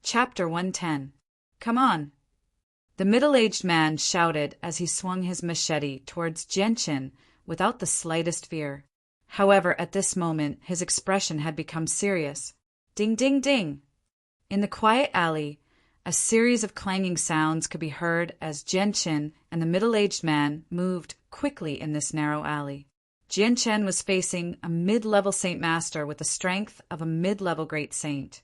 Chapter 110. Come on. The middle-aged man shouted as he swung his machete towards Genshin without the slightest fear. However, at this moment, his expression had become serious. Ding, ding, ding. In the quiet alley, a series of clanging sounds could be heard as Genshin and the middle-aged man moved quickly in this narrow alley. Genshin was facing a mid-level Saint Master with the strength of a mid-level Great Saint.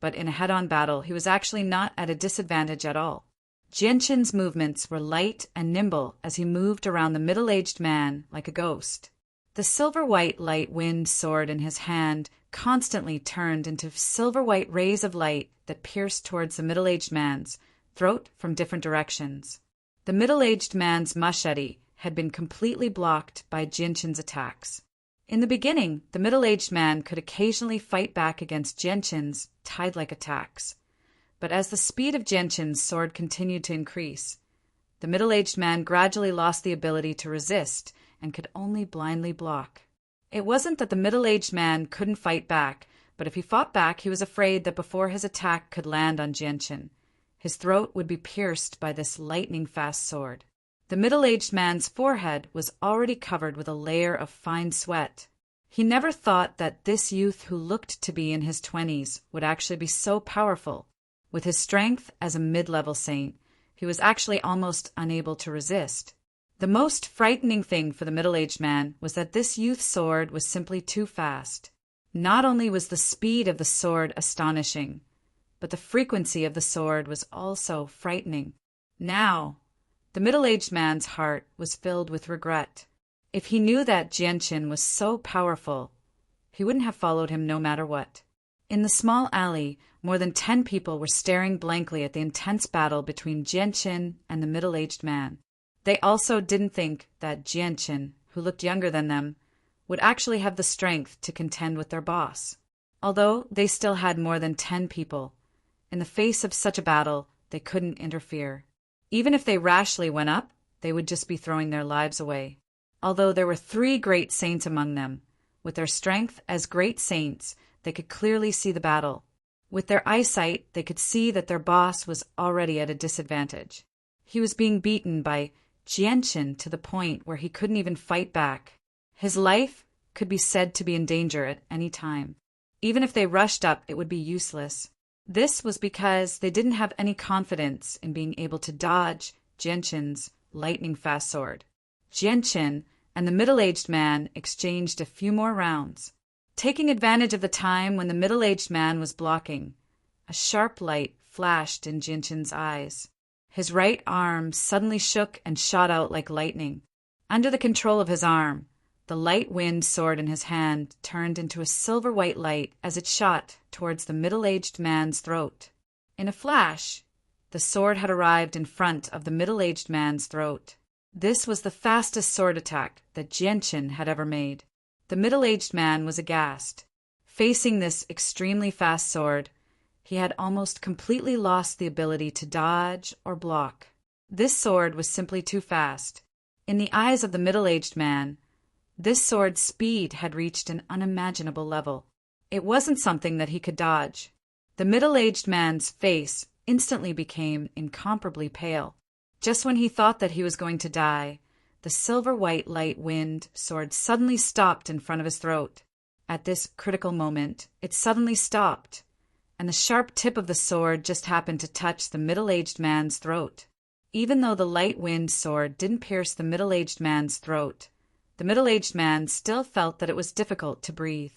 But in a head-on battle, he was actually not at a disadvantage at all. Genshin's movements were light and nimble as he moved around the middle-aged man like a ghost. The silver-white light wind sword in his hand constantly turned into silver-white rays of light that pierced towards the middle-aged man's throat from different directions. The middle-aged man's machete had been completely blocked by Genshin's attacks. In the beginning, the middle-aged man could occasionally fight back against Genshin's tide-like attacks. But as the speed of Genshin's sword continued to increase, the middle-aged man gradually lost the ability to resist and could only blindly block. It wasn't that the middle-aged man couldn't fight back, but if he fought back, he was afraid that before his attack could land on Genshin, his throat would be pierced by this lightning-fast sword. The middle-aged man's forehead was already covered with a layer of fine sweat. He never thought that this youth who looked to be in his 20s would actually be so powerful. With his strength as a mid-level saint, he was actually almost unable to resist. The most frightening thing for the middle-aged man was that this youth's sword was simply too fast. Not only was the speed of the sword astonishing, but the frequency of the sword was also frightening. Now, the middle-aged man's heart was filled with regret. If he knew that Genshin was so powerful, he wouldn't have followed him no matter what. In the small alley, more than 10 people were staring blankly at the intense battle between Genshin and the middle-aged man. They also didn't think that Genshin, who looked younger than them, would actually have the strength to contend with their boss. Although they still had more than 10 people, in the face of such a battle, they couldn't interfere. Even if they rashly went up, they would just be throwing their lives away. Although there were 3 great saints among them, with their strength as great saints, they could clearly see the battle. With their eyesight, they could see that their boss was already at a disadvantage. He was being beaten by Genshin to the point where he couldn't even fight back. His life could be said to be in danger at any time. Even if they rushed up, it would be useless. This was because they didn't have any confidence in being able to dodge Genshin's lightning-fast sword. Genshin and the middle-aged man exchanged a few more rounds. Taking advantage of the time when the middle-aged man was blocking, a sharp light flashed in Genshin's eyes. His right arm suddenly shook and shot out like lightning. Under the control of his arm, the light wind sword in his hand turned into a silver-white light as it shot towards the middle-aged man's throat. In a flash, the sword had arrived in front of the middle-aged man's throat. This was the fastest sword attack that Genshin had ever made. The middle-aged man was aghast. Facing this extremely fast sword, he had almost completely lost the ability to dodge or block. This sword was simply too fast. In the eyes of the middle-aged man, this sword's speed had reached an unimaginable level. It wasn't something that he could dodge. The middle-aged man's face instantly became incomparably pale. Just when he thought that he was going to die, the silver-white light wind sword suddenly stopped in front of his throat. At this critical moment, it suddenly stopped, and the sharp tip of the sword just happened to touch the middle-aged man's throat. Even though the light wind sword didn't pierce the middle-aged man's throat, the middle-aged man still felt that it was difficult to breathe.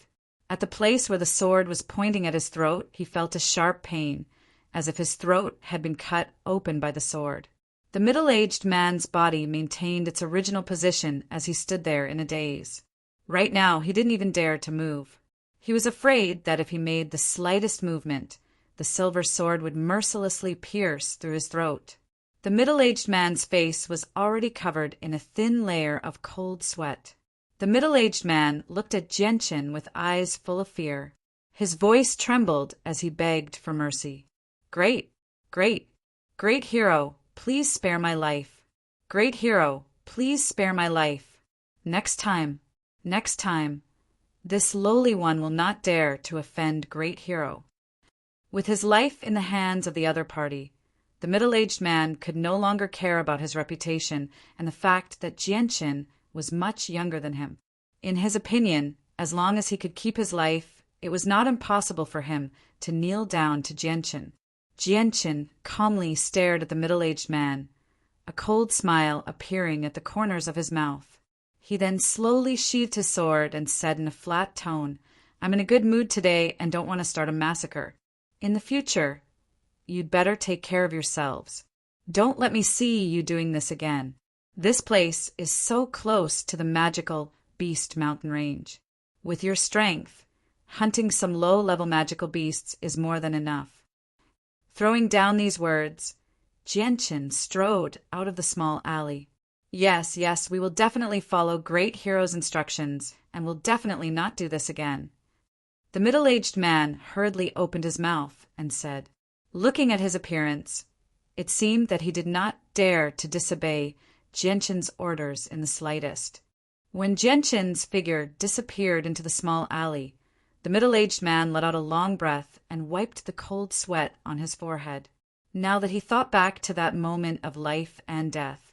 At the place where the sword was pointing at his throat, he felt a sharp pain, as if his throat had been cut open by the sword. The middle-aged man's body maintained its original position as he stood there in a daze. Right now, he didn't even dare to move. He was afraid that if he made the slightest movement, the silver sword would mercilessly pierce through his throat. The middle-aged man's face was already covered in a thin layer of cold sweat. The middle-aged man looked at Genshin with eyes full of fear. His voice trembled as he begged for mercy. Great hero, please spare my life. Great hero, please spare my life. Next time, this lowly one will not dare to offend great hero. With his life in the hands of the other party, the middle-aged man could no longer care about his reputation and the fact that Jianqin was much younger than him. In his opinion, as long as he could keep his life, it was not impossible for him to kneel down to Jianqin. Jianqin calmly stared at the middle-aged man, a cold smile appearing at the corners of his mouth. He then slowly sheathed his sword and said in a flat tone, "I'm in a good mood today and don't want to start a massacre. In the future, you'd better take care of yourselves. Don't let me see you doing this again. This place is so close to the magical Beast Mountain Range. With your strength, hunting some low-level magical beasts is more than enough." Throwing down these words, Jianqin strode out of the small alley. Yes, we will definitely follow Great Hero's instructions, and will definitely not do this again. The middle-aged man hurriedly opened his mouth and said, looking at his appearance, it seemed that he did not dare to disobey Jianqin's orders in the slightest. When Jianqin's figure disappeared into the small alley, the middle-aged man let out a long breath and wiped the cold sweat on his forehead. Now that he thought back to that moment of life and death,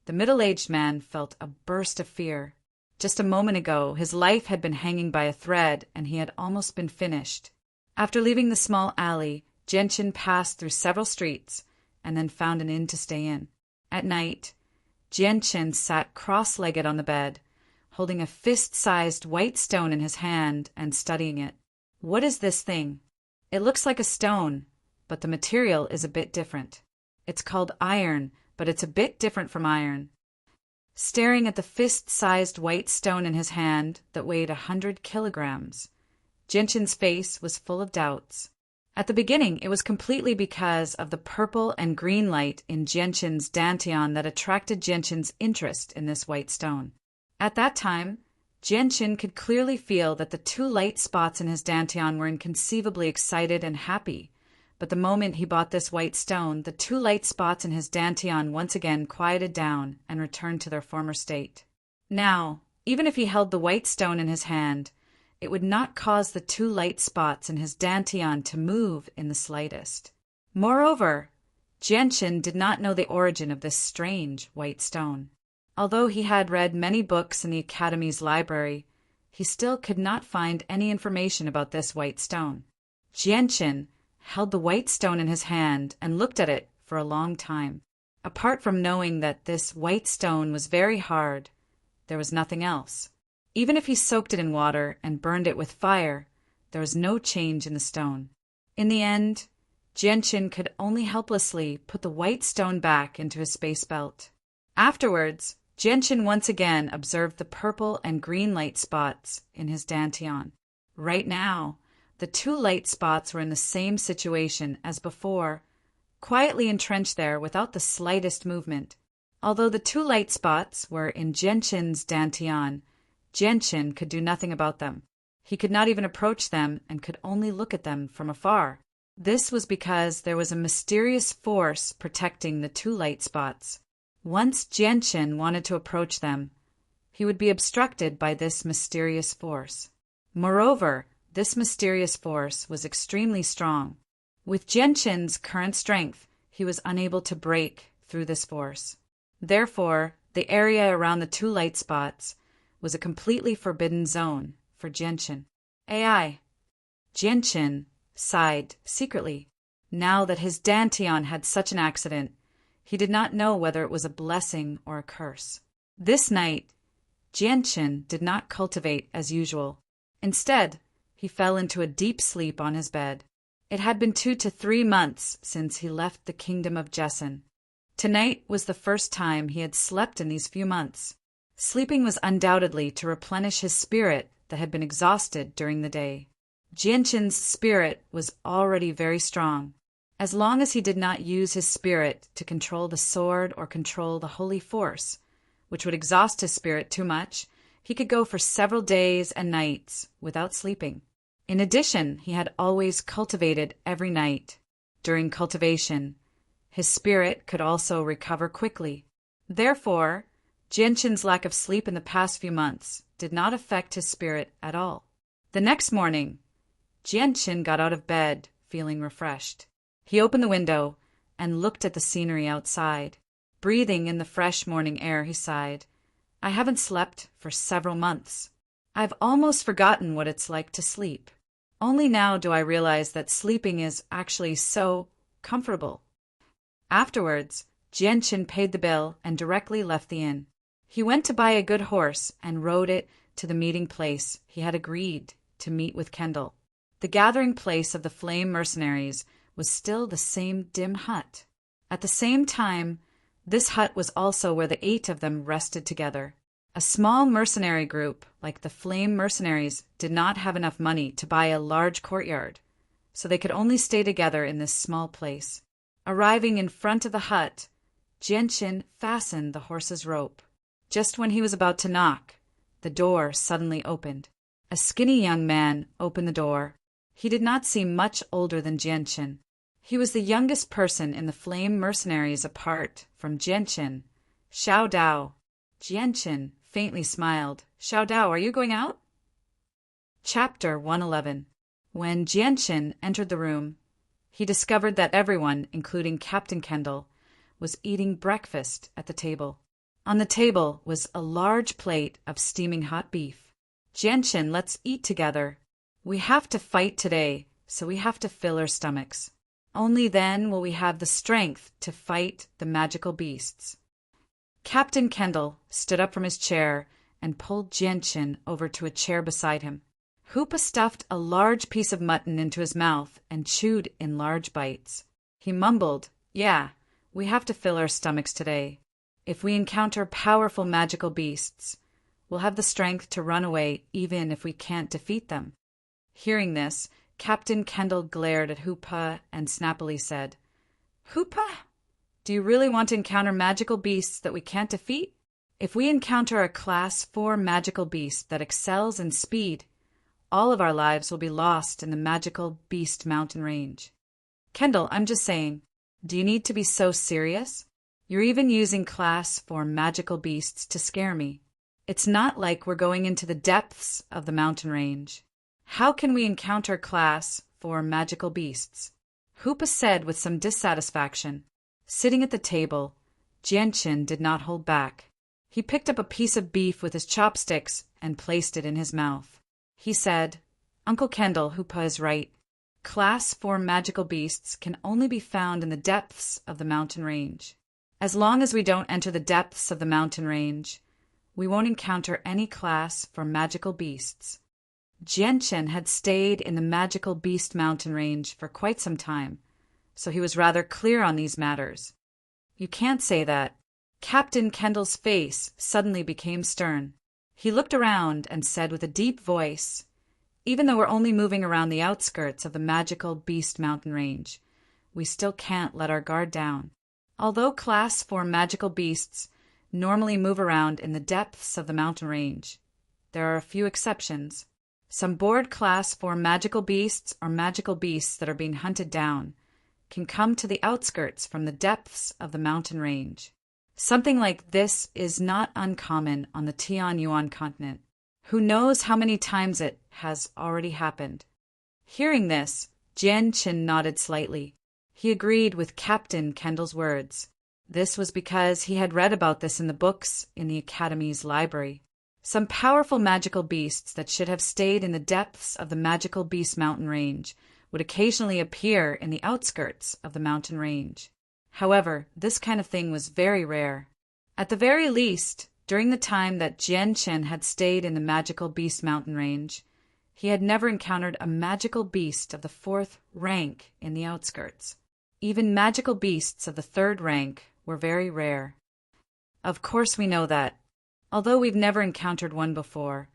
the middle-aged man felt a burst of fear. Just a moment ago, his life had been hanging by a thread, and he had almost been finished. After leaving the small alley, Jianqin passed through several streets and then found an inn to stay in. At night, Jianqin sat cross-legged on the bed, holding a fist-sized white stone in his hand and studying it. What is this thing? It looks like a stone, but the material is a bit different. It's called iron, but it's a bit different from iron. Staring at the fist-sized white stone in his hand that weighed 100 kilograms, Jianqin's face was full of doubts. At the beginning, it was completely because of the purple and green light in Jianqin's dantian that attracted Jianqin's interest in this white stone. At that time, Jianqin could clearly feel that the two light spots in his dantian were inconceivably excited and happy. But the moment he bought this white stone, the two light spots in his dantian once again quieted down and returned to their former state. Now, even if he held the white stone in his hand, it would not cause the two light spots in his dantian to move in the slightest. Moreover, Jianqin did not know the origin of this strange white stone. Although he had read many books in the Academy's library, he still could not find any information about this white stone. Jianqin held the white stone in his hand and looked at it for a long time. Apart from knowing that this white stone was very hard, there was nothing else. Even if he soaked it in water and burned it with fire, there was no change in the stone. In the end, Jianqin could only helplessly put the white stone back into his space belt. Afterwards, Jianqin once again observed the purple and green light spots in his dantian. Right now, the two light spots were in the same situation as before, quietly entrenched there without the slightest movement. Although the two light spots were in Jianqin's dantian, Jianqin could do nothing about them. He could not even approach them and could only look at them from afar. This was because there was a mysterious force protecting the two light spots. Once Jianqin wanted to approach them, he would be obstructed by this mysterious force. Moreover, this mysterious force was extremely strong. With Jianqin's current strength, he was unable to break through this force. Therefore, the area around the two light spots was a completely forbidden zone for Jianqin. AI. Jianqin sighed secretly. Now that his dantian had such an accident, he did not know whether it was a blessing or a curse. This night, Jianqin did not cultivate as usual. Instead, he fell into a deep sleep on his bed. It had been 2 to 3 months since he left the kingdom of Jessen. Tonight was the first time he had slept in these few months. Sleeping was undoubtedly to replenish his spirit that had been exhausted during the day. Jianqin's spirit was already very strong. As long as he did not use his spirit to control the sword or control the holy force, which would exhaust his spirit too much, he could go for several days and nights without sleeping. In addition, he had always cultivated every night. During cultivation, his spirit could also recover quickly. Therefore, Jianqin's lack of sleep in the past few months did not affect his spirit at all. The next morning, Jianqin got out of bed, feeling refreshed. He opened the window and looked at the scenery outside. Breathing in the fresh morning air, he sighed. I haven't slept for several months. I've almost forgotten what it's like to sleep. Only now do I realize that sleeping is actually so comfortable. Afterwards, Jianqin paid the bill and directly left the inn. He went to buy a good horse and rode it to the meeting place he had agreed to meet with Kendall. The gathering place of the flame mercenaries was still the same dim hut. At the same time, this hut was also where the 8 of them rested together. A small mercenary group, like the flame mercenaries, did not have enough money to buy a large courtyard, so they could only stay together in this small place. Arriving in front of the hut, Jianqin fastened the horse's rope. Just when he was about to knock, the door suddenly opened. A skinny young man opened the door. He did not seem much older than Jianqin. He was the youngest person in the flame mercenaries apart from Jianqin. Xiao Dao. Jianqin faintly smiled. Xiao Dao, are you going out? Chapter 111. When Jianqin entered the room, he discovered that everyone, including Captain Kendall, was eating breakfast at the table. On the table was a large plate of steaming hot beef. Jianqin, let's eat together. We have to fight today, so we have to fill our stomachs. Only then will we have the strength to fight the magical beasts. Captain Kendall stood up from his chair and pulled Jianqin over to a chair beside him. Hoopa stuffed a large piece of mutton into his mouth and chewed in large bites. He mumbled, Yeah, we have to fill our stomachs today. If we encounter powerful magical beasts, we'll have the strength to run away even if we can't defeat them. Hearing this, Captain Kendall glared at Hoopa and snappily said, Hoopa, do you really want to encounter magical beasts that we can't defeat? If we encounter a Class 4 magical beast that excels in speed, all of our lives will be lost in the magical beast mountain range. Kendall, I'm just saying, do you need to be so serious? You're even using Class 4 magical beasts to scare me. It's not like we're going into the depths of the mountain range. How can we encounter Class 4 magical beasts? Hoopa said with some dissatisfaction. Sitting at the table, Jianqin did not hold back. He picked up a piece of beef with his chopsticks and placed it in his mouth. He said, Uncle Kendall, Hoopa is right. Class 4 magical beasts can only be found in the depths of the mountain range. As long as we don't enter the depths of the mountain range, we won't encounter any Class 4 magical beasts. Jianqin had stayed in the magical beast mountain range for quite some time, so he was rather clear on these matters. You can't say that. Captain Kendall's face suddenly became stern. He looked around and said with a deep voice, Even though we're only moving around the outskirts of the magical beast mountain range, we still can't let our guard down. Although Class 4 magical beasts normally move around in the depths of the mountain range, there are a few exceptions. Some bored Class 4 magical beasts or magical beasts that are being hunted down can come to the outskirts from the depths of the mountain range. Something like this is not uncommon on the Tianyuan continent. Who knows how many times it has already happened? Hearing this, Jianqin nodded slightly. He agreed with Captain Kendall's words. This was because he had read about this in the books in the Academy's library. Some powerful magical beasts that should have stayed in the depths of the magical beast mountain range would occasionally appear in the outskirts of the mountain range. However, this kind of thing was very rare. At the very least, during the time that Jianqin had stayed in the magical beast mountain range, he had never encountered a magical beast of the 4th rank in the outskirts. Even magical beasts of the 3rd rank were very rare. Of course we know that. Although we've never encountered one before,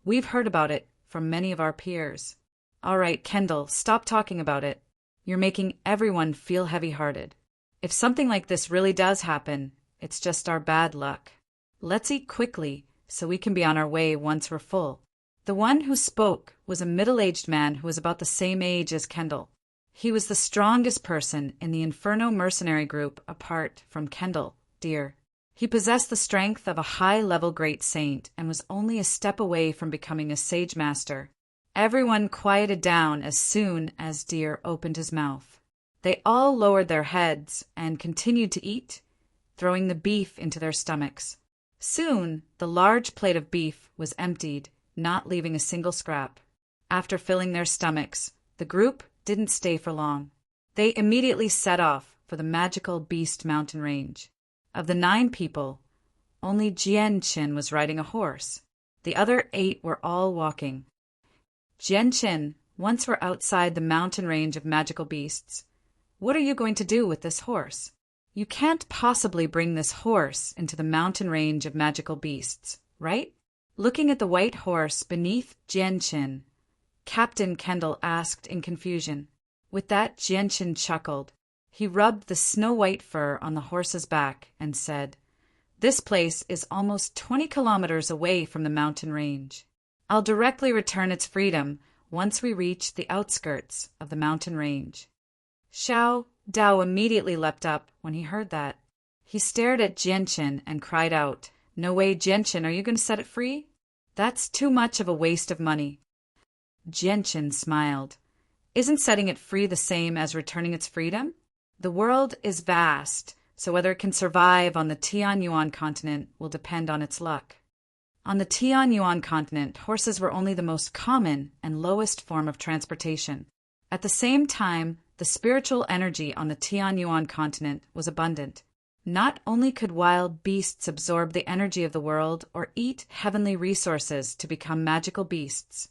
we've heard about it from many of our peers. All right, Kendall, stop talking about it. You're making everyone feel heavy-hearted. If something like this really does happen, it's just our bad luck. Let's eat quickly so we can be on our way once we're full. The one who spoke was a middle-aged man who was about the same age as Kendall. He was the strongest person in the Inferno mercenary group apart from Kendall, dear. He possessed the strength of a high-level great saint and was only a step away from becoming a sage master. Everyone quieted down as soon as Deer opened his mouth. They all lowered their heads and continued to eat, throwing the beef into their stomachs. Soon, the large plate of beef was emptied, not leaving a single scrap. After filling their stomachs, the group didn't stay for long. They immediately set off for the magical Beast Mountain Range. Of the 9 people, only Jianqin was riding a horse. The other 8 were all walking. Jianqin, once we're outside the mountain range of magical beasts, what are you going to do with this horse? You can't possibly bring this horse into the mountain range of magical beasts, right? Looking at the white horse beneath Jianqin, Captain Kendall asked in confusion. With that, Jianqin chuckled. He rubbed the snow-white fur on the horse's back and said, "This place is almost 20 kilometers away from the mountain range. I'll directly return its freedom once we reach the outskirts of the mountain range." Xiao Dao immediately leapt up when he heard that. He stared at Jianqin and cried out, "No way, Jianqin, are you going to set it free? That's too much of a waste of money." Jianqin smiled. "Isn't setting it free the same as returning its freedom? The world is vast, so whether it can survive on the Tianyuan continent will depend on its luck. On the Tianyuan continent, horses were only the most common and lowest form of transportation. At the same time, the spiritual energy on the Tianyuan continent was abundant. Not only could wild beasts absorb the energy of the world or eat heavenly resources to become magical beasts,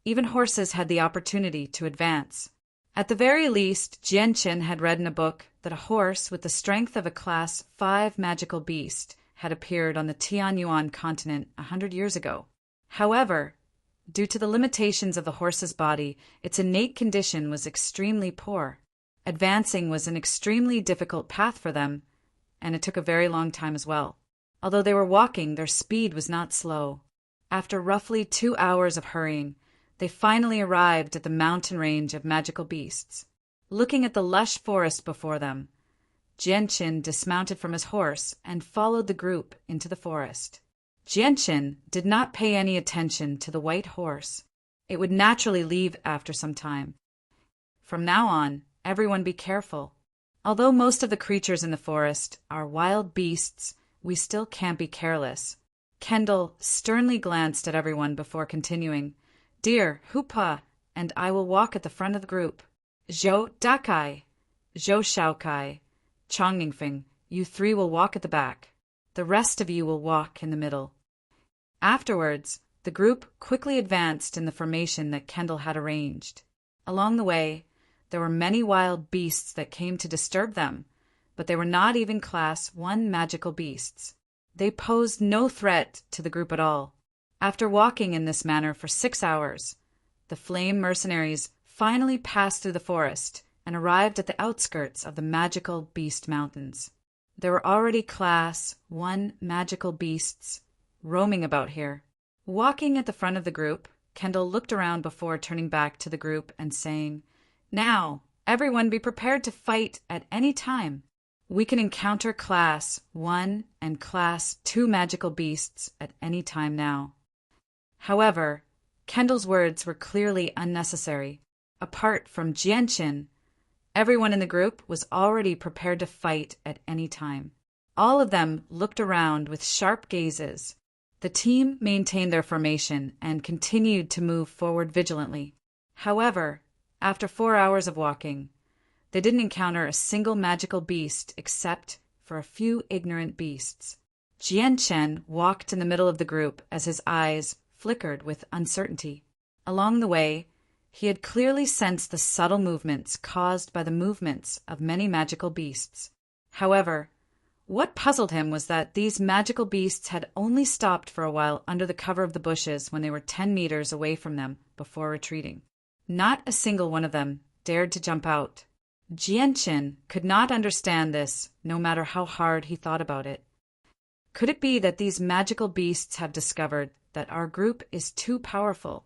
even horses had the opportunity to advance. At the very least, Jianqin had read in a book that a horse with the strength of a Class 5 magical beast had appeared on the Tianyuan continent 100 years ago. However, due to the limitations of the horse's body, its innate condition was extremely poor. Advancing was an extremely difficult path for them, and it took a very long time as well. Although they were walking, their speed was not slow. After roughly 2 hours of hurrying, they finally arrived at the mountain range of magical beasts. Looking at the lush forest before them, Jianqin dismounted from his horse and followed the group into the forest. Jianqin did not pay any attention to the white horse. It would naturally leave after some time. From now on, everyone be careful. Although most of the creatures in the forest are wild beasts, we still can't be careless. Kendall sternly glanced at everyone before continuing. "Deer, Hupa, and I will walk at the front of the group. Zhou Dakai, Zhou Shaokai, Chong Ningfeng, you 3 will walk at the back. The rest of you will walk in the middle." Afterwards, the group quickly advanced in the formation that Kendall had arranged. Along the way, there were many wild beasts that came to disturb them, but they were not even Class 1 magical beasts. They posed no threat to the group at all. After walking in this manner for 6 hours, the flame mercenaries finally passed through the forest and arrived at the outskirts of the magical Beast Mountains. There were already Class 1 magical beasts roaming about here. Walking at the front of the group, Kendall looked around before turning back to the group and saying, "Now, everyone be prepared to fight at any time. We can encounter Class 1 and Class 2 magical beasts at any time now." However, Kendall's words were clearly unnecessary. Apart from Jianqin, everyone in the group was already prepared to fight at any time. All of them looked around with sharp gazes. The team maintained their formation and continued to move forward vigilantly. However, after 4 hours of walking, they didn't encounter a single magical beast except for a few ignorant beasts. Jianqin walked in the middle of the group as his eyes flickered with uncertainty. Along the way, he had clearly sensed the subtle movements caused by the movements of many magical beasts. However, what puzzled him was that these magical beasts had only stopped for a while under the cover of the bushes when they were 10 meters away from them before retreating. Not a single one of them dared to jump out. Jianqin could not understand this, no matter how hard he thought about it. Could it be that these magical beasts have discovered that our group is too powerful,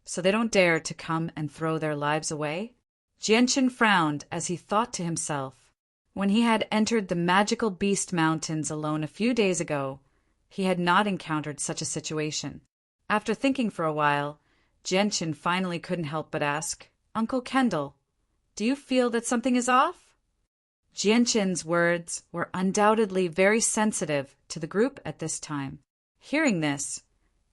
so they don't dare to come and throw their lives away? Jianqin frowned as he thought to himself. When he had entered the magical beast mountains alone a few days ago, he had not encountered such a situation. After thinking for a while, Gentian finally couldn't help but ask, "Uncle Kendall, do you feel that something is off?" Gentian's words were undoubtedly very sensitive to the group at this time. Hearing this,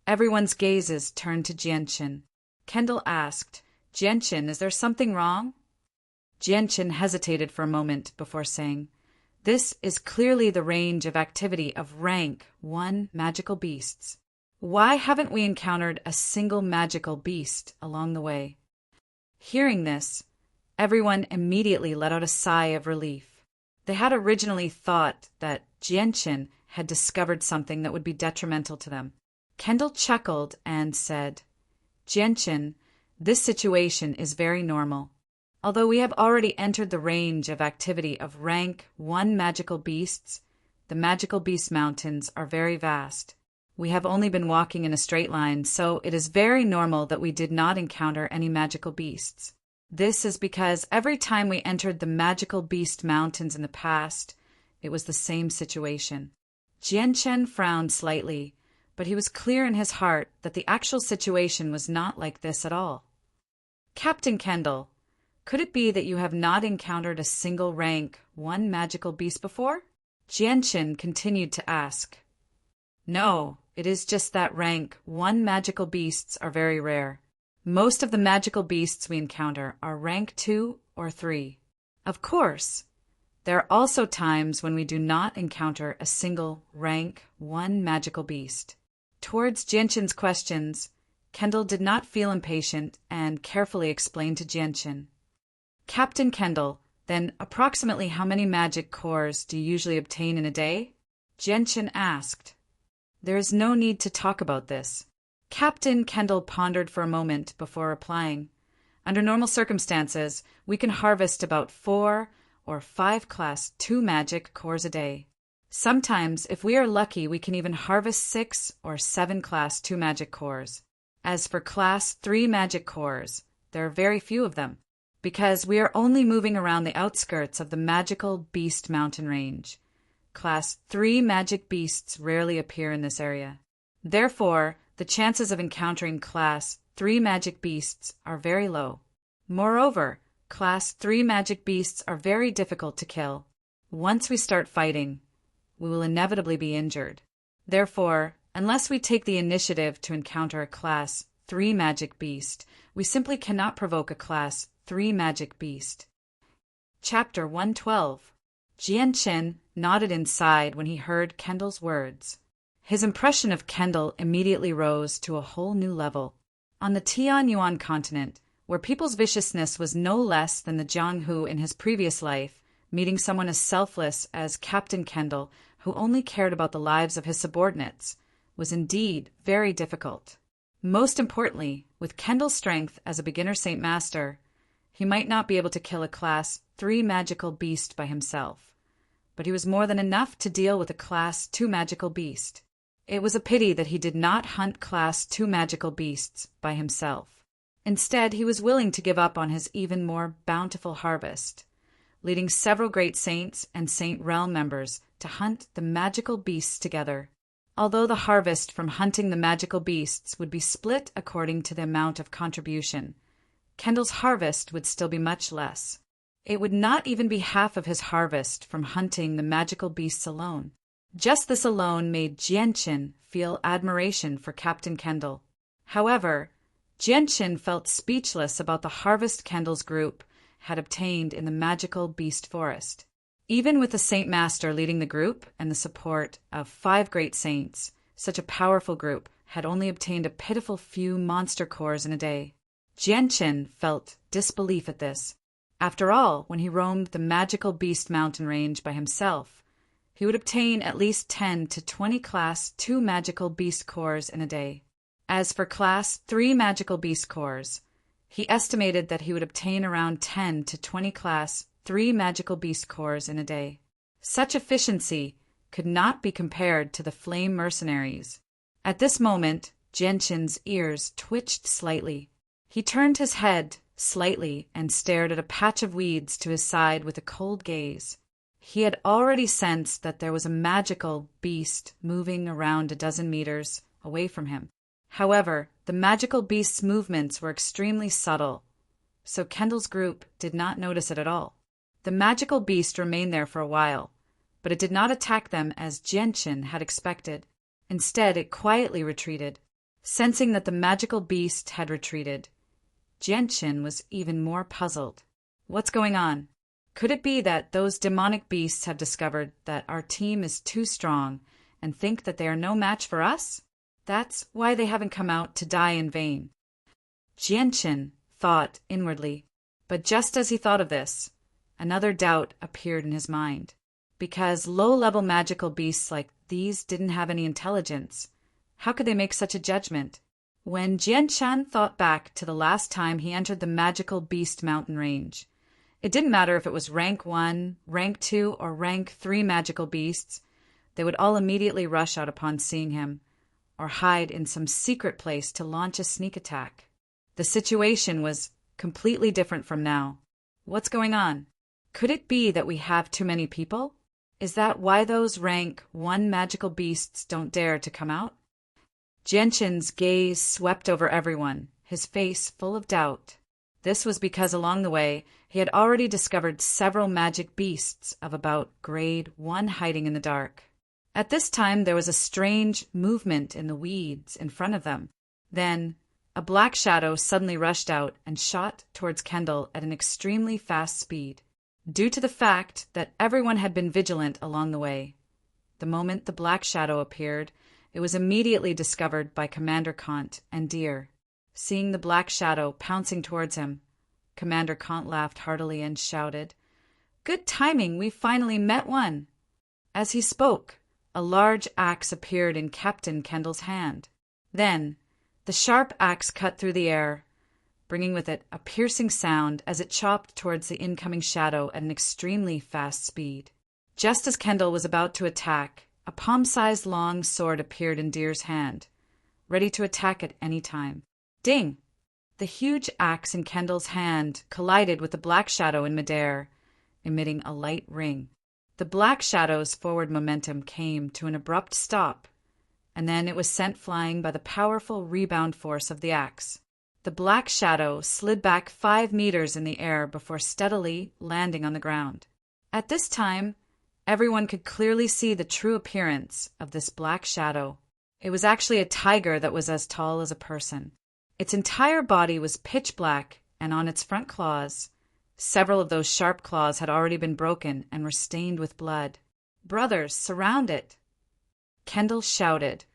everyone's gazes turned to Gentian. Kendall asked, "Gentian, is there something wrong?" Gentian hesitated for a moment before saying, "This is clearly the range of activity of rank 1 magical beasts. Why haven't we encountered a single magical beast along the way?" Hearing this, everyone immediately let out a sigh of relief. They had originally thought that Gentian had discovered something that would be detrimental to them. Kendall chuckled and said, "Gentian, this situation is very normal. Although we have already entered the range of activity of rank 1 magical beasts, the magical beast mountains are very vast. We have only been walking in a straight line, so it is very normal that we did not encounter any magical beasts. This is because every time we entered the magical beast mountains in the past, it was the same situation." Jianchen frowned slightly, but he was clear in his heart that the actual situation was not like this at all. "Captain Kendall, could it be that you have not encountered a single rank 1 magical beast before?" Jianchen continued to ask. "No, it is just that rank 1 magical beasts are very rare. Most of the magical beasts we encounter are rank 2 or 3. Of course, there are also times when we do not encounter a single rank 1 magical beast." Towards Gentian's questions, Kendall did not feel impatient and carefully explained to Gentian. "Captain Kendall, then approximately how many magic cores do you usually obtain in a day?" Gentian asked. "There is no need to talk about this." Captain Kendall pondered for a moment before replying. "Under normal circumstances, we can harvest about 4 or 5 Class 2 magic cores a day. Sometimes, if we are lucky, we can even harvest 6 or 7 Class 2 magic cores. As for Class 3 magic cores, there are very few of them, because we are only moving around the outskirts of the magical beast mountain range. Class 3 magic beasts rarely appear in this area. Therefore, the chances of encountering Class 3 magic beasts are very low. Moreover, Class 3 magic beasts are very difficult to kill. Once we start fighting, we will inevitably be injured. Therefore, unless we take the initiative to encounter a Class 3 magic beast, we simply cannot provoke a Class 3 magic beast." Chapter 112. Jianchen nodded inside when he heard Kendall's words. His impression of Kendall immediately rose to a whole new level. On the Tianyuan continent, where people's viciousness was no less than the Jianghu in his previous life, meeting someone as selfless as Captain Kendall, who only cared about the lives of his subordinates, was indeed very difficult. Most importantly, with Kendall's strength as a beginner Saint Master, he might not be able to kill a Class 3 magical beast by himself, but he was more than enough to deal with a Class 2 magical beast. It was a pity that he did not hunt Class 2 magical beasts by himself. Instead, he was willing to give up on his even more bountiful harvest, leading several great saints and Saint Realm members to hunt the magical beasts together. Although the harvest from hunting the magical beasts would be split according to the amount of contribution, Kendall's harvest would still be much less. It would not even be half of his harvest from hunting the magical beasts alone. Just this alone made Jianchen feel admiration for Captain Kendall. However, Jianchen felt speechless about the harvest Kendall's group had obtained in the magical beast forest. Even with the Saint Master leading the group and the support of 5 great saints, such a powerful group had only obtained a pitiful few monster cores in a day. Jianchen felt disbelief at this. After all, when he roamed the magical beast mountain range by himself, he would obtain at least 10 to 20 Class 2 magical beast cores in a day. As for Class 3 magical beast cores, he estimated that he would obtain around 10 to 20 Class 3 magical beast cores in a day. Such efficiency could not be compared to the flame mercenaries. At this moment, Gentian's ears twitched slightly. He turned his head slightly and stared at a patch of weeds to his side with a cold gaze. He had already sensed that there was a magical beast moving around a dozen meters away from him. However, the magical beast's movements were extremely subtle, so Kendall's group did not notice it at all. The magical beast remained there for a while, but it did not attack them as Genshin had expected. Instead, it quietly retreated. Sensing that the magical beast had retreated, Genshin was even more puzzled. What's going on? Could it be that those demonic beasts have discovered that our team is too strong and think that they are no match for us? That's why they haven't come out to die in vain. Genshin thought inwardly, but just as he thought of this, another doubt appeared in his mind. Because low-level magical beasts like these didn't have any intelligence, how could they make such a judgment? When Genshin thought back to the last time he entered the magical beast mountain range, it didn't matter if it was rank 1, rank 2, or rank 3 magical beasts, they would all immediately rush out upon seeing him, or hide in some secret place to launch a sneak attack. The situation was completely different from now. What's going on? Could it be that we have too many people? Is that why those rank 1 magical beasts don't dare to come out? Genshin's gaze swept over everyone, his face full of doubt. This was because along the way, he had already discovered several magic beasts of about grade 1 hiding in the dark. At this time, there was a strange movement in the weeds in front of them. Then, a black shadow suddenly rushed out and shot towards Kendall at an extremely fast speed. Due to the fact that everyone had been vigilant along the way, the moment the black shadow appeared, it was immediately discovered by Commander Kant and Deer. Seeing the black shadow pouncing towards him, Commander Kant laughed heartily and shouted, "Good timing, we finally met one!" As he spoke, a large axe appeared in Captain Kendall's hand. Then, the sharp axe cut through the air, bringing with it a piercing sound as it chopped towards the incoming shadow at an extremely fast speed. Just as Kendall was about to attack, a palm-sized long sword appeared in Deer's hand, ready to attack at any time. Ding! The huge axe in Kendall's hand collided with the black shadow in midair, emitting a light ring. The black shadow's forward momentum came to an abrupt stop, and then it was sent flying by the powerful rebound force of the axe. The black shadow slid back 5 meters in the air before steadily landing on the ground. At this time, everyone could clearly see the true appearance of this black shadow. It was actually a tiger that was as tall as a person. Its entire body was pitch black, and on its front claws, several of those sharp claws had already been broken and were stained with blood. "Brothers, surround it!" Kendall shouted,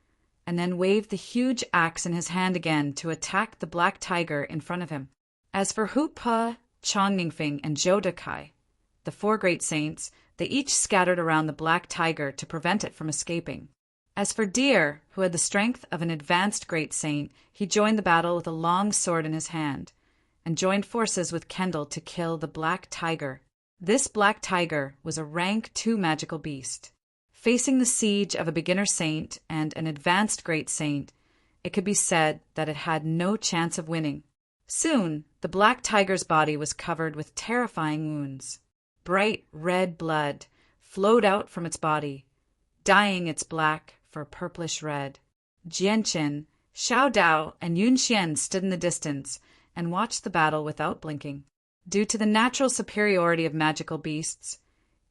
and then waved the huge axe in his hand again to attack the black tiger in front of him. As for Hupa, Chongningfing, and Jodakai, the 4 great saints, they each scattered around the black tiger to prevent it from escaping. As for Deer, who had the strength of an advanced great saint, he joined the battle with a long sword in his hand, and joined forces with Kendall to kill the black tiger. This black tiger was a rank 2 magical beast. Facing the siege of a beginner saint and an advanced great saint, it could be said that it had no chance of winning. Soon, the black tiger's body was covered with terrifying wounds. Bright red blood flowed out from its body, dyeing its black for purplish red. Genshin, Xiao Dao, and Yun Xian stood in the distance and watched the battle without blinking. Due to the natural superiority of magical beasts,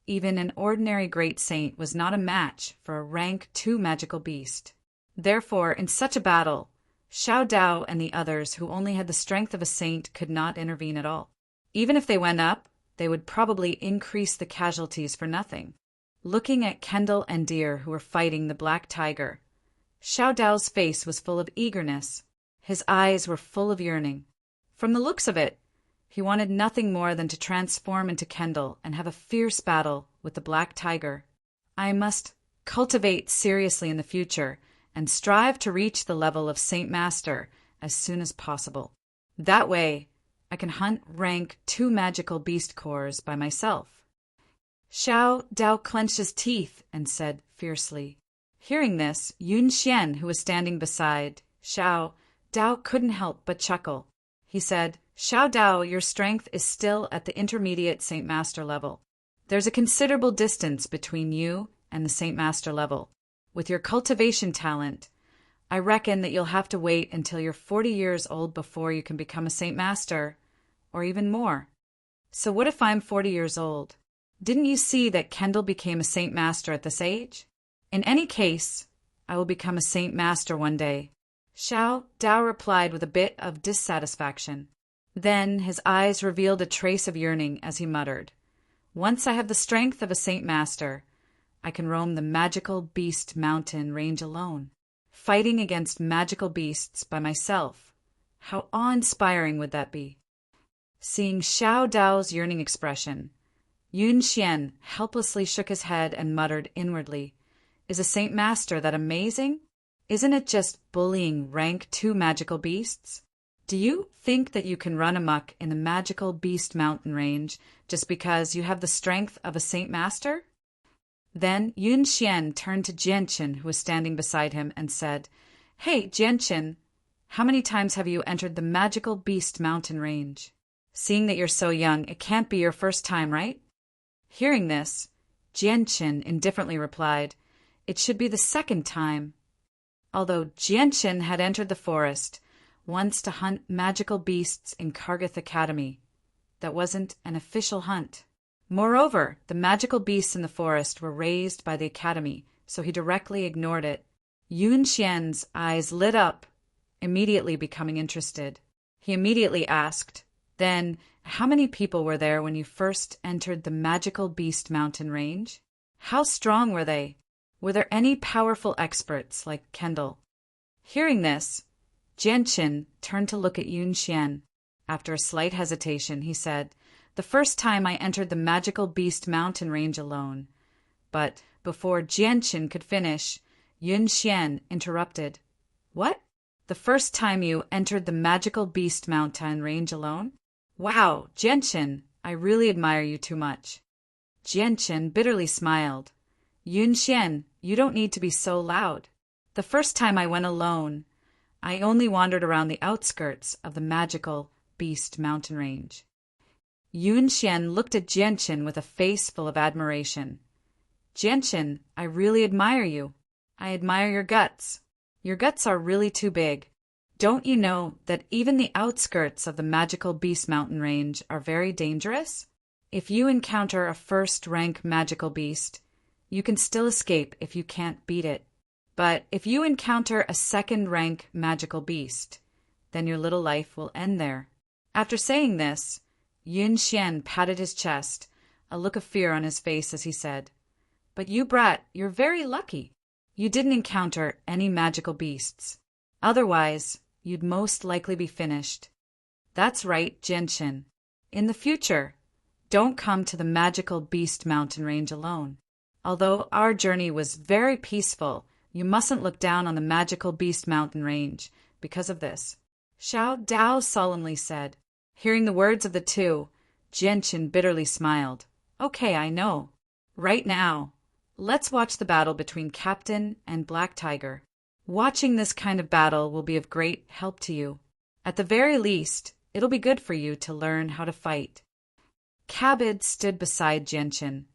even an ordinary great saint was not a match for a rank 2 magical beast. Therefore, in such a battle, Xiao Dao and the others who only had the strength of a saint could not intervene at all. Even if they went up, they would probably increase the casualties for nothing. Looking at Kendall and Deer, who were fighting the black tiger, Xiao Dao's face was full of eagerness. His eyes were full of yearning. From the looks of it, he wanted nothing more than to transform into Kendall and have a fierce battle with the black tiger. I must cultivate seriously in the future and strive to reach the level of Saint Master as soon as possible. That way, I can hunt rank 2 magical beast cores by myself. Xiao Dao clenched his teeth and said fiercely. Hearing this, Yun Xian, who was standing beside Xiao Dao, couldn't help but chuckle. He said, "Xiao Dao, your strength is still at the intermediate Saint Master level. There's a considerable distance between you and the Saint Master level. With your cultivation talent, I reckon that you'll have to wait until you're 40 years old before you can become a Saint Master, or even more. So what if I'm 40 years old? Didn't you see that Kendall became a Saint Master at this age? In any case, I will become a Saint Master one day. Xiao Dao replied with a bit of dissatisfaction. Then his eyes revealed a trace of yearning as he muttered, "Once I have the strength of a Saint Master, I can roam the magical beast mountain range alone. Fighting against magical beasts by myself. How awe-inspiring would that be?" Seeing Xiao Dao's yearning expression, Yun Xian helplessly shook his head and muttered inwardly, "Is a Saint Master that amazing? Isn't it just bullying rank 2 magical beasts? Do you think that you can run amok in the magical beast mountain range just because you have the strength of a Saint Master?" Then Yun Xian turned to Jianchen, who was standing beside him, and said, "Hey, Jianchen, how many times have you entered the magical beast mountain range? Seeing that you're so young, it can't be your first time, right?" Hearing this, Jianchen indifferently replied, "It should be the second time." Although Jianchen had entered the forest once to hunt magical beasts in Kargath Academy, that wasn't an official hunt. Moreover, the magical beasts in the forest were raised by the academy, so he directly ignored it. Yun Xian's eyes lit up, immediately becoming interested. He immediately asked, "Then, how many people were there when you first entered the magical beast mountain range? How strong were they? Were there any powerful experts like Kendall?" Hearing this, Jianchen turned to look at Yun Xian. After a slight hesitation, he said, "The first time I entered the magical beast mountain range alone." But before Jianchen could finish, Yun Xian interrupted. "What? The first time you entered the magical beast mountain range alone? Wow, Jianchen, I really admire you too much." Jianchen bitterly smiled. "Yun Xian, you don't need to be so loud. The first time I went alone, I only wandered around the outskirts of the magical beast mountain range." Yun Xian looked at Jianchen with a face full of admiration. "Jianchen, I really admire you. I admire your guts. Your guts are really too big. Don't you know that even the outskirts of the magical beast mountain range are very dangerous? If you encounter a first-rank magical beast, you can still escape if you can't beat it. But if you encounter a second-rank magical beast, then your little life will end there." After saying this, Yun Xian patted his chest, a look of fear on his face as he said, "But you brat, you're very lucky. You didn't encounter any magical beasts. Otherwise, you'd most likely be finished." "That's right, Jianchen. In the future, don't come to the magical beast mountain range alone. Although our journey was very peaceful, you mustn't look down on the magical beast mountain range because of this," Xiao Dao solemnly said. Hearing the words of the two, Jianchen bitterly smiled. "Okay, I know. Right now, let's watch the battle between Captain and Black Tiger. Watching this kind of battle will be of great help to you. At the very least, it'll be good for you to learn how to fight." Cabid stood beside Jianchen,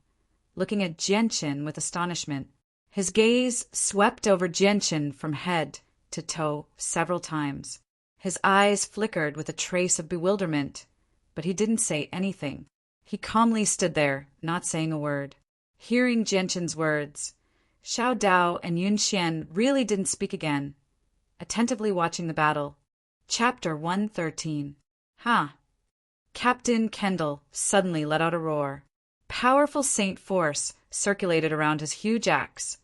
looking at Jianchen with astonishment. His gaze swept over Jianchen from head to toe several times. His eyes flickered with a trace of bewilderment, but he didn't say anything. He calmly stood there, not saying a word. Hearing Jianchen's words, Xiao Dao and Yun Xian really didn't speak again, attentively watching the battle. Chapter 113. Captain Kendall suddenly let out a roar. Powerful saint force circulated around his huge axe,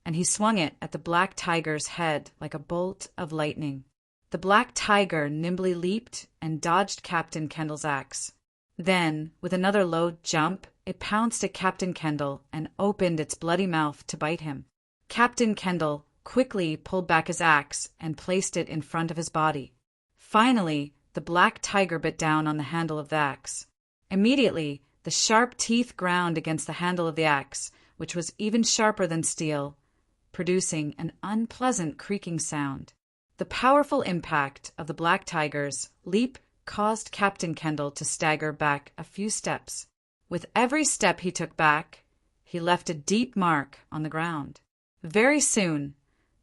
and he swung it at the black tiger's head like a bolt of lightning. The black tiger nimbly leaped and dodged Captain Kendall's axe. Then, with another low jump, it pounced at Captain Kendall and opened its bloody mouth to bite him. Captain Kendall quickly pulled back his axe and placed it in front of his body. Finally, the black tiger bit down on the handle of the axe. Immediately, the sharp teeth ground against the handle of the axe, which was even sharper than steel, producing an unpleasant creaking sound. The powerful impact of the black tiger's leap caused Captain Kendall to stagger back a few steps. With every step he took back, he left a deep mark on the ground. Very soon,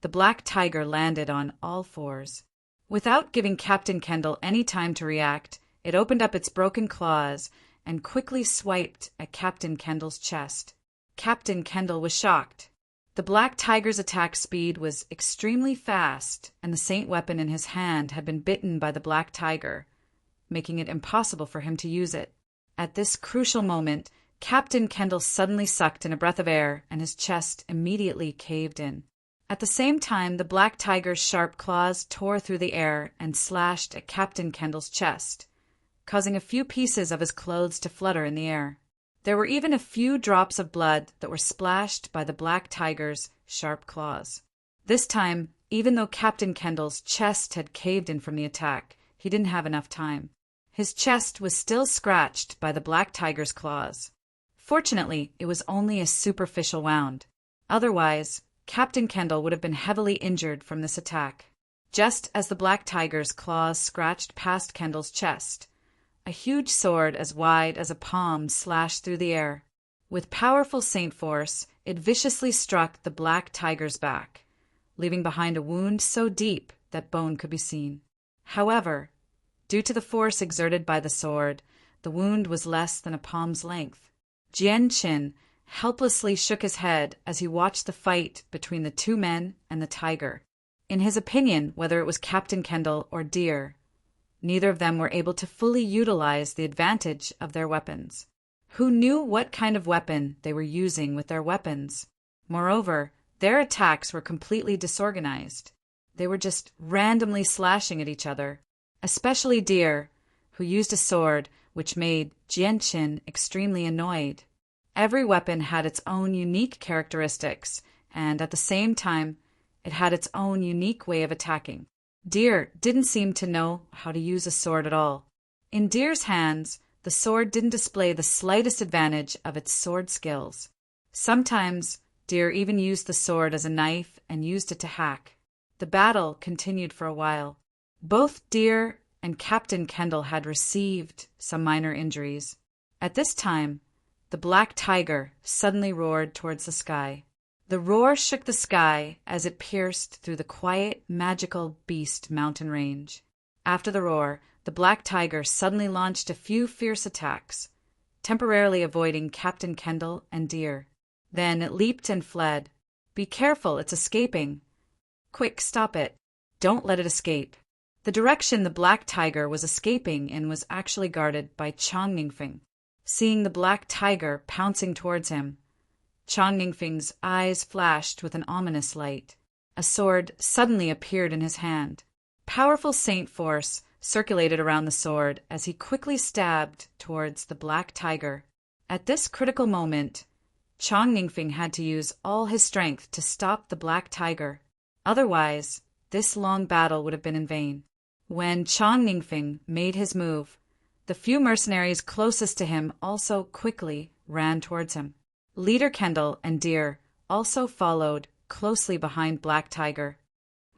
the black tiger landed on all fours. Without giving Captain Kendall any time to react, it opened up its broken claws and quickly swiped at Captain Kendall's chest. Captain Kendall was shocked. The black tiger's attack speed was extremely fast, and the saint weapon in his hand had been bitten by the black tiger, making it impossible for him to use it. At this crucial moment, Captain Kendall suddenly sucked in a breath of air, and his chest immediately caved in. At the same time, the black tiger's sharp claws tore through the air and slashed at Captain Kendall's chest, causing a few pieces of his clothes to flutter in the air. There were even a few drops of blood that were splashed by the black tiger's sharp claws. This time, even though Captain Kendall's chest had caved in from the attack, he didn't have enough time. His chest was still scratched by the black tiger's claws. Fortunately, it was only a superficial wound. Otherwise, Captain Kendall would have been heavily injured from this attack. Just as the black tiger's claws scratched past Kendall's chest, a huge sword as wide as a palm slashed through the air. With powerful saint force, it viciously struck the black tiger's back, leaving behind a wound so deep that bone could be seen. However, due to the force exerted by the sword, the wound was less than a palm's length. Jianqin helplessly shook his head as he watched the fight between the two men and the tiger. In his opinion, whether it was Captain Kendall or Deer, neither of them were able to fully utilize the advantage of their weapons. Who knew what kind of weapon they were using with their weapons? Moreover, their attacks were completely disorganized. They were just randomly slashing at each other, especially Deer, who used a sword which made Jianqin extremely annoyed. Every weapon had its own unique characteristics, and at the same time, it had its own unique way of attacking. Deer didn't seem to know how to use a sword at all. In Deer's hands, the sword didn't display the slightest advantage of its sword skills. Sometimes, Deer even used the sword as a knife and used it to hack. The battle continued for a while. Both Deer and Captain Kendall had received some minor injuries. At this time, the black tiger suddenly roared towards the sky. The roar shook the sky as it pierced through the quiet, magical Beast mountain range. After the roar, the black tiger suddenly launched a few fierce attacks, temporarily avoiding Captain Kendall and Deer. Then it leaped and fled. "Be careful, it's escaping." "Quick, stop it. Don't let it escape." The direction the black tiger was escaping in was actually guarded by Chang Ningfeng. Seeing the black tiger pouncing towards him, Chang Ningfeng's eyes flashed with an ominous light. A sword suddenly appeared in his hand. Powerful saint force circulated around the sword as he quickly stabbed towards the black tiger. At this critical moment, Chang Ningfeng had to use all his strength to stop the black tiger. Otherwise, this long battle would have been in vain. When Chang Ningfeng made his move, the few mercenaries closest to him also quickly ran towards him. Leader Kendall and Deer also followed closely behind Black Tiger.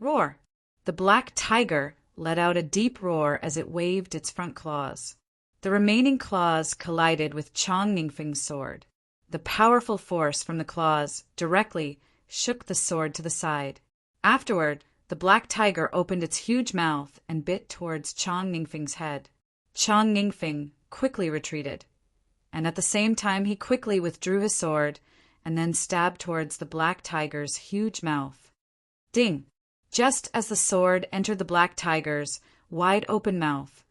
Roar! The Black Tiger let out a deep roar as it waved its front claws. The remaining claws collided with Chang Ningfeng's sword. The powerful force from the claws directly shook the sword to the side. Afterward, the Black Tiger opened its huge mouth and bit towards Chang Ningfeng's head. Chang Ningfeng quickly retreated, and at the same time he quickly withdrew his sword and then stabbed towards the Black Tiger's huge mouth. Ding! Just as the sword entered the Black Tiger's wide-open mouth,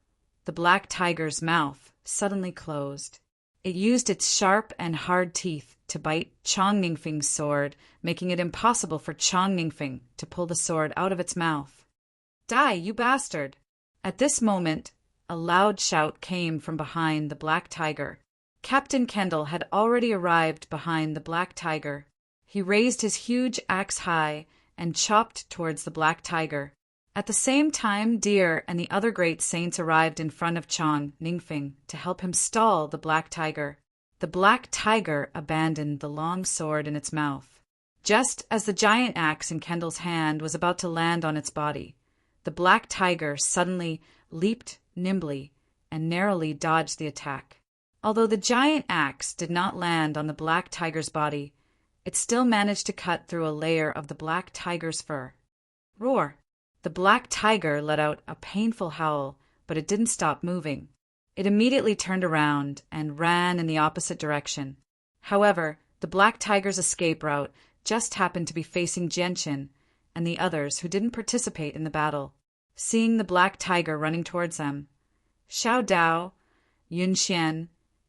the Black Tiger's mouth suddenly closed. It used its sharp and hard teeth to bite Chang Ningfeng's sword, making it impossible for Chang Ningfeng to pull the sword out of its mouth. Die, you bastard! At this moment, a loud shout came from behind the Black Tiger. Captain Kendall had already arrived behind the Black Tiger. He raised his huge axe high and chopped towards the Black Tiger. At the same time, Deer and the other great saints arrived in front of Chang Ningfeng to help him stall the Black Tiger. The Black Tiger abandoned the long sword in its mouth. Just as the giant axe in Kendall's hand was about to land on its body, the Black Tiger suddenly leaped nimbly and narrowly dodged the attack. Although the giant axe did not land on the Black Tiger's body, it still managed to cut through a layer of the black tiger's fur. Roar! The black tiger let out a painful howl, but it didn't stop moving. It immediately turned around and ran in the opposite direction. However, the black tiger's escape route just happened to be facing Genshin and the others who didn't participate in the battle. Seeing the black tiger running towards them, Xiao Dao, Yun Xian,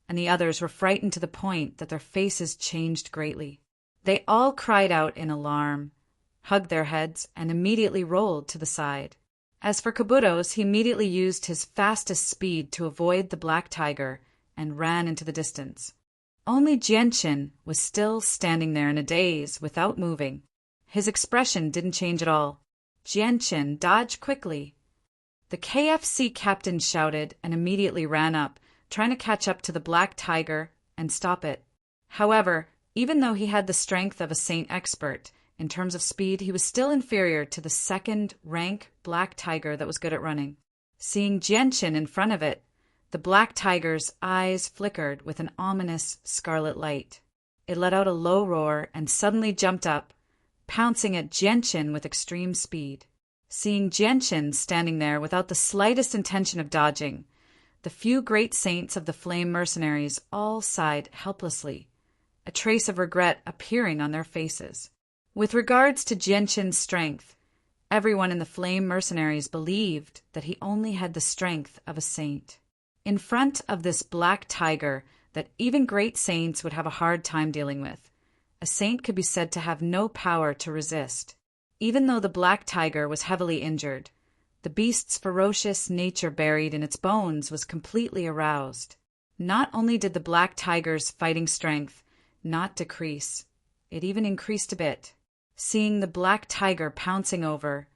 and the others were frightened to the point that their faces changed greatly. They all cried out in alarm, hugged their heads, and immediately rolled to the side. As for Kabutos, he immediately used his fastest speed to avoid the black tiger and ran into the distance. Only Genshin was still standing there in a daze without moving. His expression didn't change at all. Genshin dodged quickly. The KFC captain shouted and immediately ran up, trying to catch up to the black tiger and stop it. However, even though he had the strength of a saint expert, in terms of speed, he was still inferior to the second-rank black tiger that was good at running. Seeing Genshin in front of it, the black tiger's eyes flickered with an ominous scarlet light. It let out a low roar and suddenly jumped up, pouncing at Genshin with extreme speed. Seeing Genshin standing there without the slightest intention of dodging, the few great saints of the flame mercenaries all sighed helplessly, a trace of regret appearing on their faces. With regards to Genshin's strength, everyone in the flame mercenaries believed that he only had the strength of a saint. In front of this black tiger that even great saints would have a hard time dealing with, a saint could be said to have no power to resist. Even though the black tiger was heavily injured, the beast's ferocious nature buried in its bones was completely aroused. Not only did the black tiger's fighting strength not decrease, it even increased a bit. Seeing the black tiger pouncing over,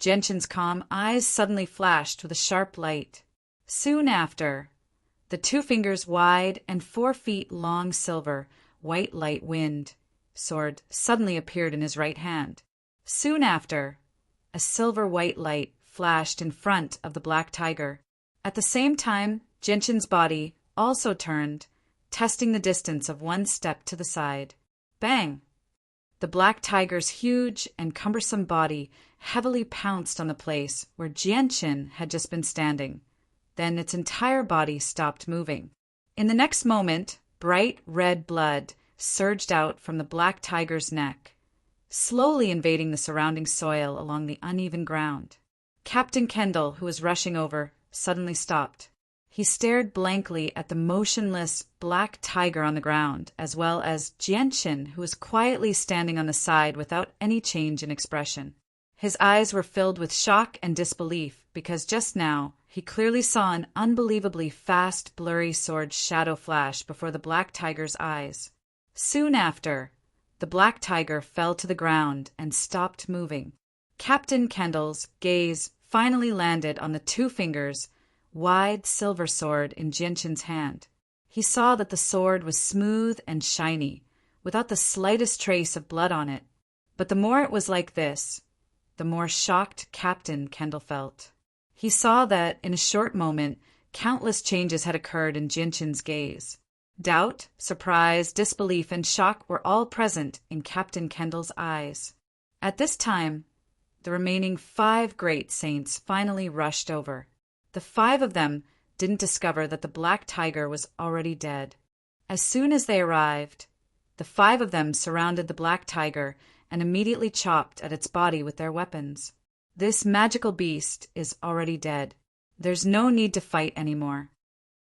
Genshin's calm eyes suddenly flashed with a sharp light. Soon after, the 2 fingers wide and 4 feet long silver, white light wind sword suddenly appeared in his right hand. Soon after, a silver white light flashed in front of the black tiger. At the same time, Genshin's body also turned, testing the distance of 1 step to the side. Bang! The black tiger's huge and cumbersome body heavily pounced on the place where Genshin had just been standing. Then its entire body stopped moving. In the next moment, bright red blood surged out from the black tiger's neck, slowly invading the surrounding soil along the uneven ground. Captain Kendall, who was rushing over, suddenly stopped. He stared blankly at the motionless black tiger on the ground, as well as Genshin, who was quietly standing on the side without any change in expression. His eyes were filled with shock and disbelief, because just now he clearly saw an unbelievably fast, blurry sword shadow flash before the black tiger's eyes. Soon after, the black tiger fell to the ground and stopped moving. Captain Kendall's gaze finally landed on the 2 fingers, wide silver sword in Genshin's hand. He saw that the sword was smooth and shiny, without the slightest trace of blood on it. But the more it was like this, the more shocked Captain Kendall felt. He saw that, in a short moment, countless changes had occurred in Genshin's gaze. Doubt, surprise, disbelief, and shock were all present in Captain Kendall's eyes. At this time, the remaining 5 great saints finally rushed over. The 5 of them didn't discover that the black tiger was already dead. As soon as they arrived, the 5 of them surrounded the black tiger and immediately chopped at its body with their weapons. This magical beast is already dead. There's no need to fight anymore.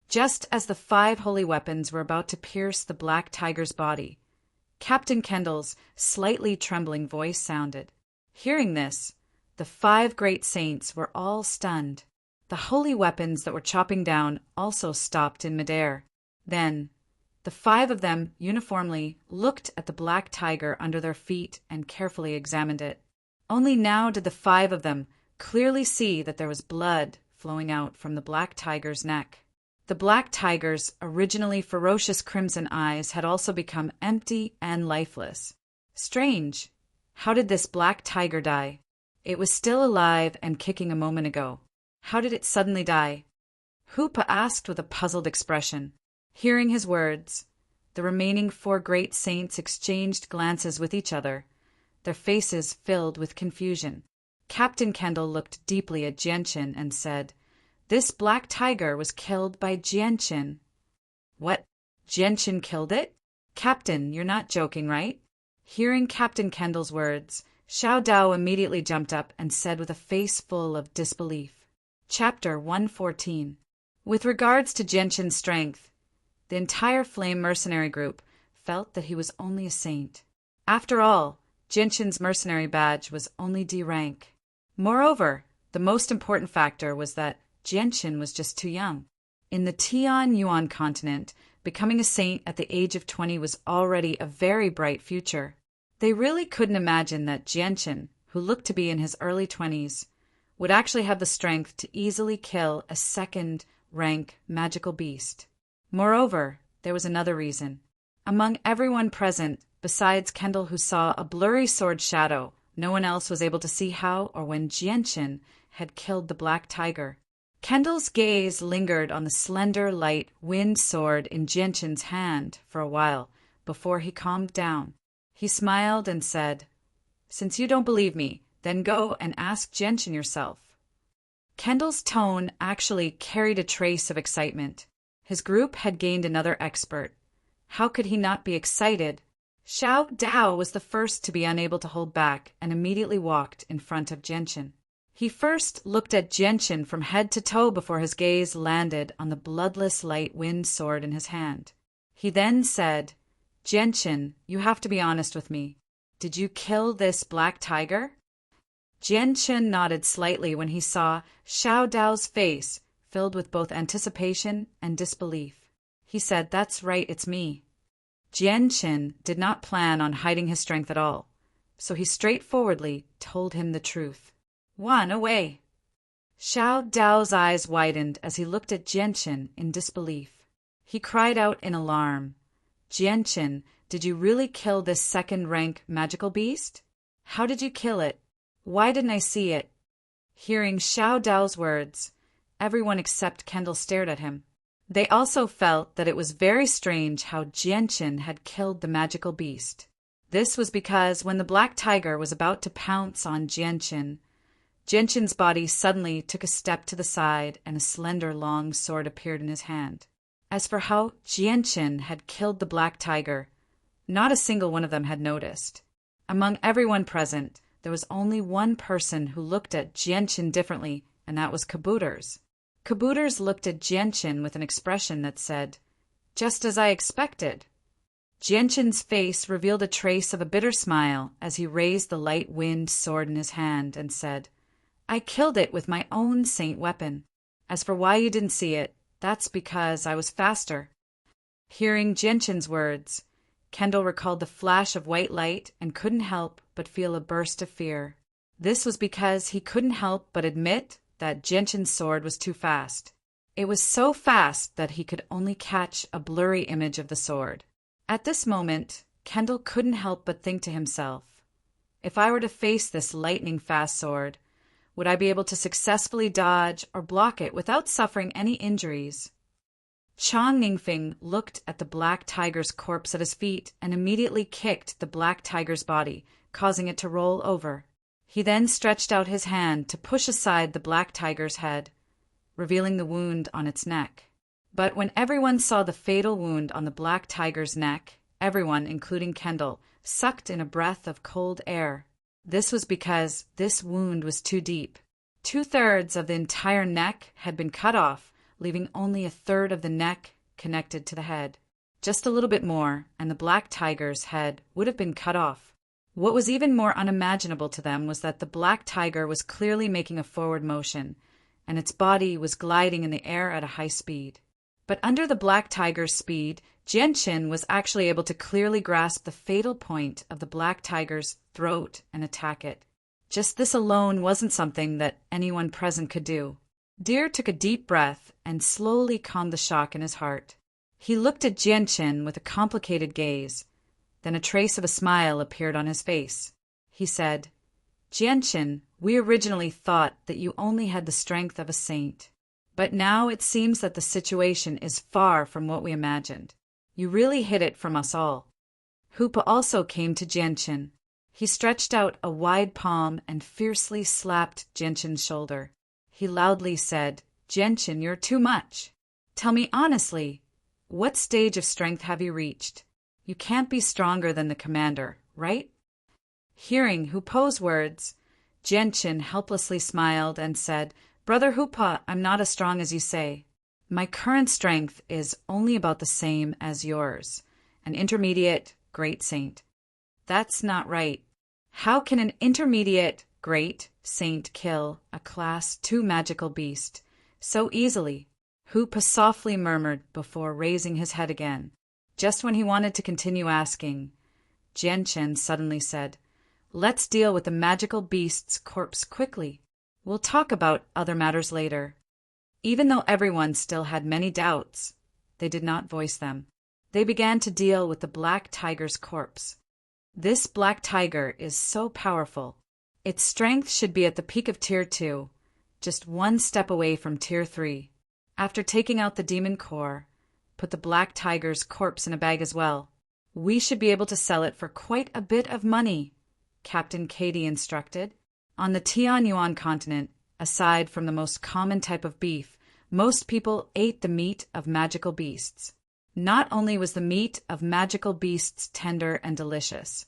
Just as the 5 holy weapons were about to pierce the black tiger's body, Captain Kendall's slightly trembling voice sounded. Hearing this, the 5 great saints were all stunned. The holy weapons that were chopping down also stopped in midair. Then, the 5 of them uniformly looked at the black tiger under their feet and carefully examined it. Only now did the 5 of them clearly see that there was blood flowing out from the black tiger's neck. The black tiger's originally ferocious crimson eyes had also become empty and lifeless. Strange. How did this black tiger die? It was still alive and kicking a moment ago. How did it suddenly die? Hoopa asked with a puzzled expression. Hearing his words, The remaining 4 great saints exchanged glances with each other, their faces filled with confusion. Captain Kendall looked deeply at Gentian and said, "This black tiger was killed by Gentian." "What? Gentian killed it? Captain, you're not joking, right?" Hearing Captain Kendall's words, Xiao Dao immediately jumped up and said with a face full of disbelief. Chapter 114. With regards to Gentian's strength, the entire Flame mercenary group felt that he was only a saint. After all, Gentian's mercenary badge was only D rank. Moreover, the most important factor was that Gentian was just too young. In the Tian Yuan continent, becoming a saint at the age of 20 was already a very bright future. They really couldn't imagine that Gentian, who looked to be in his early 20s, would actually have the strength to easily kill a second-rank magical beast. Moreover, there was another reason. Among everyone present, besides Kendall, who saw a blurry sword shadow, no one else was able to see how or when Gentian had killed the black tiger. Kendall's gaze lingered on the slender, light, wind sword in Gentian's hand for a while before he calmed down. He smiled and said, "Since you don't believe me, then go and ask Gentian yourself." Kendall's tone actually carried a trace of excitement. His group had gained another expert. How could he not be excited? Xiao Dao was the first to be unable to hold back and immediately walked in front of Gentian. He first looked at Gentian from head to toe before his gaze landed on the bloodless light wind sword in his hand. He then said, "Gentian, you have to be honest with me. Did you kill this black tiger?" Gentian nodded slightly when he saw Xiao Dao's face filled with both anticipation and disbelief. He said, "That's right, it's me." Gentian did not plan on hiding his strength at all, so he straightforwardly told him the truth. "One away." Xiao Dao's eyes widened as he looked at Gentian in disbelief. He cried out in alarm, "Gentian, did you really kill this second-rank magical beast? How did you kill it? Why didn't I see it?" Hearing Xiao Dao's words, everyone except Kendall stared at him. They also felt that it was very strange how Gentian had killed the magical beast. This was because when the black tiger was about to pounce on Gentian's body suddenly took a step to the side and a slender long sword appeared in his hand. As for how Gentian had killed the black tiger, not a single one of them had noticed. Among everyone present, there was only one person who looked at Gentian differently, and that was Kabooters. Kabooters looked at Gentian with an expression that said, "Just as I expected." Gentian's face revealed a trace of a bitter smile as he raised the light wind sword in his hand and said, "I killed it with my own saint weapon. As for why you didn't see it, that's because I was faster." Hearing Gentian's words, Kendall recalled the flash of white light and couldn't help but feel a burst of fear. This was because he couldn't help but admit that Gentian's sword was too fast. It was so fast that he could only catch a blurry image of the sword. At this moment, Kendall couldn't help but think to himself, if I were to face this lightning-fast sword, would I be able to successfully dodge or block it without suffering any injuries? Chang Ningfeng looked at the black tiger's corpse at his feet and immediately kicked the black tiger's body, causing it to roll over. He then stretched out his hand to push aside the black tiger's head, revealing the wound on its neck. But when everyone saw the fatal wound on the black tiger's neck, everyone, including Kendall, sucked in a breath of cold air. This was because this wound was too deep. 2/3 of the entire neck had been cut off, leaving only 1/3 of the neck connected to the head. Just a little bit more, and the black tiger's head would have been cut off. What was even more unimaginable to them was that the black tiger was clearly making a forward motion, and its body was gliding in the air at a high speed. But under the black tiger's speed, Gentian was actually able to clearly grasp the fatal point of the black tiger's throat and attack it. Just this alone wasn't something that anyone present could do. Deer took a deep breath and slowly calmed the shock in his heart. He looked at Gentian with a complicated gaze. Then a trace of a smile appeared on his face. He said, "Gentian, we originally thought that you only had the strength of a saint. But now it seems that the situation is far from what we imagined. You really hid it from us all. Hoopa also came to Genshin. He stretched out a wide palm and fiercely slapped Genshin's shoulder. He loudly said, "Genshin, you're too much. Tell me honestly, what stage of strength have you reached? You can't be stronger than the commander, right?" Hearing Hoopa's words, Genshin helplessly smiled and said, "Brother Hoopa, I'm not as strong as you say. My current strength is only about the same as yours, an intermediate great saint." "That's not right. How can an intermediate great saint kill a class 2 magical beast so easily?" Hoopa softly murmured before raising his head again. Just when he wanted to continue asking, Genshin suddenly said, "Let's deal with the magical beast's corpse quickly. We'll talk about other matters later." Even though everyone still had many doubts, they did not voice them. They began to deal with the black tiger's corpse. This black tiger is so powerful. Its strength should be at the peak of Tier 2, just one step away from Tier 3. After taking out the demon core, put the black tiger's corpse in a bag as well. "We should be able to sell it for quite a bit of money," Captain Katie instructed. On the Tianyuan continent, aside from the most common type of beef, most people ate the meat of magical beasts. Not only was the meat of magical beasts tender and delicious,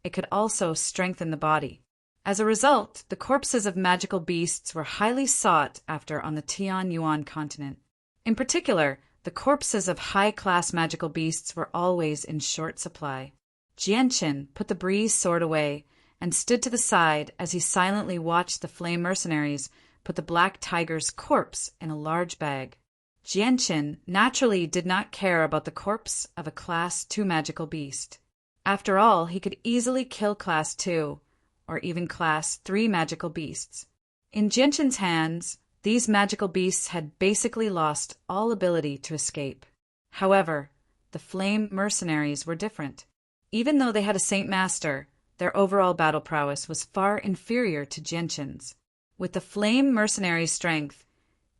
it could also strengthen the body. As a result, the corpses of magical beasts were highly sought after on the Tianyuan continent. In particular, the corpses of high-class magical beasts were always in short supply. Genshin put the breeze sword away and stood to the side as he silently watched the flame mercenaries put the black tiger's corpse in a large bag. Genshin naturally did not care about the corpse of a Class 2 magical beast. After all, he could easily kill Class 2, or even Class 3 magical beasts. In Genshin's hands, these magical beasts had basically lost all ability to escape. However, the flame mercenaries were different. Even though they had a Saint Master, their overall battle prowess was far inferior to Genshin's. With the flame mercenaries' strength,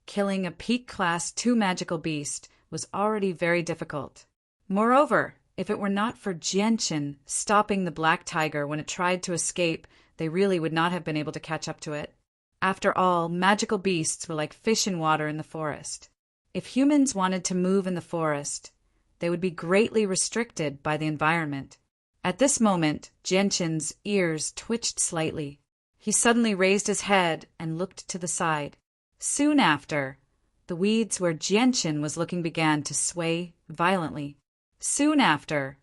killing a peak Class 2 magical beast was already very difficult. Moreover, if it were not for Genshin stopping the black tiger when it tried to escape, they really would not have been able to catch up to it. After all, magical beasts were like fish in water in the forest. If humans wanted to move in the forest, they would be greatly restricted by the environment. At this moment, Genshin's ears twitched slightly. He suddenly raised his head and looked to the side. Soon after, the weeds where Genshin was looking began to sway violently. Soon after,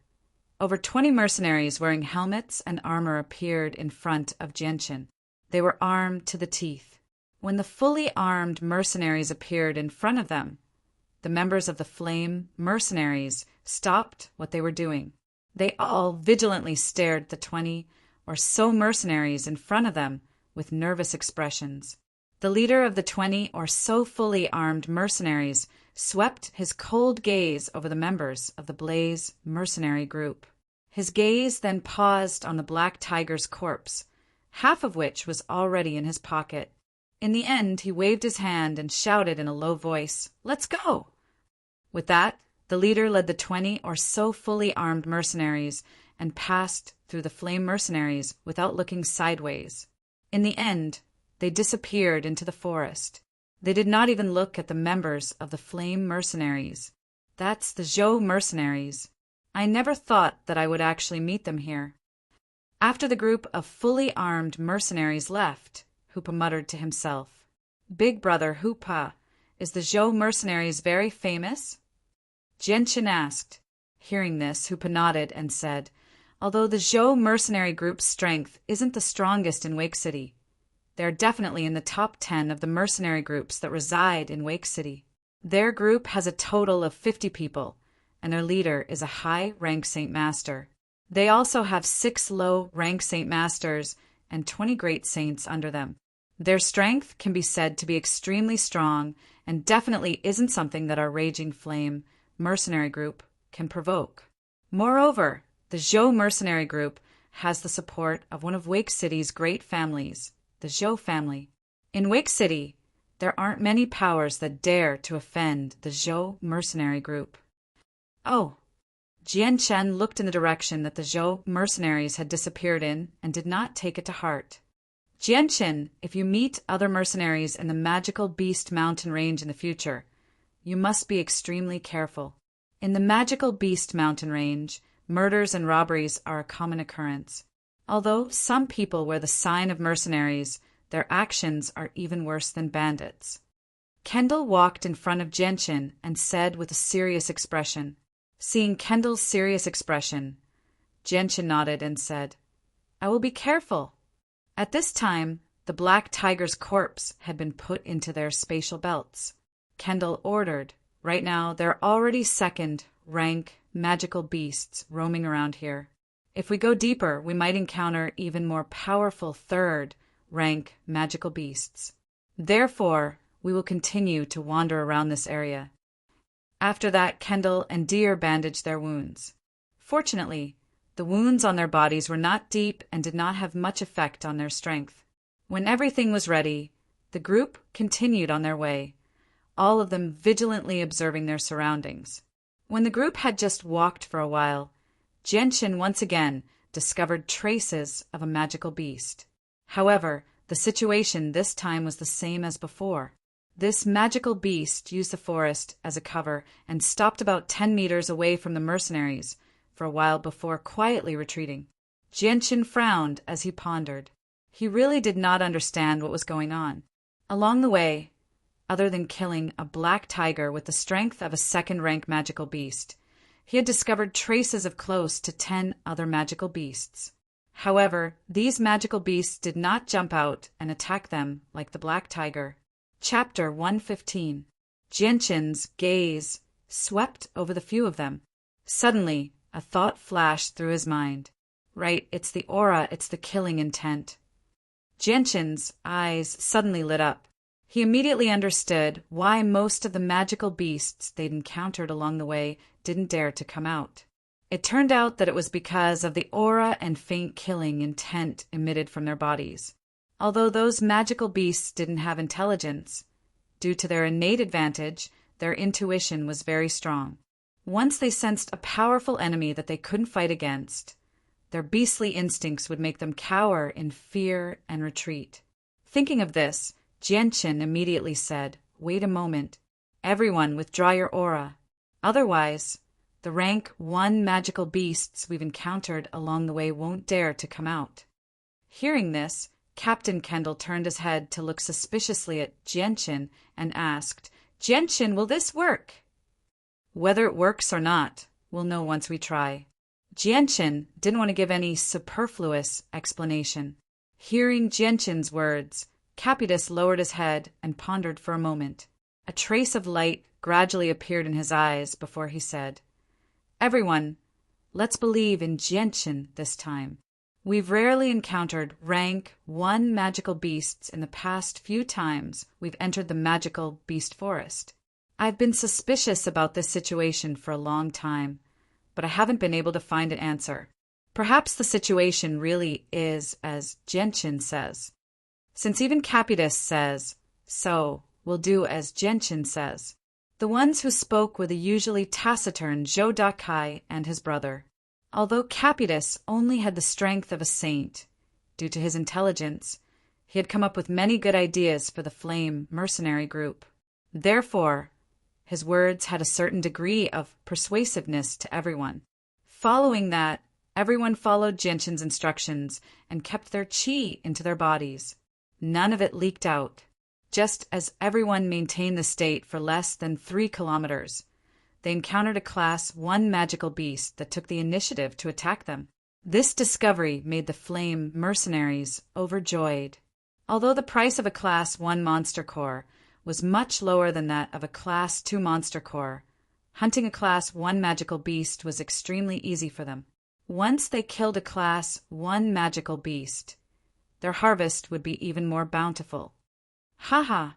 over 20 mercenaries wearing helmets and armor appeared in front of Genshin. They were armed to the teeth. When the fully armed mercenaries appeared in front of them, the members of the Flame Mercenaries stopped what they were doing. They all vigilantly stared at the 20 or so mercenaries in front of them with nervous expressions. The leader of the 20 or so fully armed mercenaries swept his cold gaze over the members of the Blaze mercenary group. His gaze then paused on the black tiger's corpse, half of which was already in his pocket. In the end, he waved his hand and shouted in a low voice, "Let's go!" With that, the leader led the 20 or so fully armed mercenaries and passed through the flame mercenaries without looking sideways. In the end, they disappeared into the forest. They did not even look at the members of the flame mercenaries. That's the Zhou mercenaries. I never thought that I would actually meet them here. After the group of fully armed mercenaries left, Hoopa muttered to himself, "Big brother Hoopa, is the Zhou mercenaries very famous?" Genshin asked. Hearing this, Hoopa nodded and said, "Although the Zhou mercenary group's strength isn't the strongest in Wake City, they are definitely in the top 10 of the mercenary groups that reside in Wake City. Their group has a total of 50 people, and their leader is a high-rank Saint Master. They also have 6 low-rank Saint Masters and 20 great saints under them. Their strength can be said to be extremely strong and definitely isn't something that our Raging Flame mercenary group can provoke. Moreover, the Zhou mercenary group has the support of one of Wake City's great families, the Zhou family. In Wake City, there aren't many powers that dare to offend the Zhou mercenary group." "Oh, Jian Shen looked in the direction that the Zhou mercenaries had disappeared in and did not take it to heart. Jian Shen, if you meet other mercenaries in the magical Beast Mountain range in the future, you must be extremely careful. In the magical Beast Mountain range, murders and robberies are a common occurrence. Although some people wear the sign of mercenaries, their actions are even worse than bandits. Kendall walked in front of Genshin and said with a serious expression. Seeing Kendall's serious expression, Genshin nodded and said, "I will be careful." At this time, the black tiger's corpse had been put into their spatial belts. Kendall ordered, "Right now, there are already second-rank magical beasts roaming around here. If we go deeper, we might encounter even more powerful third-rank magical beasts. Therefore, we will continue to wander around this area." After that, Kendall and Deer bandaged their wounds. Fortunately, the wounds on their bodies were not deep and did not have much effect on their strength. When everything was ready, the group continued on their way, all of them vigilantly observing their surroundings. When the group had just walked for a while, Genshin once again discovered traces of a magical beast. However, the situation this time was the same as before. This magical beast used the forest as a cover and stopped about 10 meters away from the mercenaries for a while before quietly retreating. Genshin frowned as he pondered. He really did not understand what was going on. Along the way, other than killing a black tiger with the strength of a second-rank magical beast, he had discovered traces of close to 10 other magical beasts. However, these magical beasts did not jump out and attack them like the black tiger. Chapter 115. Genshin's gaze swept over the few of them. Suddenly, a thought flashed through his mind. Right, it's the aura, it's the killing intent. Genshin's eyes suddenly lit up. He immediately understood why most of the magical beasts they'd encountered along the way didn't dare to come out. It turned out that it was because of the aura and faint killing intent emitted from their bodies. Although those magical beasts didn't have intelligence, due to their innate advantage, their intuition was very strong. Once they sensed a powerful enemy that they couldn't fight against, their beastly instincts would make them cower in fear and retreat. Thinking of this, Genshin immediately said, "Wait a moment. Everyone withdraw your aura. Otherwise, the rank 1 magical beasts we've encountered along the way won't dare to come out." Hearing this, Captain Kendall turned his head to look suspiciously at Genshin and asked, "Genshin, will this work?" "Whether it works or not, we'll know once we try." Genshin didn't want to give any superfluous explanation. Hearing Genshin's words, Capitus lowered his head and pondered for a moment. A trace of light gradually appeared in his eyes before he said, "Everyone, let's believe in Genshin this time. We've rarely encountered rank 1 magical beasts in the past few times we've entered the magical beast forest. I've been suspicious about this situation for a long time, but I haven't been able to find an answer. Perhaps the situation really is as Genshin says. Since even Capitus says, so we'll do as Genshin says." The ones who spoke were the usually taciturn Zhou Dakai and his brother. Although Capitus only had the strength of a saint, due to his intelligence, he had come up with many good ideas for the Flame mercenary group. Therefore, his words had a certain degree of persuasiveness to everyone. Following that, everyone followed Genshin's instructions and kept their chi into their bodies. None of it leaked out. Just as everyone maintained the state for less than 3 kilometers, they encountered a Class 1 magical beast that took the initiative to attack them. This discovery made the Flame mercenaries overjoyed. Although the price of a Class 1 monster core was much lower than that of a Class 2 monster core, hunting a Class 1 magical beast was extremely easy for them. Once they killed a Class 1 magical beast, their harvest would be even more bountiful. Haha,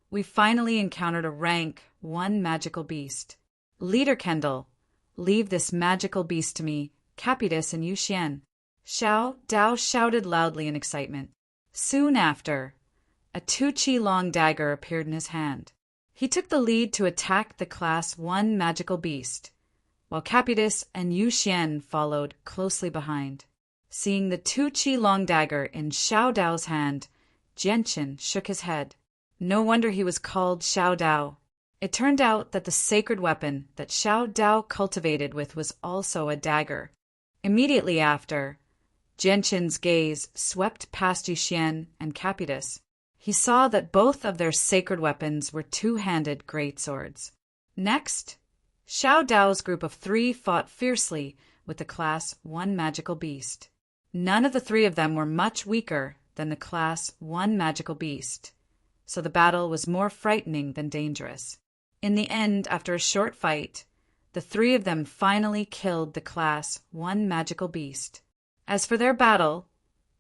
we finally encountered a rank 1 magical beast. Leader Kendall, leave this magical beast to me, Capitus and Yu Xian. Xiao Dao shouted loudly in excitement. Soon after, a 2-chi-long dagger appeared in his hand. He took the lead to attack the Class 1 magical beast, while Capitus and Yu Xian followed closely behind. Seeing the 2 long dagger in Xiao Dao's hand, Jianqin shook his head. No wonder he was called Xiao Dao. It turned out that the sacred weapon that Xiao Dao cultivated with was also a dagger. Immediately after, Jianqin's gaze swept past Yu Xian and Capitus. He saw that both of their sacred weapons were 2-handed greatswords. Next, Xiao Dao's group of 3 fought fiercely with the Class 1 magical beast. None of the 3 of them were much weaker than the Class 1 magical beast, so the battle was more frightening than dangerous. In the end, after a short fight, the 3 of them finally killed the Class 1 magical beast. As for their battle,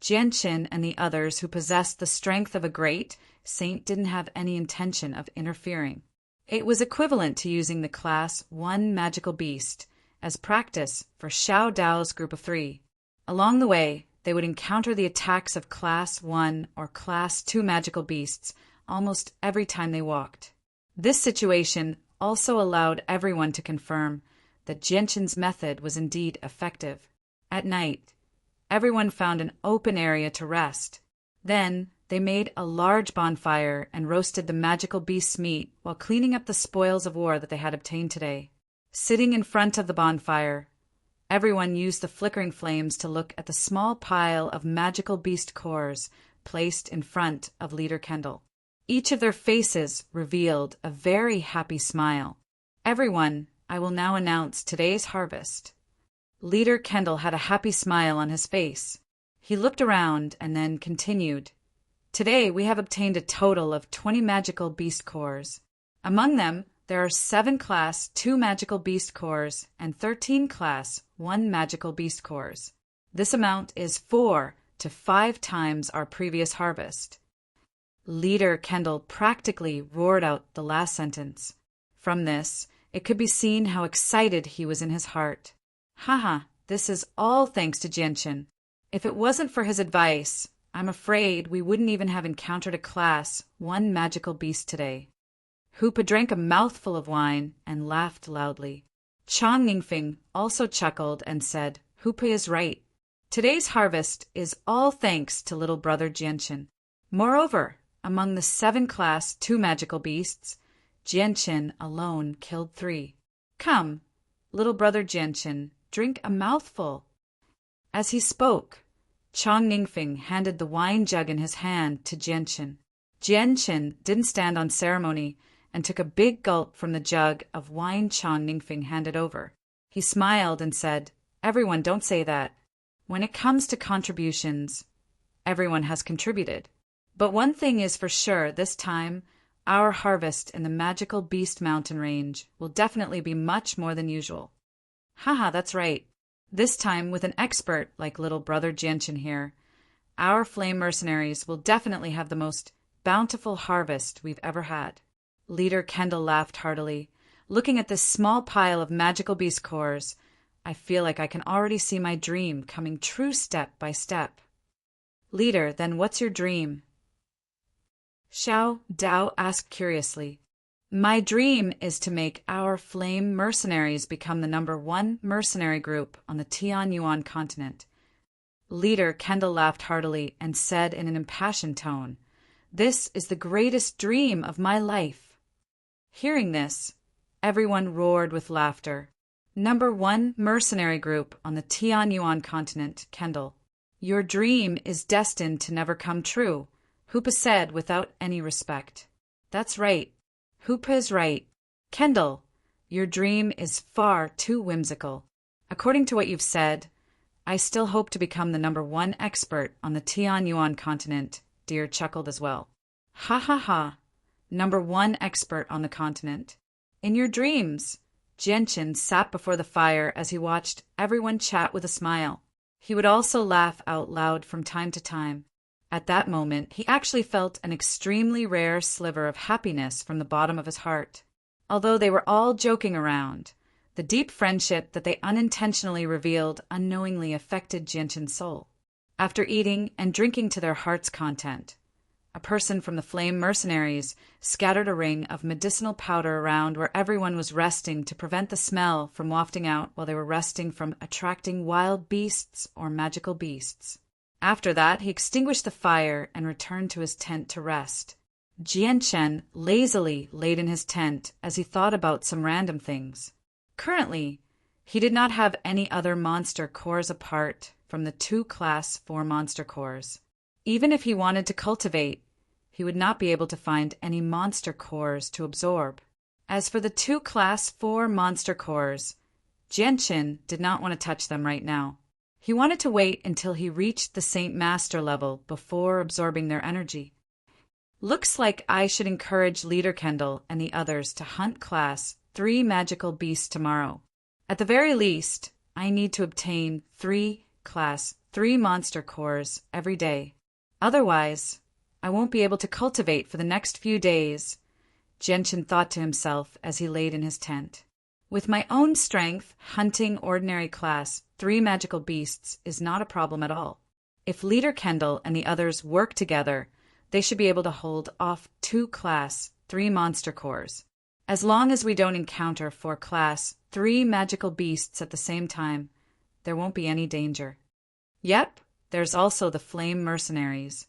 Jianqin and the others who possessed the strength of a great saint didn't have any intention of interfering. It was equivalent to using the Class 1 magical beast as practice for Xiao Dao's group of 3. Along the way, they would encounter the attacks of Class 1 or Class 2 magical beasts almost every time they walked. This situation also allowed everyone to confirm that Jianqin's method was indeed effective. At night, everyone found an open area to rest. Then, they made a large bonfire and roasted the magical beast's meat while cleaning up the spoils of war that they had obtained today. Sitting in front of the bonfire, everyone used the flickering flames to look at the small pile of magical beast cores placed in front of Leader Kendall. Each of their faces revealed a very happy smile. Everyone, I will now announce today's harvest. Leader Kendall had a happy smile on his face. He looked around and then continued. Today we have obtained a total of 20 magical beast cores. Among them, there are 7 Class 2 magical beast cores and 13 Class 1 magical beast cores. This amount is 4 to 5 times our previous harvest. Leader Kendall practically roared out the last sentence. From this, it could be seen how excited he was in his heart. Haha, this is all thanks to Jianqin. If it wasn't for his advice, I'm afraid we wouldn't even have encountered a Class 1 magical beast today. Hoopa drank a mouthful of wine and laughed loudly. Chang Ningfeng also chuckled and said, Hoopa is right. Today's harvest is all thanks to little brother Jianqin. Moreover, among the 7 Class 2 magical beasts, Jianqin alone killed 3. Come, little brother Jianqin, drink a mouthful. As he spoke, Chang Ningfeng handed the wine jug in his hand to Jianqin. Jianqin didn't stand on ceremony and took a big gulp from the jug of wine Chang Ningfeng handed over. He smiled and said, Everyone, don't say that. When it comes to contributions, everyone has contributed. But one thing is for sure this time, our harvest in the magical Beast Mountain range will definitely be much more than usual. Haha, that's right. This time, with an expert like little brother Jianqin here, our flame mercenaries will definitely have the most bountiful harvest we've ever had. Leader Kendall laughed heartily. Looking at this small pile of magical beast cores, I feel like I can already see my dream coming true step by step. Leader, then what's your dream? Xiao Dao asked curiously. My dream is to make our flame mercenaries become the #1 mercenary group on the Tianyuan continent. Leader Kendall laughed heartily and said in an impassioned tone, This is the greatest dream of my life. Hearing this, everyone roared with laughter. #1 mercenary group on the Tianyuan continent, Kendall. Your dream is destined to never come true, Hoopa said without any respect. That's right. Hoopa is right. Kendall, your dream is far too whimsical. According to what you've said, I still hope to become the #1 expert on the Tianyuan continent, Deer chuckled as well. Ha ha ha. #1 expert on the continent. In your dreams, Jianqin sat before the fire as he watched everyone chat with a smile. He would also laugh out loud from time to time. At that moment, he actually felt an extremely rare sliver of happiness from the bottom of his heart. Although they were all joking around, the deep friendship that they unintentionally revealed unknowingly affected Jianqin's soul. After eating and drinking to their heart's content, a person from the Flame Mercenaries, scattered a ring of medicinal powder around where everyone was resting to prevent the smell from wafting out while they were resting from attracting wild beasts or magical beasts. After that, he extinguished the fire and returned to his tent to rest. Jianchen lazily laid in his tent as he thought about some random things. Currently, he did not have any other monster cores apart from the 2 Class 4 monster cores. Even if he wanted to cultivate, he would not be able to find any monster cores to absorb. As for the 2 Class 4 monster cores, Jianchen did not want to touch them right now. He wanted to wait until he reached the Saint Master level before absorbing their energy. Looks like I should encourage Leader Kendall and the others to hunt Class 3 magical beasts tomorrow. At the very least, I need to obtain 3 Class 3 monster cores every day. Otherwise, I won't be able to cultivate for the next few days, Jianchen thought to himself as he laid in his tent. With my own strength, hunting ordinary Class 3 magical beasts is not a problem at all. If Leader Kendall and the others work together, they should be able to hold off 2 Class 3 monster cores. As long as we don't encounter 4 Class 3 magical beasts at the same time, there won't be any danger. Yep, there's also the Flame Mercenaries.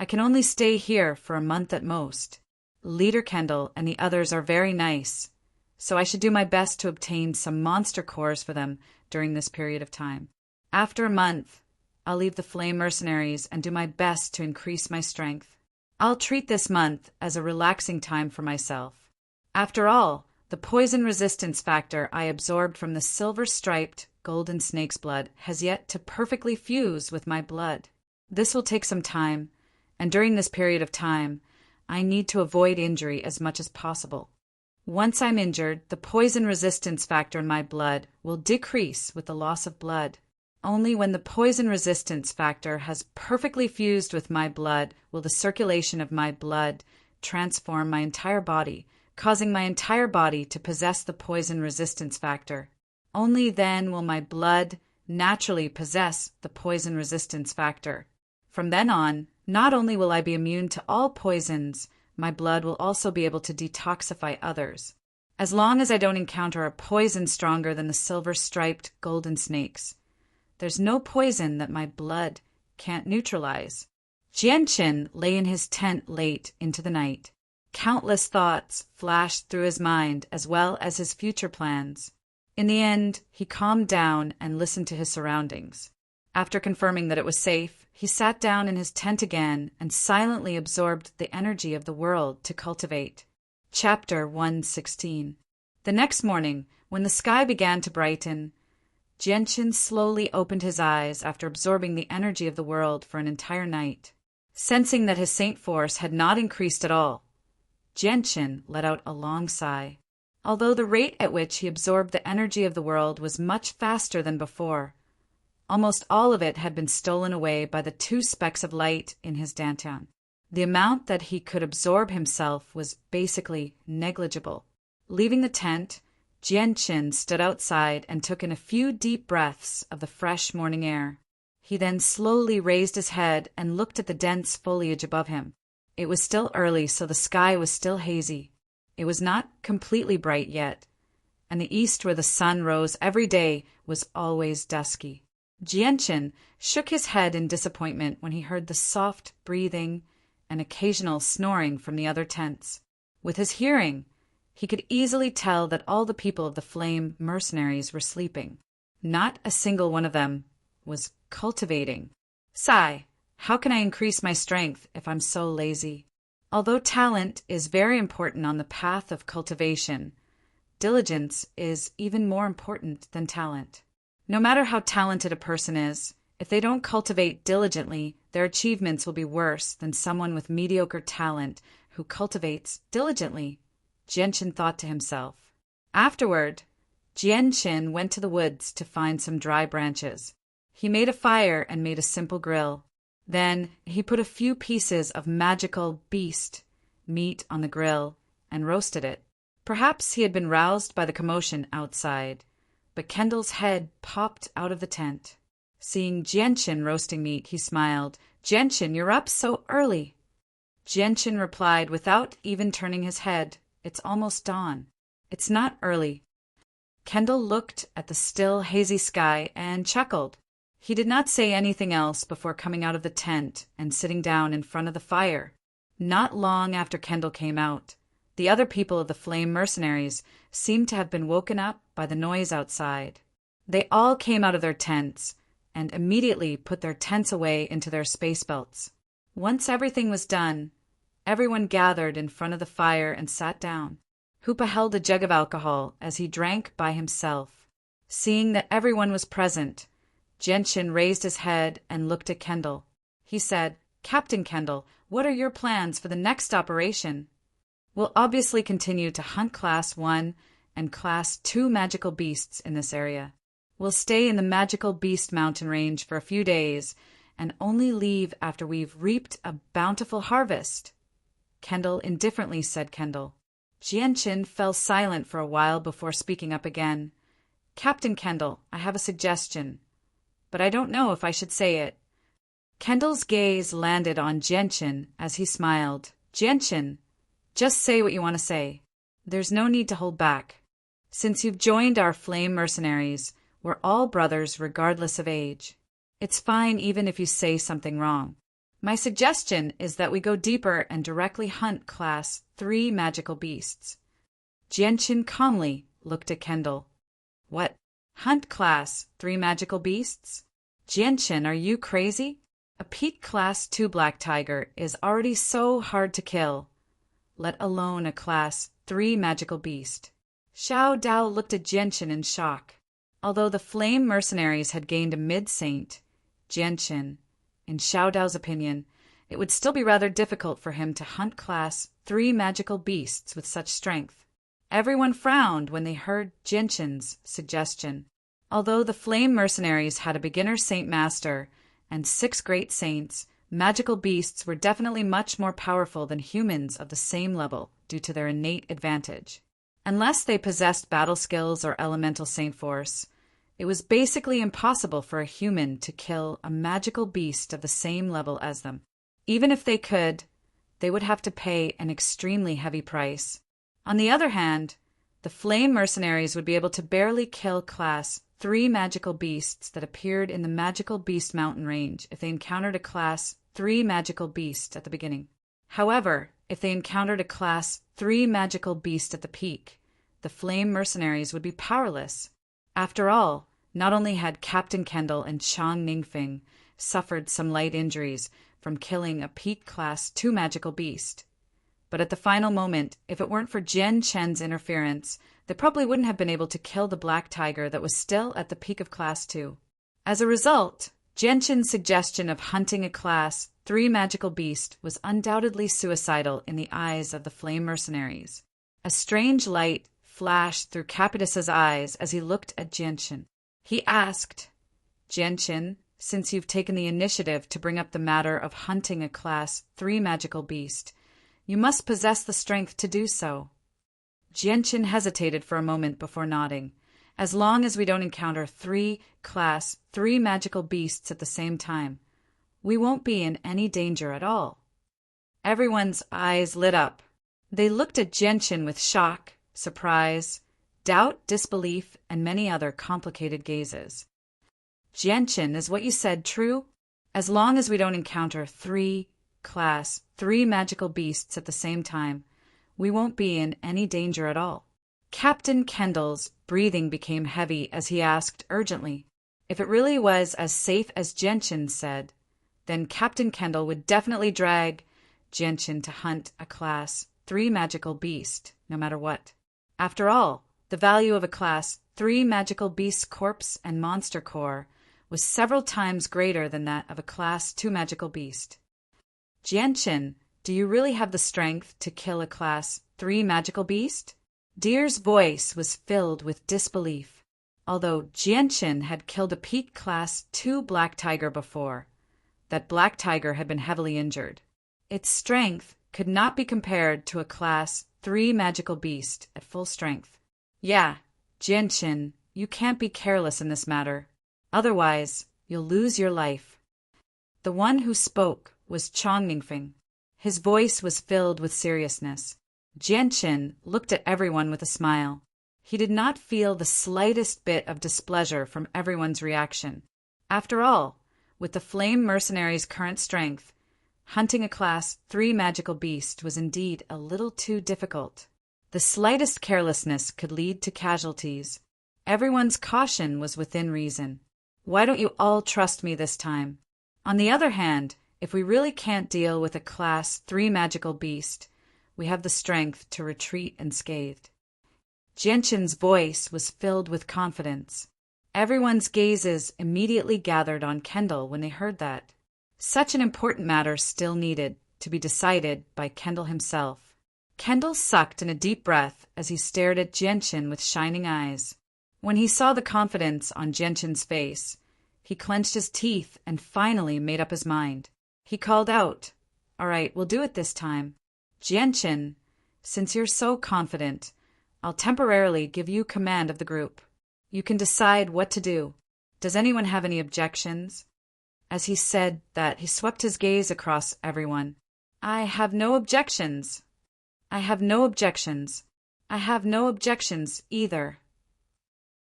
I can only stay here for a month at most. Leader Kendall and the others are very nice, so I should do my best to obtain some monster cores for them during this period of time. After a month, I'll leave the Flame Mercenaries and do my best to increase my strength. I'll treat this month as a relaxing time for myself. After all, the poison resistance factor I absorbed from the silver-striped golden snake's blood has yet to perfectly fuse with my blood. This will take some time, and during this period of time, I need to avoid injury as much as possible. Once I'm injured, the poison resistance factor in my blood will decrease with the loss of blood. Only when the poison resistance factor has perfectly fused with my blood will the circulation of my blood transform my entire body, causing my entire body to possess the poison resistance factor. Only then will my blood naturally possess the poison resistance factor. From then on, not only will I be immune to all poisons, my blood will also be able to detoxify others. As long as I don't encounter a poison stronger than the silver-striped golden snakes, there's no poison that my blood can't neutralize. Jianchen lay in his tent late into the night. Countless thoughts flashed through his mind as well as his future plans. In the end, he calmed down and listened to his surroundings. After confirming that it was safe, he sat down in his tent again and silently absorbed the energy of the world to cultivate. Chapter 116. The next morning, when the sky began to brighten, Jianchen slowly opened his eyes after absorbing the energy of the world for an entire night. Sensing that his saint force had not increased at all, Jianchen let out a long sigh. Although the rate at which he absorbed the energy of the world was much faster than before, almost all of it had been stolen away by the 2 specks of light in his dantian. The amount that he could absorb himself was basically negligible. Leaving the tent, Jianchen stood outside and took in a few deep breaths of the fresh morning air. He then slowly raised his head and looked at the dense foliage above him. It was still early, so the sky was still hazy. It was not completely bright yet, and the east where the sun rose every day was always dusky. Jianchen shook his head in disappointment when he heard the soft breathing and occasional snoring from the other tents. With his hearing, he could easily tell that all the people of the Flame Mercenaries were sleeping. Not a single one of them was cultivating. Sigh, how can I increase my strength if I'm so lazy? Although talent is very important on the path of cultivation, diligence is even more important than talent. No matter how talented a person is, if they don't cultivate diligently, their achievements will be worse than someone with mediocre talent who cultivates diligently, Jianchen thought to himself. Afterward, Jianchen went to the woods to find some dry branches. He made a fire and made a simple grill. Then he put a few pieces of magical beast meat on the grill and roasted it. Perhaps he had been roused by the commotion outside, but Kendall's head popped out of the tent. Seeing Jianchen roasting meat, he smiled. "Jianchen, you're up so early." Jianchen replied without even turning his head. It's almost dawn. It's not early. Kendall looked at the still, hazy sky and chuckled. He did not say anything else before coming out of the tent and sitting down in front of the fire. Not long after Kendall came out, the other people of the Flame Mercenaries seemed to have been woken up by the noise outside. They all came out of their tents and immediately put their tents away into their space belts. Once everything was done, everyone gathered in front of the fire and sat down. Hoopa held a jug of alcohol as he drank by himself. Seeing that everyone was present, Jianchen raised his head and looked at Kendall. He said, "Captain Kendall, what are your plans for the next operation?" "We'll obviously continue to hunt Class 1 and Class 2 magical beasts in this area. We'll stay in the Magical Beast Mountain Range for a few days and only leave after we've reaped a bountiful harvest." Kendall indifferently said Kendall. Jianchen fell silent for a while before speaking up again. "Captain Kendall, I have a suggestion, but I don't know if I should say it." Kendall's gaze landed on Jianchen as he smiled. "Jianchen, just say what you want to say. There's no need to hold back. Since you've joined our Flame Mercenaries, we're all brothers regardless of age. It's fine even if you say something wrong. My suggestion is that we go deeper and directly hunt Class 3 magical beasts." Jianchen calmly looked at Kendall. "What? Hunt Class 3 magical beasts? Jianchen, are you crazy? A peak Class 2 black tiger is already so hard to kill, let alone a Class 3 magical beast." Xiao Dao looked at Jianchen in shock. Although the Flame Mercenaries had gained a mid-saint, Jianchen, in Xiao Dao's opinion, it would still be rather difficult for him to hunt Class 3 magical beasts with such strength. Everyone frowned when they heard Jianchen's suggestion. Although the Flame Mercenaries had a beginner Saint Master and 6 great saints, magical beasts were definitely much more powerful than humans of the same level due to their innate advantage. Unless they possessed battle skills or elemental saint force, it was basically impossible for a human to kill a magical beast of the same level as them. Even if they could, they would have to pay an extremely heavy price. On the other hand, the Flame Mercenaries would be able to barely kill Class 3 magical beasts that appeared in the Magical Beast Mountain Range if they encountered a Class 3 magical beast at the beginning. However, if they encountered a Class 3 magical beast at the peak, the Flame Mercenaries would be powerless. After all, not only had Captain Kendall and Chang Ningfeng suffered some light injuries from killing a peak Class 2 magical beast, but at the final moment, if it weren't for Jianchen's interference, they probably wouldn't have been able to kill the black tiger that was still at the peak of Class 2. As a result, Jianchen's suggestion of hunting a Class 3 magical beast was undoubtedly suicidal in the eyes of the Flame Mercenaries. A strange light flashed through Capitus's eyes as he looked at Jianchen. He asked, "Jianchen, since you've taken the initiative to bring up the matter of hunting a Class 3 magical beast, you must possess the strength to do so." Jianchen hesitated for a moment before nodding. "As long as we don't encounter 3 Class 3 magical beasts at the same time, we won't be in any danger at all." Everyone's eyes lit up. They looked at Jianchen with shock, surprise, doubt, disbelief, and many other complicated gazes. "Jianchen, is what you said true? As long as we don't encounter 3 Class 3 magical beasts at the same time, we won't be in any danger at all." Captain Kendall's breathing became heavy as he asked urgently. If it really was as safe as Jianchen said, then Captain Kendall would definitely drag Jianchen to hunt a Class 3 magical beast, no matter what. After all, the value of a Class 3 magical beast's corpse and monster core was several times greater than that of a Class 2 magical beast. "Jianchen, do you really have the strength to kill a Class 3 magical beast?" Deer's voice was filled with disbelief. Although Jianchen had killed a peak Class 2 black tiger before, that black tiger had been heavily injured. Its strength could not be compared to a Class 3 magical beast at full strength. "Yeah, Jianchen, you can't be careless in this matter. Otherwise, you'll lose your life." The one who spoke was Chang Ningfeng. His voice was filled with seriousness. Jianchen looked at everyone with a smile. He did not feel the slightest bit of displeasure from everyone's reaction. After all, with the Flame Mercenaries' current strength, hunting a Class 3 magical beast was indeed a little too difficult. The slightest carelessness could lead to casualties. Everyone's caution was within reason. Why don't you all trust me this time? On the other hand, if we really can't deal with a Class 3 magical beast, we have the strength to retreat unscathed. Jianchen's voice was filled with confidence. Everyone's gazes immediately gathered on Kendall when they heard that. Such an important matter still needed to be decided by Kendall himself. Kendall sucked in a deep breath as he stared at Jianchen with shining eyes. When he saw the confidence on Jianchen's face, he clenched his teeth and finally made up his mind. He called out, "All right, we'll do it this time. Jianchen, since you're so confident, I'll temporarily give you command of the group. You can decide what to do. Does anyone have any objections?" As he said that, he swept his gaze across everyone. "I have no objections. I have no objections. I have no objections either."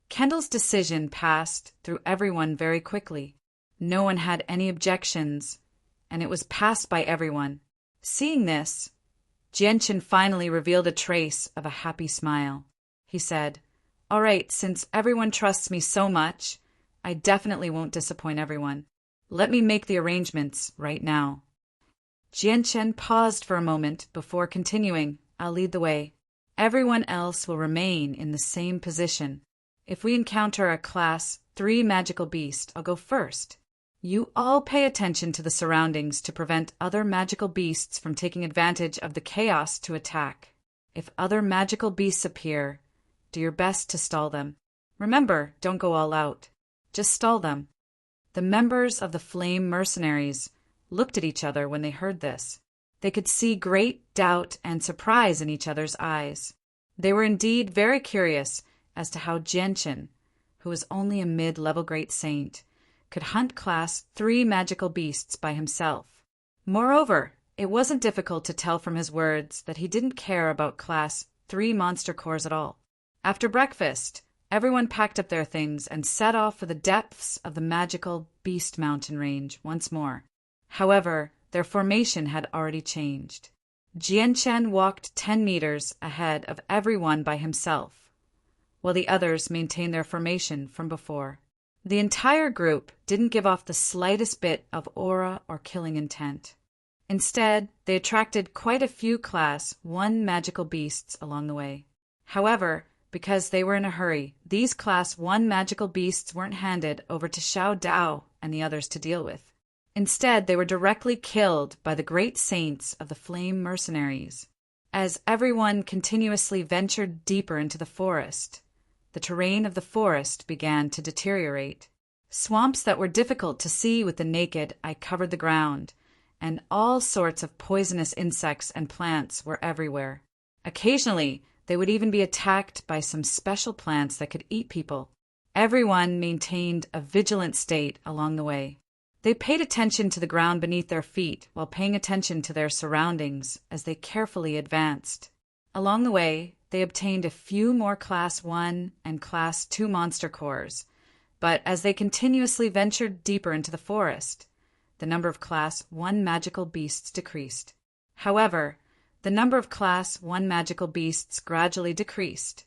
Kendall's decision passed through everyone very quickly. No one had any objections, and it was passed by everyone. Seeing this, Jianchen finally revealed a trace of a happy smile. He said, "All right, since everyone trusts me so much, I definitely won't disappoint everyone. Let me make the arrangements right now." Jianchen paused for a moment before continuing, "I'll lead the way. Everyone else will remain in the same position. If we encounter a Class 3 magical beast, I'll go first. You all pay attention to the surroundings to prevent other magical beasts from taking advantage of the chaos to attack. If other magical beasts appear, do your best to stall them. Remember, don't go all out. Just stall them." The members of the Flame Mercenaries looked at each other when they heard this. They could see great doubt and surprise in each other's eyes. They were indeed very curious as to how Jianchen, who was only a mid-level great saint, could hunt Class 3 magical beasts by himself. Moreover, it wasn't difficult to tell from his words that he didn't care about Class 3 monster cores at all. After breakfast, everyone packed up their things and set off for the depths of the magical Beast Mountain range once more. However, their formation had already changed. Jianchen walked 10 meters ahead of everyone by himself, while the others maintained their formation from before. The entire group didn't give off the slightest bit of aura or killing intent. Instead, they attracted quite a few Class 1 magical beasts along the way. However, because they were in a hurry, these Class 1 magical beasts weren't handed over to Xiao Dao and the others to deal with. Instead, they were directly killed by the great saints of the Flame Mercenaries. As everyone continuously ventured deeper into the forest, the terrain of the forest began to deteriorate. Swamps that were difficult to see with the naked eye covered the ground, and all sorts of poisonous insects and plants were everywhere. Occasionally, they would even be attacked by some special plants that could eat people. Everyone maintained a vigilant state along the way. They paid attention to the ground beneath their feet while paying attention to their surroundings as they carefully advanced. Along the way, they obtained a few more Class 1 and Class 2 monster cores, but as they continuously ventured deeper into the forest, the number of Class 1 magical beasts decreased. However, the number of Class 1 magical beasts gradually decreased,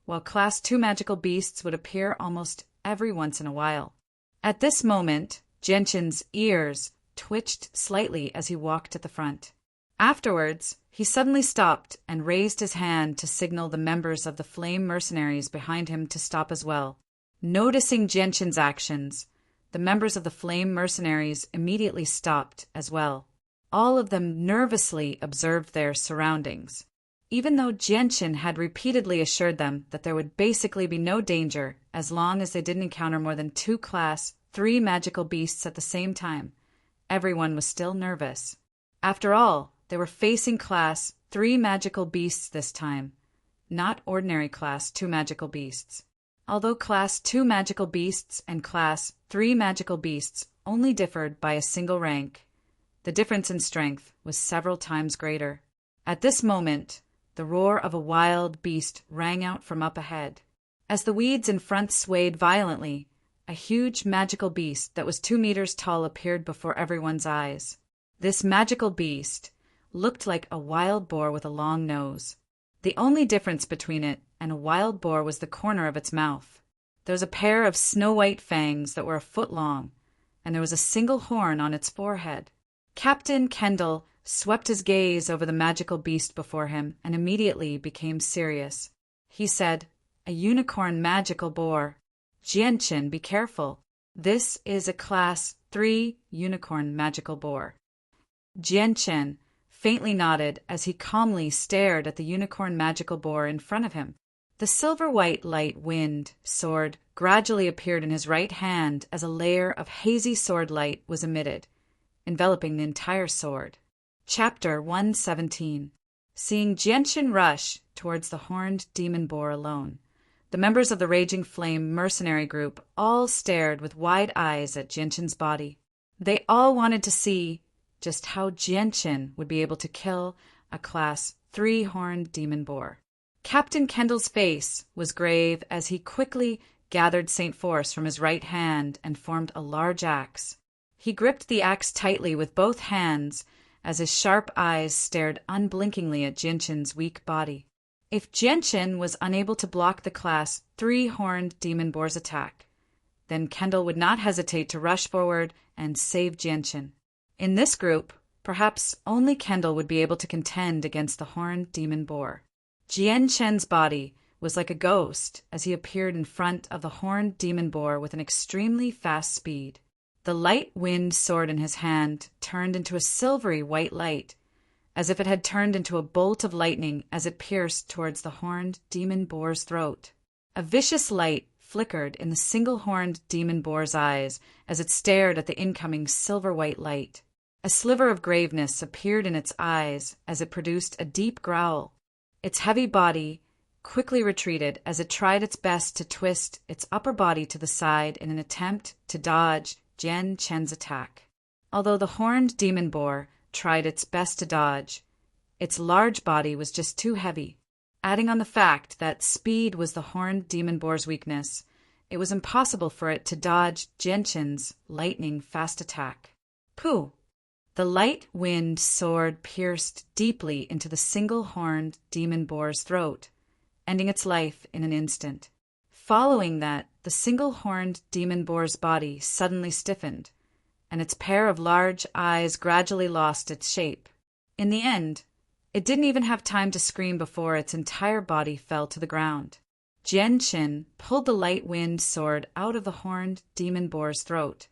while Class 2 magical beasts would appear almost every once in a while. At this moment, Jianchen's ears twitched slightly as he walked at the front. Afterwards, he suddenly stopped and raised his hand to signal the members of the Flame Mercenaries behind him to stop as well. Noticing Jianchen's actions, the members of the Flame Mercenaries immediately stopped as well. All of them nervously observed their surroundings. Even though Jianchen had repeatedly assured them that there would basically be no danger as long as they didn't encounter more than 2 Class 3 magical beasts at the same time, everyone was still nervous. After all, they were facing Class 3 magical beasts this time, not ordinary Class 2 magical beasts. Although Class 2 magical beasts and Class 3 magical beasts only differed by a single rank, The difference in strength was several times greater. At this moment, the roar of a wild beast rang out from up ahead. As the weeds in front swayed violently, a huge magical beast that was 2 meters tall appeared before everyone's eyes. This magical beast looked like a wild boar with a long nose. The only difference between it and a wild boar was the corner of its mouth. There was a pair of snow-white fangs that were a foot long, and there was a single horn on its forehead. Captain Kendall swept his gaze over the magical beast before him and immediately became serious. He said, "A unicorn magical boar. Jianchen, be careful. This is a Class 3 unicorn magical boar." Jianchen faintly nodded as he calmly stared at the unicorn magical boar in front of him. The silver-white light wind sword gradually appeared in his right hand as a layer of hazy sword light was emitted, enveloping the entire sword. Chapter 117. Seeing Jianchen rush towards the horned demon boar alone, the members of the Raging Flame mercenary group all stared with wide eyes at Jianchen's body. They all wanted to see just how Jianchen would be able to kill a Class 3 horned demon boar. Captain Kendall's face was grave as he quickly gathered St. Force from his right hand and formed a large axe. He gripped the axe tightly with both hands as his sharp eyes stared unblinkingly at Jianchen's weak body. If Jianchen was unable to block the Class 3 horned demon boar's attack, then Kendall would not hesitate to rush forward and save Jianchen. In this group, perhaps only Kendall would be able to contend against the horned demon boar. Jianchen's body was like a ghost as he appeared in front of the horned demon boar with an extremely fast speed. The light wind sword in his hand turned into a silvery white light, as if it had turned into a bolt of lightning as it pierced towards the horned demon boar's throat. A vicious light flickered in the single-horned demon boar's eyes as it stared at the incoming silver-white light. A sliver of graveness appeared in its eyes as it produced a deep growl. Its heavy body quickly retreated as it tried its best to twist its upper body to the side in an attempt to dodge Jianchen's attack. Although the horned demon boar tried its best to dodge, its large body was just too heavy. Adding on the fact that speed was the horned demon boar's weakness, it was impossible for it to dodge Jianchen's lightning-fast attack. Pooh! The light wind sword pierced deeply into the single-horned demon boar's throat, ending its life in an instant. Following that, the single-horned demon boar's body suddenly stiffened, and its pair of large eyes gradually lost its shape. In the end, it didn't even have time to scream before its entire body fell to the ground. Jianchen pulled the light wind sword out of the horned demon boar's throat,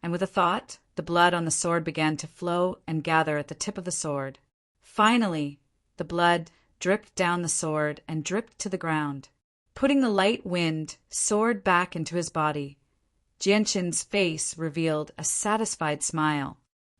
and with a thought, the blood on the sword began to flow and gather at the tip of the sword. Finally, the blood dripped down the sword and dripped to the ground. Putting the light wind sword back into his body, Jianchen's face revealed a satisfied smile.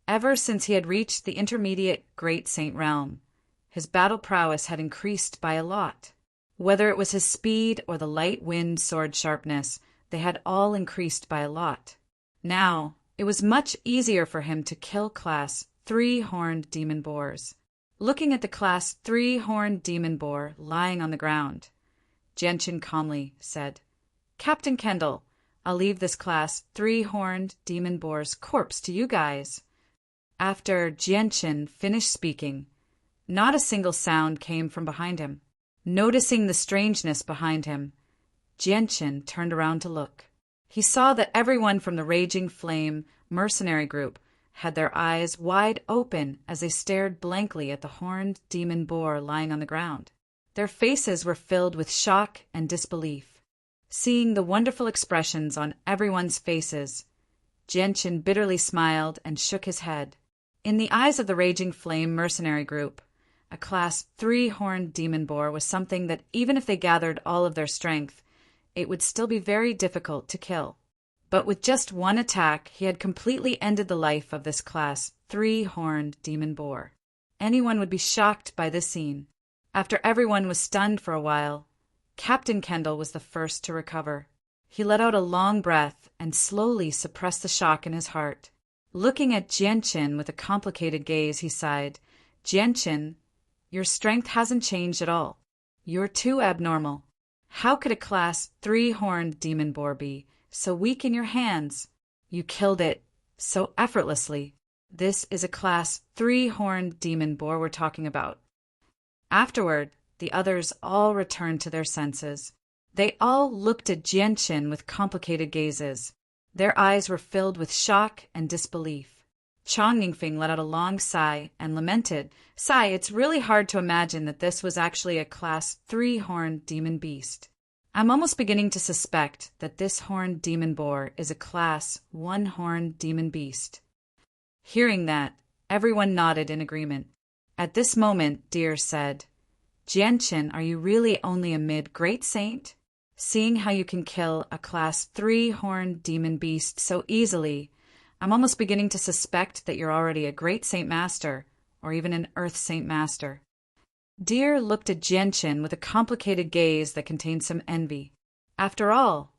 Ever since he had reached the intermediate Great Saint realm, his battle prowess had increased by a lot. Whether it was his speed or the light wind sword sharpness, they had all increased by a lot. Now, it was much easier for him to kill Class 3 horned demon boars. Looking at the Class 3 horned demon boar lying on the ground, Jianchen calmly said, "Captain Kendall, I'll leave this Class 3 horned demon boar's corpse to you guys." After Jianchen finished speaking, not a single sound came from behind him. Noticing the strangeness behind him, Jianchen turned around to look. He saw that everyone from the Raging Flame mercenary group had their eyes wide open as they stared blankly at the horned demon boar lying on the ground. Their faces were filled with shock and disbelief. Seeing the wonderful expressions on everyone's faces, Jianchen bitterly smiled and shook his head. In the eyes of the Raging Flame mercenary group, a Class 3 horned demon boar was something that even if they gathered all of their strength, it would still be very difficult to kill. But with just one attack, he had completely ended the life of this Class 3 horned demon boar. Anyone would be shocked by this scene. After everyone was stunned for a while, Captain Kendall was the first to recover. He let out a long breath and slowly suppressed the shock in his heart. Looking at Jianchen with a complicated gaze, he sighed. Jianchen, your strength hasn't changed at all. You're too abnormal. How could a class 3-horned demon boar be so weak in your hands? You killed it so effortlessly. This is a class 3-horned demon boar we're talking about. Afterward, the others all returned to their senses. They all looked at Jianchen with complicated gazes. Their eyes were filled with shock and disbelief. Chang Yingfeng let out a long sigh and lamented, "Sigh, it's really hard to imagine that this was actually a class 3-horned demon beast. I'm almost beginning to suspect that this horned demon boar is a class 1-horned demon beast." Hearing that, everyone nodded in agreement. At this moment, Deer said, "Jianchen, are you really only a mid-great saint? Seeing how you can kill a class 3-horned demon beast so easily, I'm almost beginning to suspect that you're already a great Saint Master, or even an Earth Saint Master." Deer looked at Jianchen with a complicated gaze that contained some envy. After all,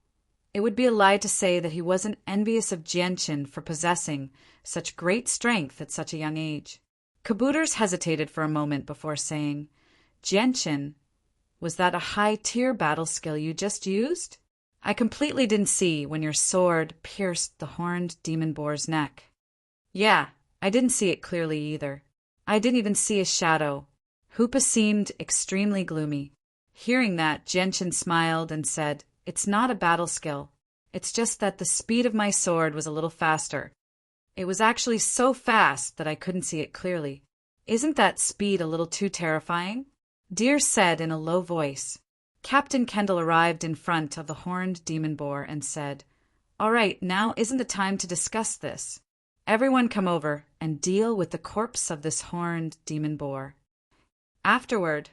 it would be a lie to say that he wasn't envious of Jianchen for possessing such great strength at such a young age. Kabooters hesitated for a moment before saying, "Jianchen, was that a high-tier battle skill you just used? I completely didn't see when your sword pierced the horned demon boar's neck." "Yeah, I didn't see it clearly either. I didn't even see a shadow." Hoopa seemed extremely gloomy. Hearing that, Jianchen smiled and said, "It's not a battle skill. It's just that the speed of my sword was a little faster. It was actually so fast that I couldn't see it clearly. Isn't that speed a little too terrifying?" Deer said in a low voice. Captain Kendall arrived in front of the horned demon boar and said, "All right, now isn't the time to discuss this. Everyone come over and deal with the corpse of this horned demon boar." Afterward,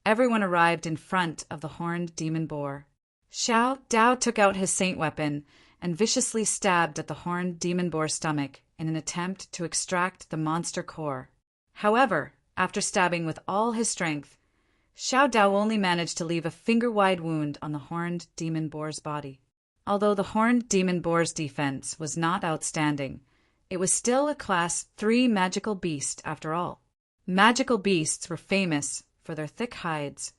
everyone arrived in front of the horned demon boar. Xiao Dao took out his saint weapon and viciously stabbed at the horned demon boar's stomach in an attempt to extract the monster core. However, after stabbing with all his strength, Xiao Dao only managed to leave a finger-wide wound on the horned demon boar's body. Although the horned demon boar's defense was not outstanding, it was still a class 3 magical beast after all. Magical beasts were famous for their thick hides.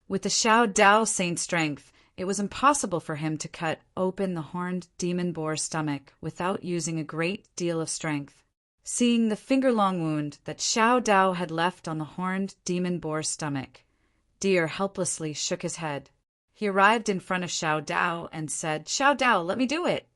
With the Xiao Dao saint's strength, it was impossible for him to cut open the horned demon boar's stomach without using a great deal of strength. Seeing the finger-long wound that Xiao Dao had left on the horned demon boar's stomach, Deer helplessly shook his head. He arrived in front of Xiao Dao and said, "Xiao Dao, let me do it."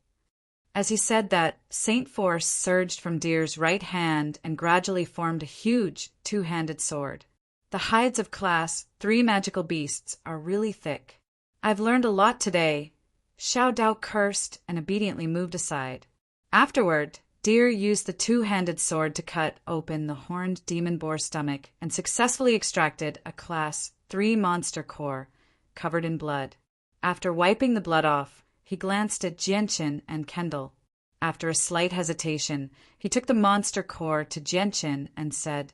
As he said that, Saint Force surged from Deer's right hand and gradually formed a huge 2-handed sword. The hides of class 3 magical beasts are really thick. "I've learned a lot today." Xiao Dao cursed and obediently moved aside. Afterward, Deer used the 2-handed sword to cut open the horned demon boar's stomach and successfully extracted a class 3 monster core covered in blood. After wiping the blood off, he glanced at Jianchen and Kendall. After a slight hesitation, he took the monster core to Jianchen and said,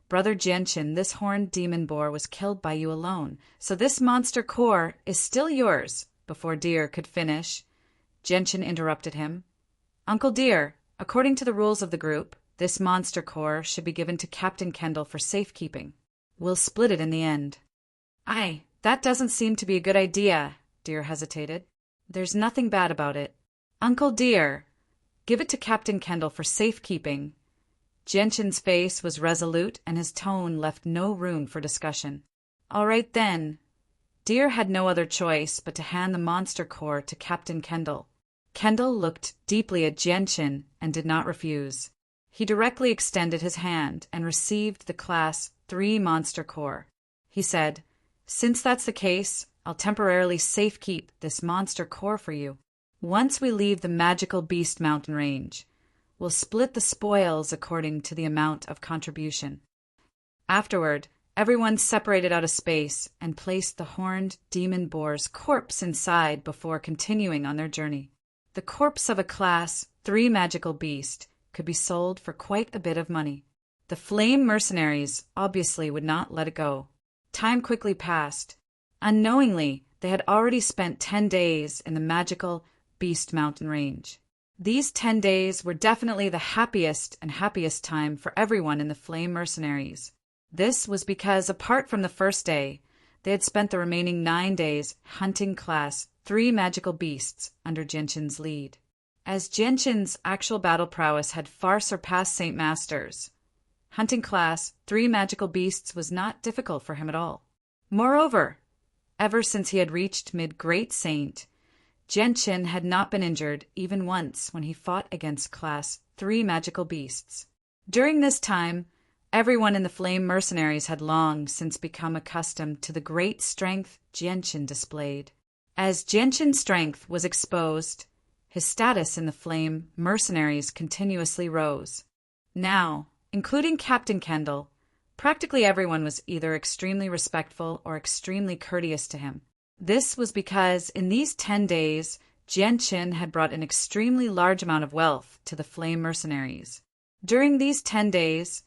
"Brother Jianchen, this horned demon boar was killed by you alone, so this monster core is still yours." Before Deer could finish, Jianchen interrupted him. "Uncle Deer, according to the rules of the group, this monster core should be given to Captain Kendall for safekeeping. We'll split it in the end." That doesn't seem to be a good idea," Deer hesitated. "There's nothing bad about it." "Uncle Deer, give it to Captain Kendall for safekeeping." Jianchen's face was resolute and his tone left no room for discussion. "All right then." Deer had no other choice but to hand the monster core to Captain Kendall. Kendall looked deeply at Jianchen and did not refuse. He directly extended his hand and received the class 3 monster core. He said, "Since that's the case, I'll temporarily safekeep this monster core for you. Once we leave the magical beast mountain range, we'll split the spoils according to the amount of contribution." Afterward, everyone separated out a space and placed the horned demon boar's corpse inside before continuing on their journey. The corpse of a class 3 magical beast could be sold for quite a bit of money. The flame mercenaries obviously would not let it go. Time quickly passed. Unknowingly, they had already spent 10 days in the magical Beast Mountain range. These 10 days were definitely the happiest time for everyone in the Flame Mercenaries. This was because, apart from the first day, they had spent the remaining 9 days hunting Class 3 magical beasts under Genshin's lead. As Genshin's actual battle prowess had far surpassed Saint Master's, hunting Class 3 magical beasts was not difficult for him at all. Moreover, ever since he had reached mid-Great Saint, Genshin had not been injured even once when he fought against Class 3 magical beasts. During this time, everyone in the Flame Mercenaries had long since become accustomed to the great strength Genshin displayed. As Genshin's strength was exposed, his status in the Flame Mercenaries continuously rose. Now, including Captain Kendall, practically everyone was either extremely respectful or extremely courteous to him. This was because in these 10 days, Genshin had brought an extremely large amount of wealth to the Flame Mercenaries. During these 10 days,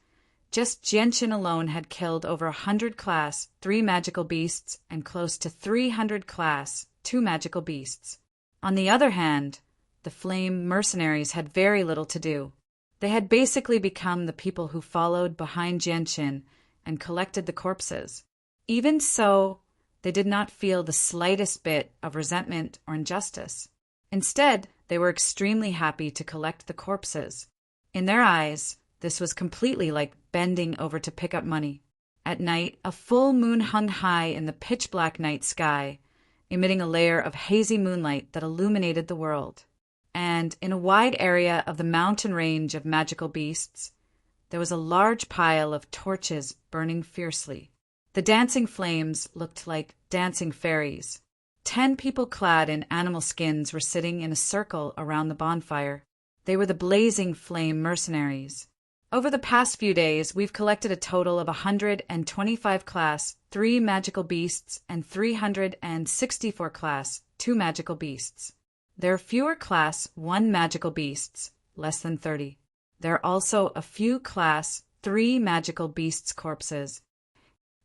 just Genshin alone had killed over 100 Class 3 magical beasts and close to 300 Class 2 magical beasts. On the other hand, the Flame Mercenaries had very little to do. They had basically become the people who followed behind Genshin and collected the corpses. Even so, they did not feel the slightest bit of resentment or injustice. Instead, they were extremely happy to collect the corpses. In their eyes, this was completely like bending over to pick up money. At night, a full moon hung high in the pitch-black night sky, emitting a layer of hazy moonlight that illuminated the world. And in a wide area of the mountain range of magical beasts, there was a large pile of torches burning fiercely. The dancing flames looked like dancing fairies. 10 people clad in animal skins were sitting in a circle around the bonfire. They were the Blazing Flame Mercenaries. Over the past few days, we've collected a total of 125 Class 3 magical beasts and 364 Class 2 magical beasts. There are fewer Class 1 magical beasts, less than 30. There are also a few Class 3 magical beasts' corpses.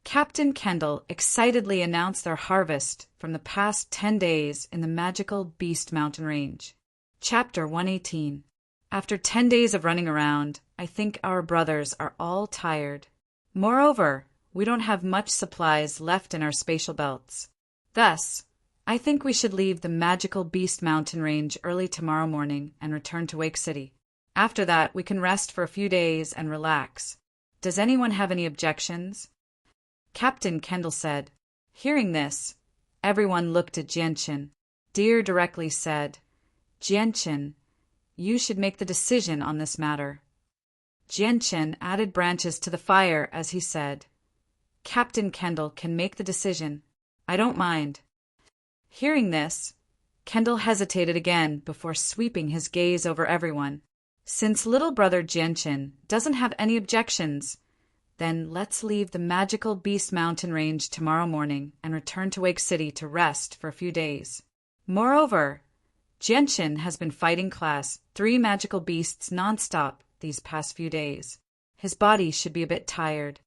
Captain Kendall excitedly announced their harvest from the past 10 days in the magical Beast Mountain Range. Chapter 118. After 10 days of running around, I think our brothers are all tired. Moreover, we don't have much supplies left in our spatial belts. Thus, I think we should leave the magical Beast Mountain Range early tomorrow morning and return to Wake City. After that, we can rest for a few days and relax. Does anyone have any objections? Captain Kendall said. Hearing this, everyone looked at Genshin. Deer directly said, Genshin, you should make the decision on this matter. Genshin added branches to the fire as he said, Captain Kendall can make the decision. I don't mind. Hearing this, Kendall hesitated again before sweeping his gaze over everyone. Since little brother Genshin doesn't have any objections, then let's leave the magical Beast Mountain Range tomorrow morning and return to Wake City to rest for a few days. Moreover, Genshin has been fighting Class 3 magical beasts nonstop these past few days. His body should be a bit tired.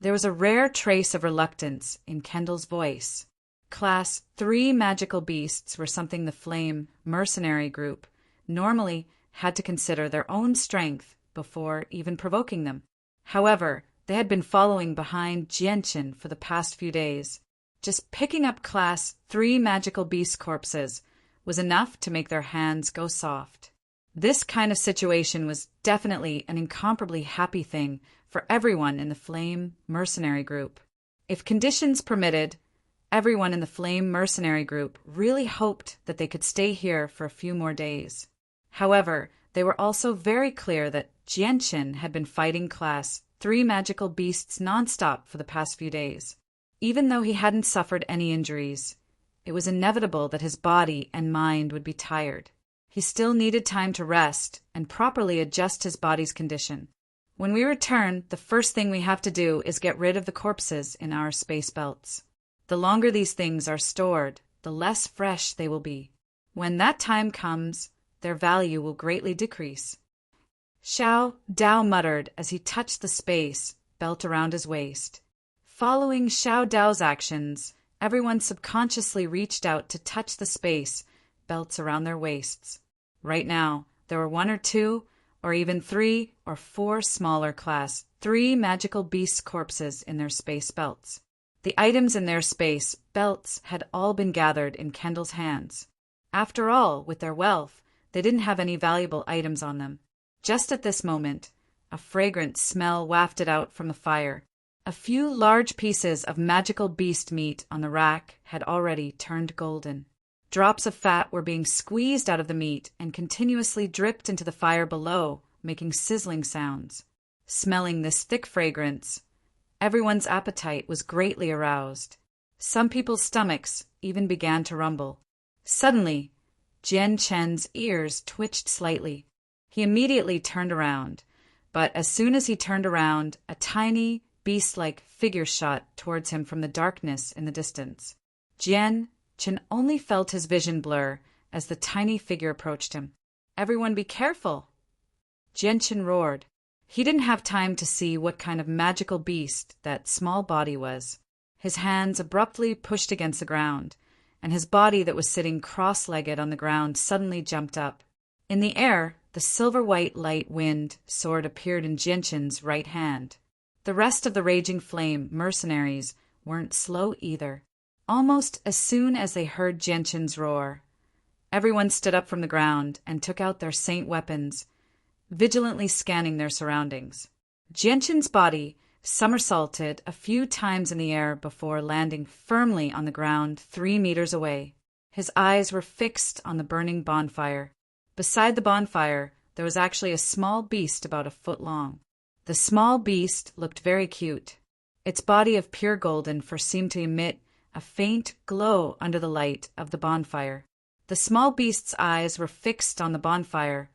There was a rare trace of reluctance in Kendall's voice. Class 3 magical beasts were something the Flame Mercenary group normally had to consider their own strength before even provoking them. However, they had been following behind Genshin for the past few days. Just picking up Class 3 magical beast corpses was enough to make their hands go soft. This kind of situation was definitely an incomparably happy thing for everyone in the Flame Mercenary group. If conditions permitted, everyone in the Flame Mercenary group really hoped that they could stay here for a few more days. However, they were also very clear that Genshin had been fighting Class 3 magical beasts nonstop for the past few days. Even though he hadn't suffered any injuries, it was inevitable that his body and mind would be tired. He still needed time to rest and properly adjust his body's condition. When we return, the first thing we have to do is get rid of the corpses in our space belts. The longer these things are stored, the less fresh they will be. When that time comes, their value will greatly decrease. Xiao Dao muttered as he touched the space belt around his waist. Following Xiao Dao's actions, everyone subconsciously reached out to touch the space belts around their waists. Right now, there were 1 or 2, or even 3 or 4 smaller Class 3 magical beast corpses in their space belts. The items in their space belts had all been gathered in Kendall's hands. After all, with their wealth, they didn't have any valuable items on them. Just at this moment, a fragrant smell wafted out from the fire. A few large pieces of magical beast meat on the rack had already turned golden. Drops of fat were being squeezed out of the meat and continuously dripped into the fire below, making sizzling sounds. Smelling this thick fragrance, everyone's appetite was greatly aroused. Some people's stomachs even began to rumble. Suddenly, Jian Chen's ears twitched slightly. He immediately turned around, but as soon as he turned around, a tiny, beast-like figure shot towards him from the darkness in the distance. Jian Chen only felt his vision blur as the tiny figure approached him. "Everyone be careful!" Jian Chen roared. He didn't have time to see what kind of magical beast that small body was. His hands abruptly pushed against the ground, and his body that was sitting cross-legged on the ground suddenly jumped up. In the air, the silver-white light wind sword appeared in Jian Chen's right hand. The rest of the Raging Flame mercenaries weren't slow either. Almost as soon as they heard Jian Chen's roar, everyone stood up from the ground and took out their saint weapons, vigilantly scanning their surroundings. Jian Chen's body somersaulted a few times in the air before landing firmly on the ground 3 meters away. His eyes were fixed on the burning bonfire. Beside the bonfire, there was actually a small beast about a foot long. The small beast looked very cute. Its body of pure golden fur seemed to emit a faint glow under the light of the bonfire. The small beast's eyes were fixed on the bonfire,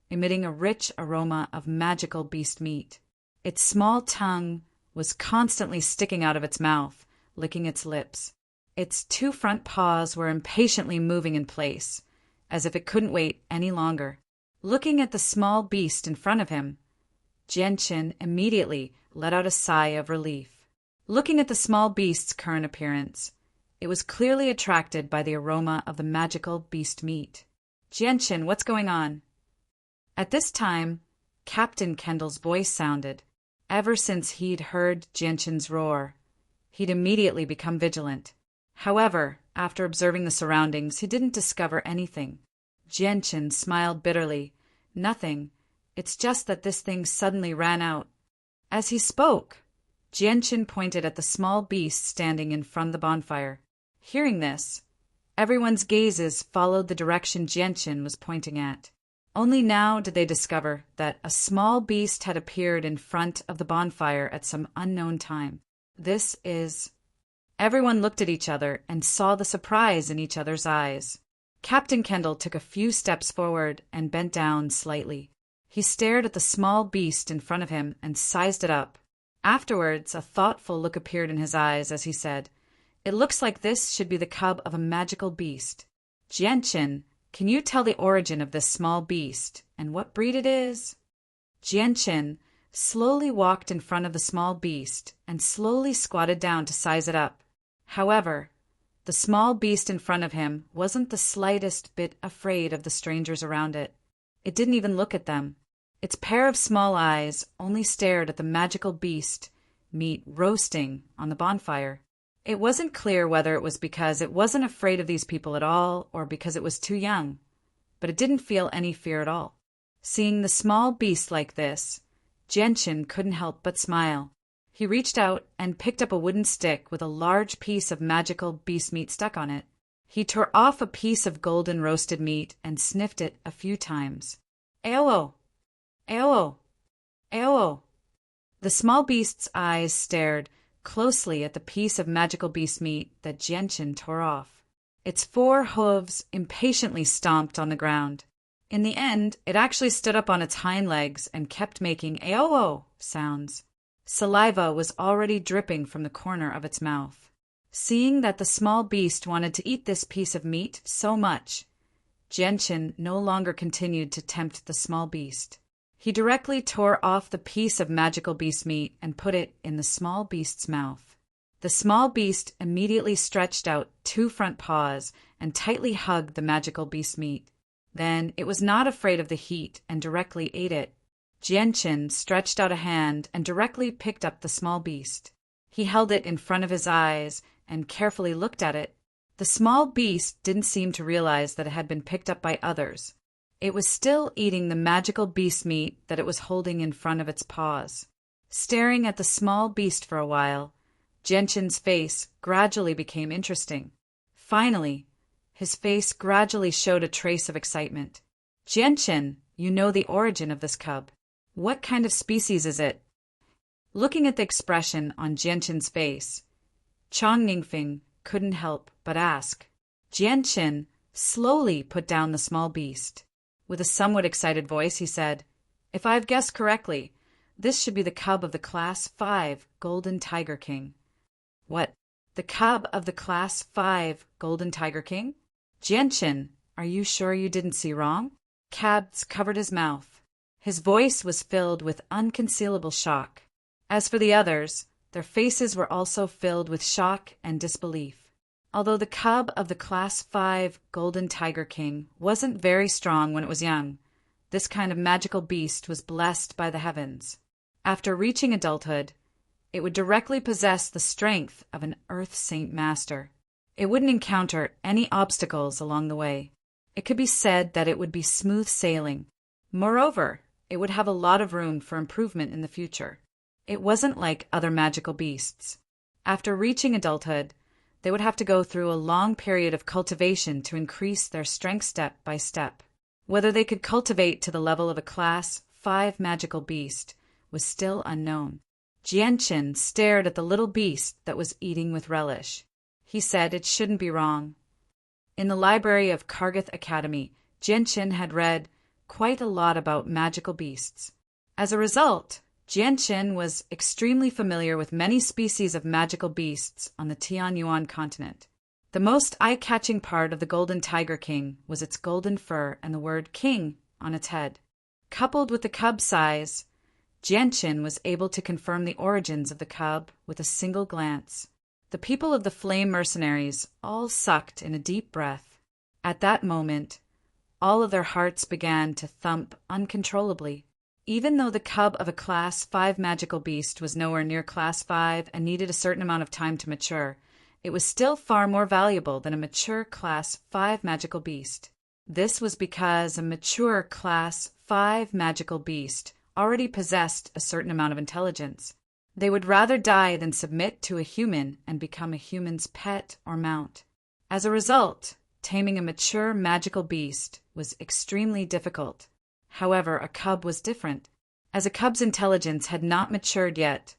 emitting a rich aroma of magical beast meat. Its small tongue was constantly sticking out of its mouth, licking its lips. Its 2 front paws were impatiently moving in place, as if it couldn't wait any longer. Looking at the small beast in front of him, Jian Chen immediately let out a sigh of relief. Looking at the small beast's current appearance, it was clearly attracted by the aroma of the magical beast meat. "Jian Chen, what's going on?" At this time, Captain Kendall's voice sounded. Ever since he'd heard Jian Chen's roar, he'd immediately become vigilant. However, after observing the surroundings, he didn't discover anything. Jian Chen smiled bitterly. "Nothing. It's just that this thing suddenly ran out." As he spoke, Jian Chen pointed at the small beast standing in front of the bonfire. Hearing this, everyone's gazes followed the direction Jian Chen was pointing at. Only now did they discover that a small beast had appeared in front of the bonfire at some unknown time. This is... Everyone looked at each other and saw the surprise in each other's eyes. Captain Kendall took a few steps forward and bent down slightly. He stared at the small beast in front of him and sized it up. Afterwards, a thoughtful look appeared in his eyes as he said, "It looks like this should be the cub of a magical beast. Jian Chen, can you tell the origin of this small beast and what breed it is?" Jian Chen slowly walked in front of the small beast and slowly squatted down to size it up. However, the small beast in front of him wasn't the slightest bit afraid of the strangers around it. It didn't even look at them. Its pair of small eyes only stared at the magical beast meat roasting on the bonfire. It wasn't clear whether it was because it wasn't afraid of these people at all or because it was too young, but it didn't feel any fear at all. Seeing the small beast like this, Jian Chen couldn't help but smile. He reached out and picked up a wooden stick with a large piece of magical beast meat stuck on it. He tore off a piece of golden roasted meat and sniffed it a few times. "Ayo! Ayo! Ayo!" The small beast's eyes stared closely at the piece of magical beast meat that Jian Chen tore off. Its 4 hooves impatiently stomped on the ground. In the end, it actually stood up on its hind legs and kept making "ayo" sounds. Saliva was already dripping from the corner of its mouth. Seeing that the small beast wanted to eat this piece of meat so much, Jian Chen no longer continued to tempt the small beast. He directly tore off the piece of magical beast meat and put it in the small beast's mouth. The small beast immediately stretched out 2 front paws and tightly hugged the magical beast meat. Then it was not afraid of the heat and directly ate it. Jianqin stretched out a hand and directly picked up the small beast. He held it in front of his eyes and carefully looked at it. The small beast didn't seem to realize that it had been picked up by others. It was still eating the magical beast meat that it was holding in front of its paws. Staring at the small beast for a while, Jianqin's face gradually became interesting. Finally, his face gradually showed a trace of excitement. Jianqin, you know the origin of this cub. What kind of species is it? Looking at the expression on Jianqin's face, Chang Ningfeng couldn't help but ask. Jianqin slowly put down the small beast. With a somewhat excited voice, he said, "If I've guessed correctly, this should be the cub of the Class 5 Golden Tiger King." What? The cub of the Class 5 Golden Tiger King? Jianqin, are you sure you didn't see wrong? Cabs covered his mouth. His voice was filled with unconcealable shock. As for the others, their faces were also filled with shock and disbelief. Although the cub of the Class 5 Golden Tiger King wasn't very strong when it was young, this kind of magical beast was blessed by the heavens. After reaching adulthood, it would directly possess the strength of an Earth Saint Master. It wouldn't encounter any obstacles along the way. It could be said that it would be smooth sailing. Moreover, it would have a lot of room for improvement in the future. It wasn't like other magical beasts. After reaching adulthood, they would have to go through a long period of cultivation to increase their strength step by step. Whether they could cultivate to the level of a Class 5 magical beast was still unknown. Jianqin stared at the little beast that was eating with relish. He said it shouldn't be wrong. In the library of Kargath Academy, Jianqin had read quite a lot about magical beasts. As a result, Jianqin was extremely familiar with many species of magical beasts on the Tianyuan continent. The most eye-catching part of the Golden Tiger King was its golden fur and the word king on its head. Coupled with the cub size, Jianqin was able to confirm the origins of the cub with a single glance. The people of the Flame Mercenaries all sucked in a deep breath. At that moment, all of their hearts began to thump uncontrollably. Even though the cub of a Class 5 magical beast was nowhere near Class 5 and needed a certain amount of time to mature, it was still far more valuable than a mature Class 5 magical beast. This was because a mature Class 5 magical beast already possessed a certain amount of intelligence. They would rather die than submit to a human and become a human's pet or mount. As a result, taming a mature magical beast was extremely difficult. However, a cub was different. As a cub's intelligence had not matured yet,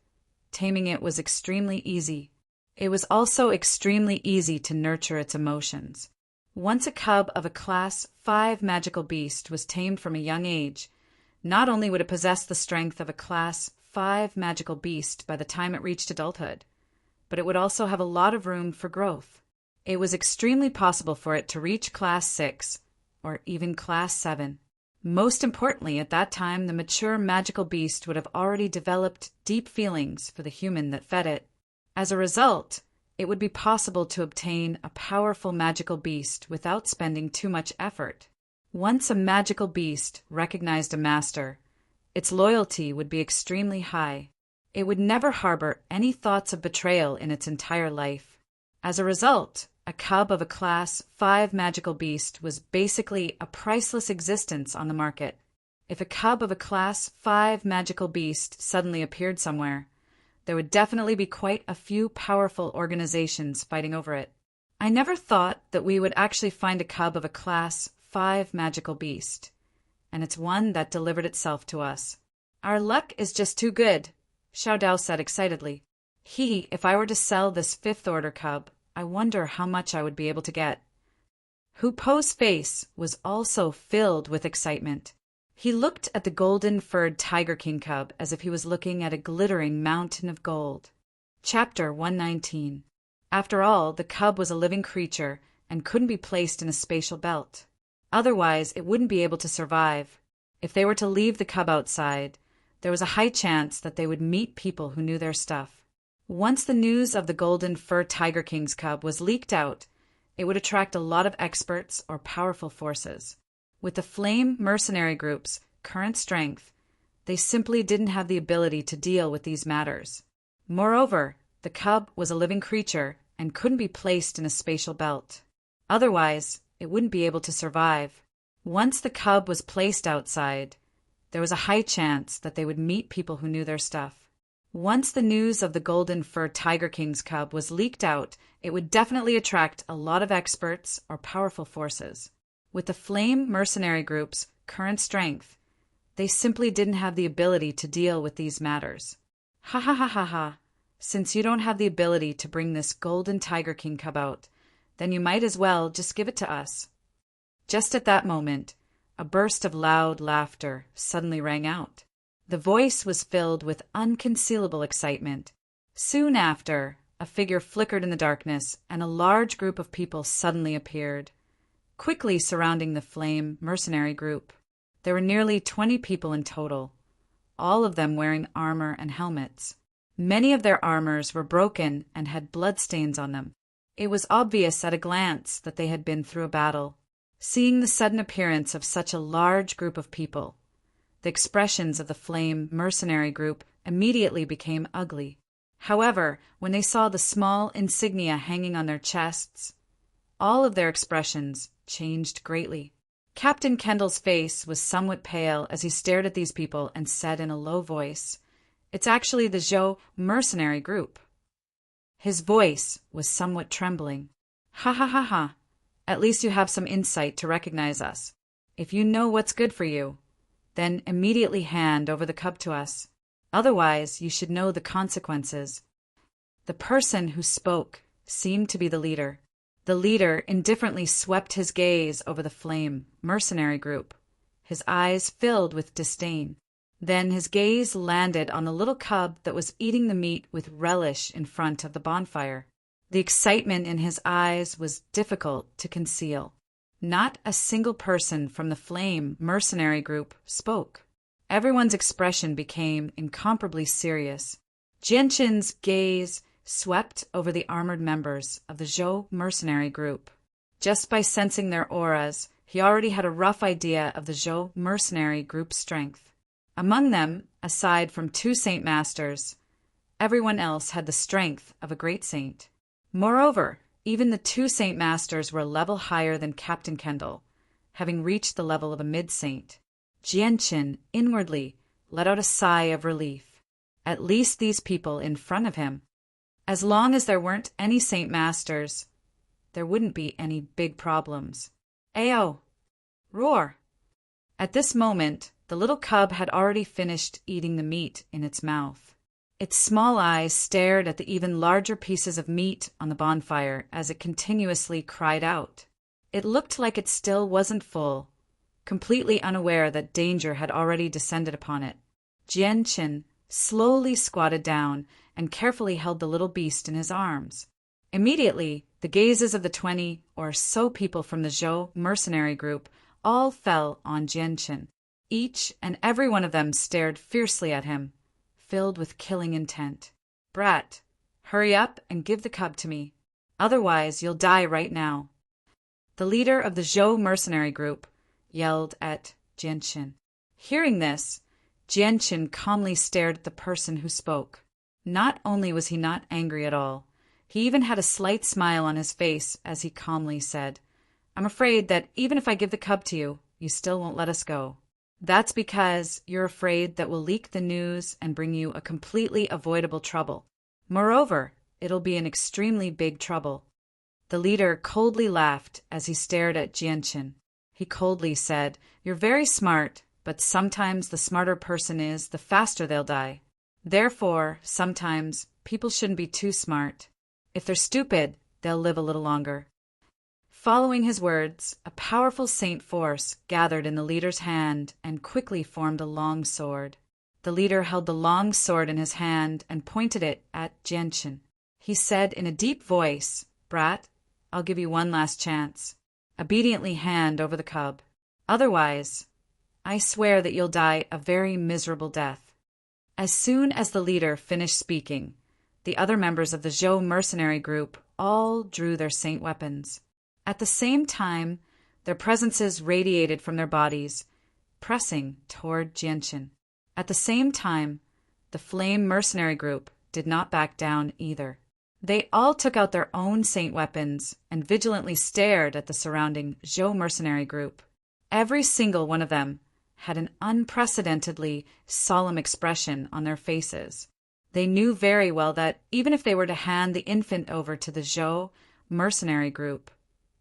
taming it was extremely easy. It was also extremely easy to nurture its emotions. Once a cub of a Class 5 magical beast was tamed from a young age, not only would it possess the strength of a Class 5 magical beast by the time it reached adulthood, but it would also have a lot of room for growth. It was extremely possible for it to reach Class 6 or even Class 7. Most importantly, at that time, the mature magical beast would have already developed deep feelings for the human that fed it. As a result, it would be possible to obtain a powerful magical beast without spending too much effort. Once a magical beast recognized a master, its loyalty would be extremely high. It would never harbor any thoughts of betrayal in its entire life. As a result, a cub of a Class 5 magical beast was basically a priceless existence on the market. If a cub of a Class 5 magical beast suddenly appeared somewhere, there would definitely be quite a few powerful organizations fighting over it. I never thought that we would actually find a cub of a Class 5 magical beast, and it's one that delivered itself to us. Our luck is just too good, Xiao Dao said excitedly. If I were to sell this 5th order cub, I wonder how much I would be able to get. Hu Po's face was also filled with excitement. He looked at the golden-furred Tiger King cub as if he was looking at a glittering mountain of gold. Chapter 119. After all, the cub was a living creature and couldn't be placed in a spatial belt. Otherwise, it wouldn't be able to survive. If they were to leave the cub outside, there was a high chance that they would meet people who knew their stuff. Once the news of the Golden Fur Tiger King's cub was leaked out, it would attract a lot of experts or powerful forces. With the Flame mercenary group's current strength, they simply didn't have the ability to deal with these matters. Moreover, the cub was a living creature and couldn't be placed in a spatial belt. Otherwise, it wouldn't be able to survive. Once the cub was placed outside, there was a high chance that they would meet people who knew their stuff. Once the news of the Golden Fur Tiger King's cub was leaked out, it would definitely attract a lot of experts or powerful forces. With the Flame mercenary group's current strength, they simply didn't have the ability to deal with these matters. Ha ha ha ha ha. Since you don't have the ability to bring this Golden Tiger King cub out, then you might as well just give it to us. Just at that moment, a burst of loud laughter suddenly rang out. The voice was filled with unconcealable excitement. Soon after, a figure flickered in the darkness, and a large group of people suddenly appeared, quickly surrounding the Flame mercenary group. There were nearly 20 people in total, all of them wearing armor and helmets. Many of their armors were broken and had bloodstains on them. It was obvious at a glance that they had been through a battle. Seeing the sudden appearance of such a large group of people, the expressions of the Flame mercenary group immediately became ugly. However, when they saw the small insignia hanging on their chests, all of their expressions changed greatly. Captain Kendall's face was somewhat pale as he stared at these people and said in a low voice, "It's actually the Zhou mercenary group." His voice was somewhat trembling. "Ha ha ha ha. At least you have some insight to recognize us. If you know what's good for you, then immediately hand over the cub to us. Otherwise, you should know the consequences." The person who spoke seemed to be the leader. The leader indifferently swept his gaze over the Flame mercenary group, his eyes filled with disdain. Then his gaze landed on the little cub that was eating the meat with relish in front of the bonfire. The excitement in his eyes was difficult to conceal. Not a single person from the Flame mercenary group spoke. Everyone's expression became incomparably serious. Genshin's gaze swept over the armored members of the Zhou mercenary group. Just by sensing their auras, he already had a rough idea of the Zhou mercenary group's strength. Among them, aside from 2 Saint Masters, everyone else had the strength of a great saint. Moreover, even the 2 Saint Masters were a level higher than Captain Kendall, having reached the level of a mid-saint. Genshin, inwardly, let out a sigh of relief. At least these people in front of him. As long as there weren't any Saint Masters, there wouldn't be any big problems. Ayo! Roar! At this moment, the little cub had already finished eating the meat in its mouth. Its small eyes stared at the even larger pieces of meat on the bonfire as it continuously cried out. It looked like it still wasn't full, completely unaware that danger had already descended upon it. Genshin slowly squatted down and carefully held the little beast in his arms. Immediately, the gazes of the 20 or so people from the Zhou mercenary group all fell on Genshin. Each and every one of them stared fiercely at him, filled with killing intent. "Brat, hurry up and give the cub to me. Otherwise, you'll die right now." The leader of the Zhou mercenary group yelled at Genshin. Hearing this, Genshin calmly stared at the person who spoke. Not only was he not angry at all, he even had a slight smile on his face as he calmly said, "I'm afraid that even if I give the cub to you, you still won't let us go. That's because you're afraid that we'll leak the news and bring you a completely avoidable trouble. Moreover, it'll be an extremely big trouble." The leader coldly laughed as he stared at Genshin. He coldly said, "You're very smart, but sometimes the smarter person is, the faster they'll die. Therefore, sometimes people shouldn't be too smart. If they're stupid, they'll live a little longer." Following his words, a powerful saint force gathered in the leader's hand and quickly formed a long sword. The leader held the long sword in his hand and pointed it at Genshin. He said in a deep voice, "Brat, I'll give you one last chance. Obediently hand over the cub. Otherwise, I swear that you'll die a very miserable death." As soon as the leader finished speaking, the other members of the Zhou mercenary group all drew their saint weapons. At the same time, Their presences radiated from their bodies, pressing toward Jianchen. At the same time, the Flame Mercenary Group did not back down either. They all took out their own saint weapons and vigilantly stared at the surrounding Zhou Mercenary Group. Every single one of them had an unprecedentedly solemn expression on their faces. They knew very well that even if they were to hand the infant over to the Zhou Mercenary Group,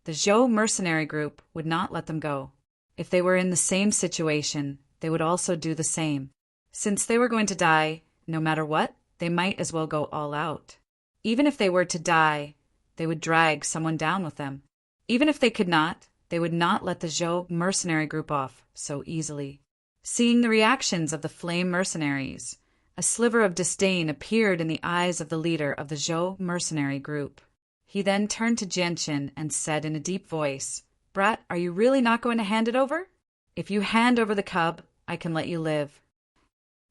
the Zhou Mercenary Group would not let them go. If they were in the same situation, they would also do the same. Since they were going to die, no matter what, they might as well go all out. Even if they were to die, they would drag someone down with them. Even if they could not, they would not let the Zhou Mercenary Group off so easily. Seeing the reactions of the Flame Mercenaries, a sliver of disdain appeared in the eyes of the leader of the Zhou Mercenary Group. He then turned to Jianchen and said in a deep voice, "Brat, are you really not going to hand it over? If you hand over the cub, I can let you live."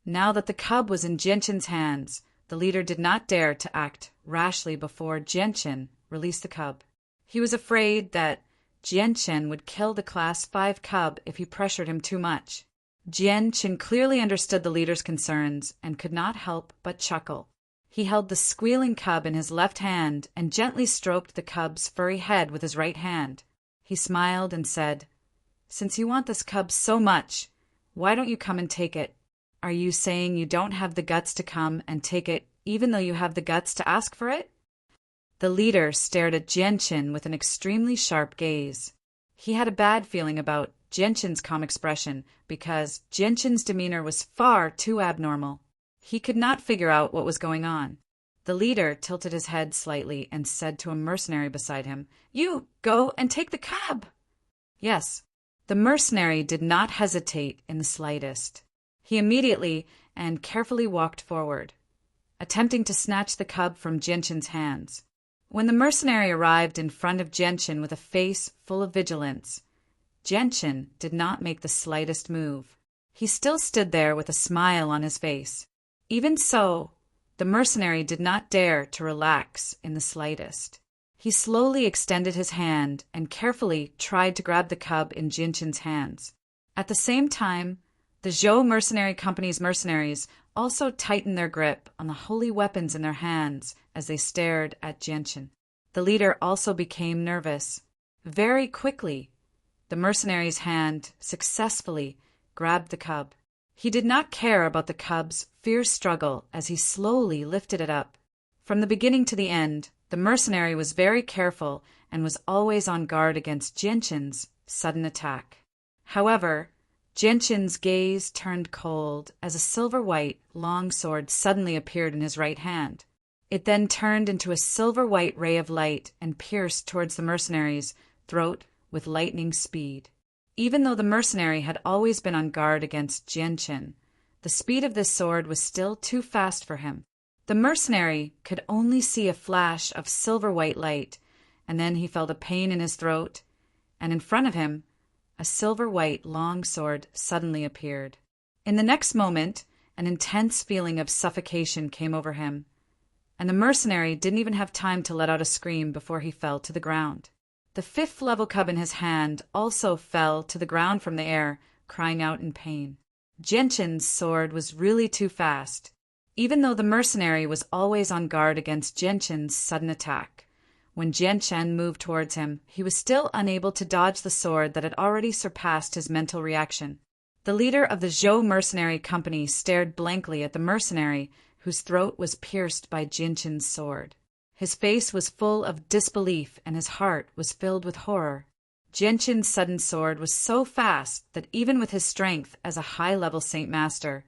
Now that the cub was in Jianchen's hands, the leader did not dare to act rashly before Jianchen released the cub. He was afraid that Jianchen would kill the Class 5 cub if he pressured him too much. Jianchen clearly understood the leader's concerns and could not help but chuckle. He held the squealing cub in his left hand and gently stroked the cub's furry head with his right hand. He smiled and said, "Since you want this cub so much, why don't you come and take it? Are you saying you don't have the guts to come and take it even though you have the guts to ask for it?" The leader stared at Jianchen with an extremely sharp gaze. He had a bad feeling about Jianchen's calm expression because Jianchen's demeanor was far too abnormal. He could not figure out what was going on. The leader tilted his head slightly and said to a mercenary beside him, "You go and take the cub." Yes, the mercenary did not hesitate in the slightest. He immediately and carefully walked forward, attempting to snatch the cub from Jianchen's hands. When the mercenary arrived in front of Jianchen with a face full of vigilance, Jianchen did not make the slightest move. He still stood there with a smile on his face. Even so, the mercenary did not dare to relax in the slightest. He slowly extended his hand and carefully tried to grab the cub in Jianchen's hands. At the same time, the Zhou Mercenary Company's mercenaries also tightened their grip on the holy weapons in their hands as they stared at Jianchen. The leader also became nervous. Very quickly, the mercenary's hand successfully grabbed the cub. He did not care about the cub's fierce struggle as he slowly lifted it up. From the beginning to the end, the mercenary was very careful and was always on guard against Jianchen's sudden attack. However, Jianchen's gaze turned cold as a silver-white long sword suddenly appeared in his right hand. It then turned into a silver-white ray of light and pierced towards the mercenary's throat with lightning speed. Even though the mercenary had always been on guard against Jianchen, the speed of this sword was still too fast for him. The mercenary could only see a flash of silver-white light, and then he felt a pain in his throat, and in front of him, a silver-white long sword suddenly appeared. In the next moment, an intense feeling of suffocation came over him, and the mercenary didn't even have time to let out a scream before he fell to the ground. The 5th level cub in his hand also fell to the ground from the air, crying out in pain. Jianchen's sword was really too fast. Even though the mercenary was always on guard against Jianchen's sudden attack, when Jianchen moved towards him, he was still unable to dodge the sword that had already surpassed his mental reaction. The leader of the Zhou Mercenary Company stared blankly at the mercenary whose throat was pierced by Jianchen's sword. His face was full of disbelief and his heart was filled with horror. Jianchen's sudden sword was so fast that even with his strength as a high-level Saint Master,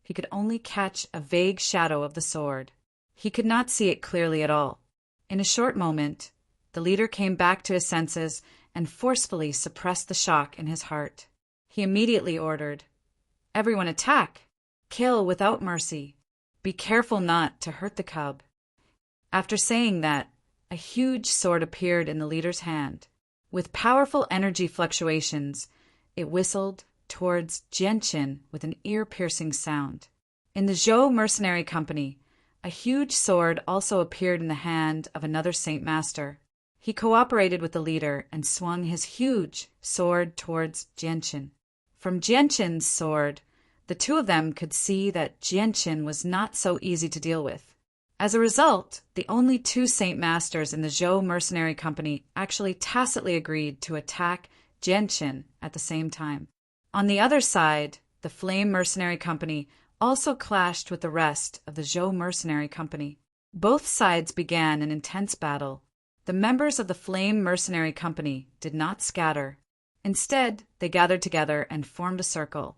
he could only catch a vague shadow of the sword. He could not see it clearly at all. In a short moment, the leader came back to his senses and forcefully suppressed the shock in his heart. He immediately ordered, "Everyone attack! Kill without mercy! Be careful not to hurt the cub." After saying that, a huge sword appeared in the leader's hand. With powerful energy fluctuations, it whistled towards Jianchen with an ear-piercing sound. In the Zhou Mercenary Company, a huge sword also appeared in the hand of another Saint Master. He cooperated with the leader and swung his huge sword towards Genshin. From Genshin's sword, the two of them could see that Genshin was not so easy to deal with. As a result, the only two Saint Masters in the Zhou mercenary company actually tacitly agreed to attack Genshin at the same time. On the other side, the Flame Mercenary Company also clashed with the rest of the Zhou Mercenary Company. Both sides began an intense battle. The members of the Flame Mercenary Company did not scatter. Instead, they gathered together and formed a circle,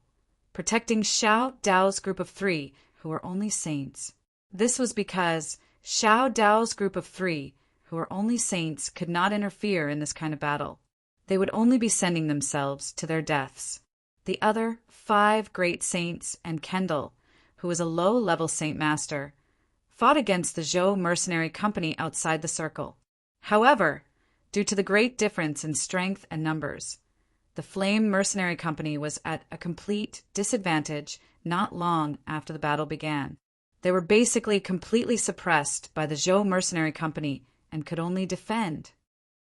protecting Xiao Dao's group of 3, who were only saints. This was because Xiao Dao's group of 3, who were only saints, could not interfere in this kind of battle. They would only be sending themselves to their deaths. The other 5 great saints and Kendall, who was a low-level Saint Master, fought against the Zhou Mercenary Company outside the circle. However, due to the great difference in strength and numbers, the Flame Mercenary Company was at a complete disadvantage not long after the battle began. They were basically completely suppressed by the Zhou Mercenary Company and could only defend.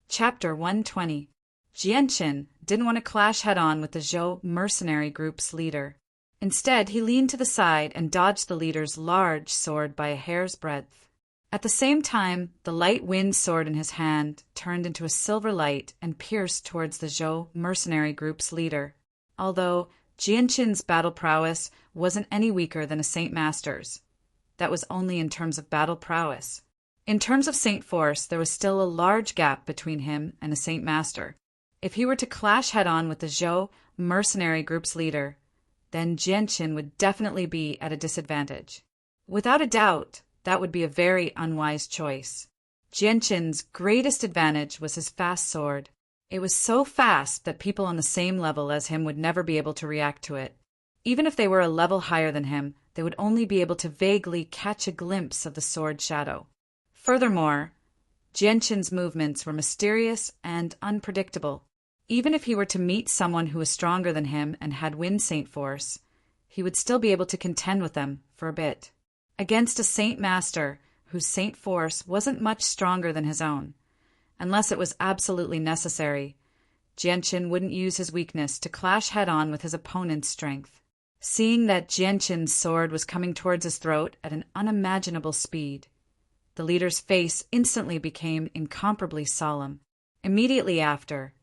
Chapter 120. Genshin didn't want to clash head-on with the Zhou mercenary group's leader. Instead, he leaned to the side and dodged the leader's large sword by a hair's breadth. At the same time, the light wind sword in his hand turned into a silver light and pierced towards the Zhou mercenary group's leader. Although Genshin's battle prowess wasn't any weaker than a Saint Master's, that was only in terms of battle prowess. In terms of Saint Force, there was still a large gap between him and a Saint Master. If he were to clash head-on with the Zhou mercenary group's leader, then Genshin would definitely be at a disadvantage. Without a doubt, that would be a very unwise choice. Genshin's greatest advantage was his fast sword. It was so fast that people on the same level as him would never be able to react to it. Even if they were a level higher than him, they would only be able to vaguely catch a glimpse of the sword shadow. Furthermore, Genshin's movements were mysterious and unpredictable. Even if he were to meet someone who was stronger than him and had Wind Saint Force, he would still be able to contend with them for a bit. Against a Saint Master whose Saint Force wasn't much stronger than his own, unless it was absolutely necessary, Genshin wouldn't use his weakness to clash head-on with his opponent's strength. Seeing that Genshin's sword was coming towards his throat at an unimaginable speed, the leader's face instantly became incomparably solemn. Immediately after,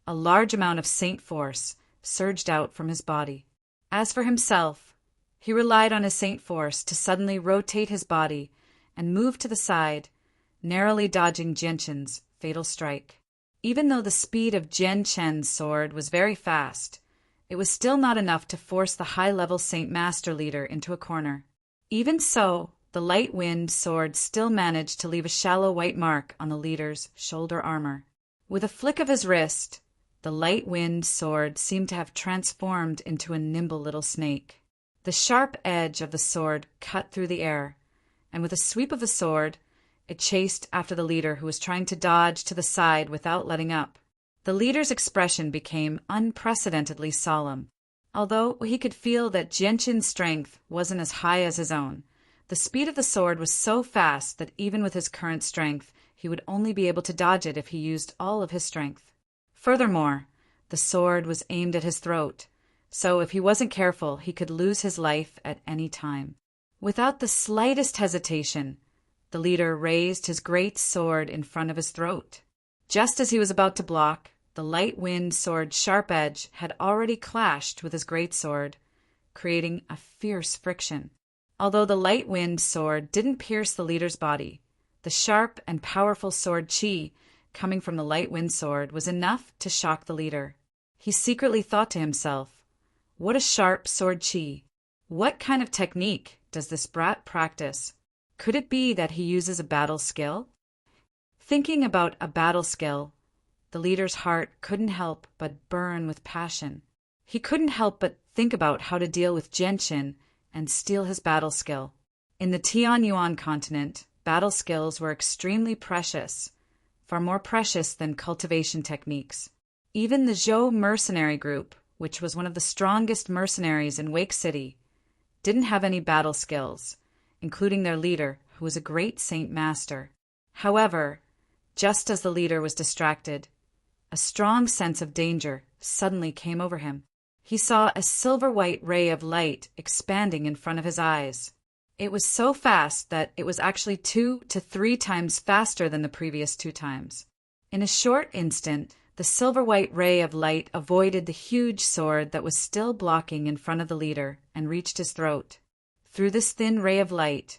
a large amount of Saint Force surged out from his body. As for himself, he relied on his Saint Force to suddenly rotate his body and move to the side, narrowly dodging Genshin's fatal strike. Even though the speed of Genshin's sword was very fast, it was still not enough to force the high-level Saint Master leader into a corner. Even so, the light wind sword still managed to leave a shallow white mark on the leader's shoulder armor. With a flick of his wrist, the light wind sword seemed to have transformed into a nimble little snake. The sharp edge of the sword cut through the air, and with a sweep of the sword, it chased after the leader who was trying to dodge to the side without letting up. The leader's expression became unprecedentedly solemn. Although he could feel that Genshin's strength wasn't as high as his own, the speed of the sword was so fast that even with his current strength, he would only be able to dodge it if he used all of his strength. Furthermore, the sword was aimed at his throat, so if he wasn't careful, he could lose his life at any time. Without the slightest hesitation, the leader raised his great sword in front of his throat. Just as he was about to block, the light wind sword's sharp edge had already clashed with his great sword, creating a fierce friction. Although the light wind sword didn't pierce the leader's body, the sharp and powerful sword chi coming from the light wind sword was enough to shock the leader. He secretly thought to himself, "What a sharp sword chi! What kind of technique does this brat practice? Could it be that he uses a battle skill?" Thinking about a battle skill, the leader's heart couldn't help but burn with passion. He couldn't help but think about how to deal with Genshin and steal his battle skill. In the Tianyuan continent, battle skills were extremely precious, far more precious than cultivation techniques. Even the Zhou mercenary group, which was one of the strongest mercenaries in Wake City, didn't have any battle skills, including their leader, who was a great Saint Master. However, Just as the leader was distracted, a strong sense of danger suddenly came over him. He saw a silver-white ray of light expanding in front of his eyes. It was so fast that it was actually 2 to 3 times faster than the previous 2 times. In a short instant, the silver-white ray of light avoided the huge sword that was still blocking in front of the leader and reached his throat. Through this thin ray of light,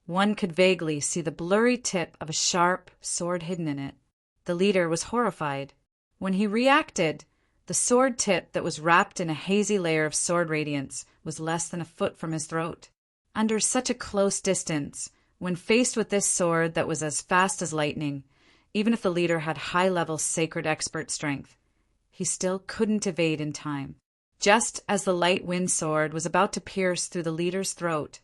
one could vaguely see the blurry tip of a sharp sword hidden in it. The leader was horrified. When he reacted, the sword tip that was wrapped in a hazy layer of sword radiance was less than a foot from his throat. Under such a close distance, when faced with this sword that was as fast as lightning, even if the leader had high-level sacred expert strength, he still couldn't evade in time. Just as the light wind sword was about to pierce through the leader's throat,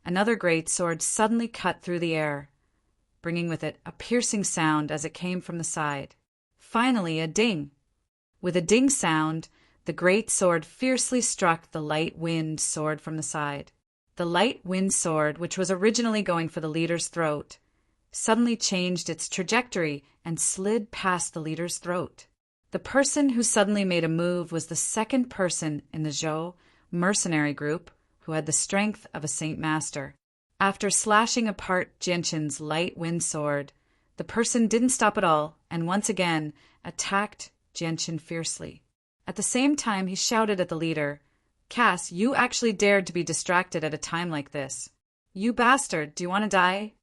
another great sword suddenly cut through the air, bringing with it a piercing sound as it came from the side. Finally, a ding. With a ding sound, the great sword fiercely struck the light wind sword from the side. The light wind sword, which was originally going for the leader's throat, suddenly changed its trajectory and slid past the leader's throat. The person who suddenly made a move was the second person in the Zhou mercenary group who had the strength of a Saint Master. After slashing apart Genshin's light wind sword, the person didn't stop at all and once again attacked Genshin fiercely. At the same time, he shouted at the leader, "Cass, you actually dared to be distracted at a time like this. You bastard, do you want to die?"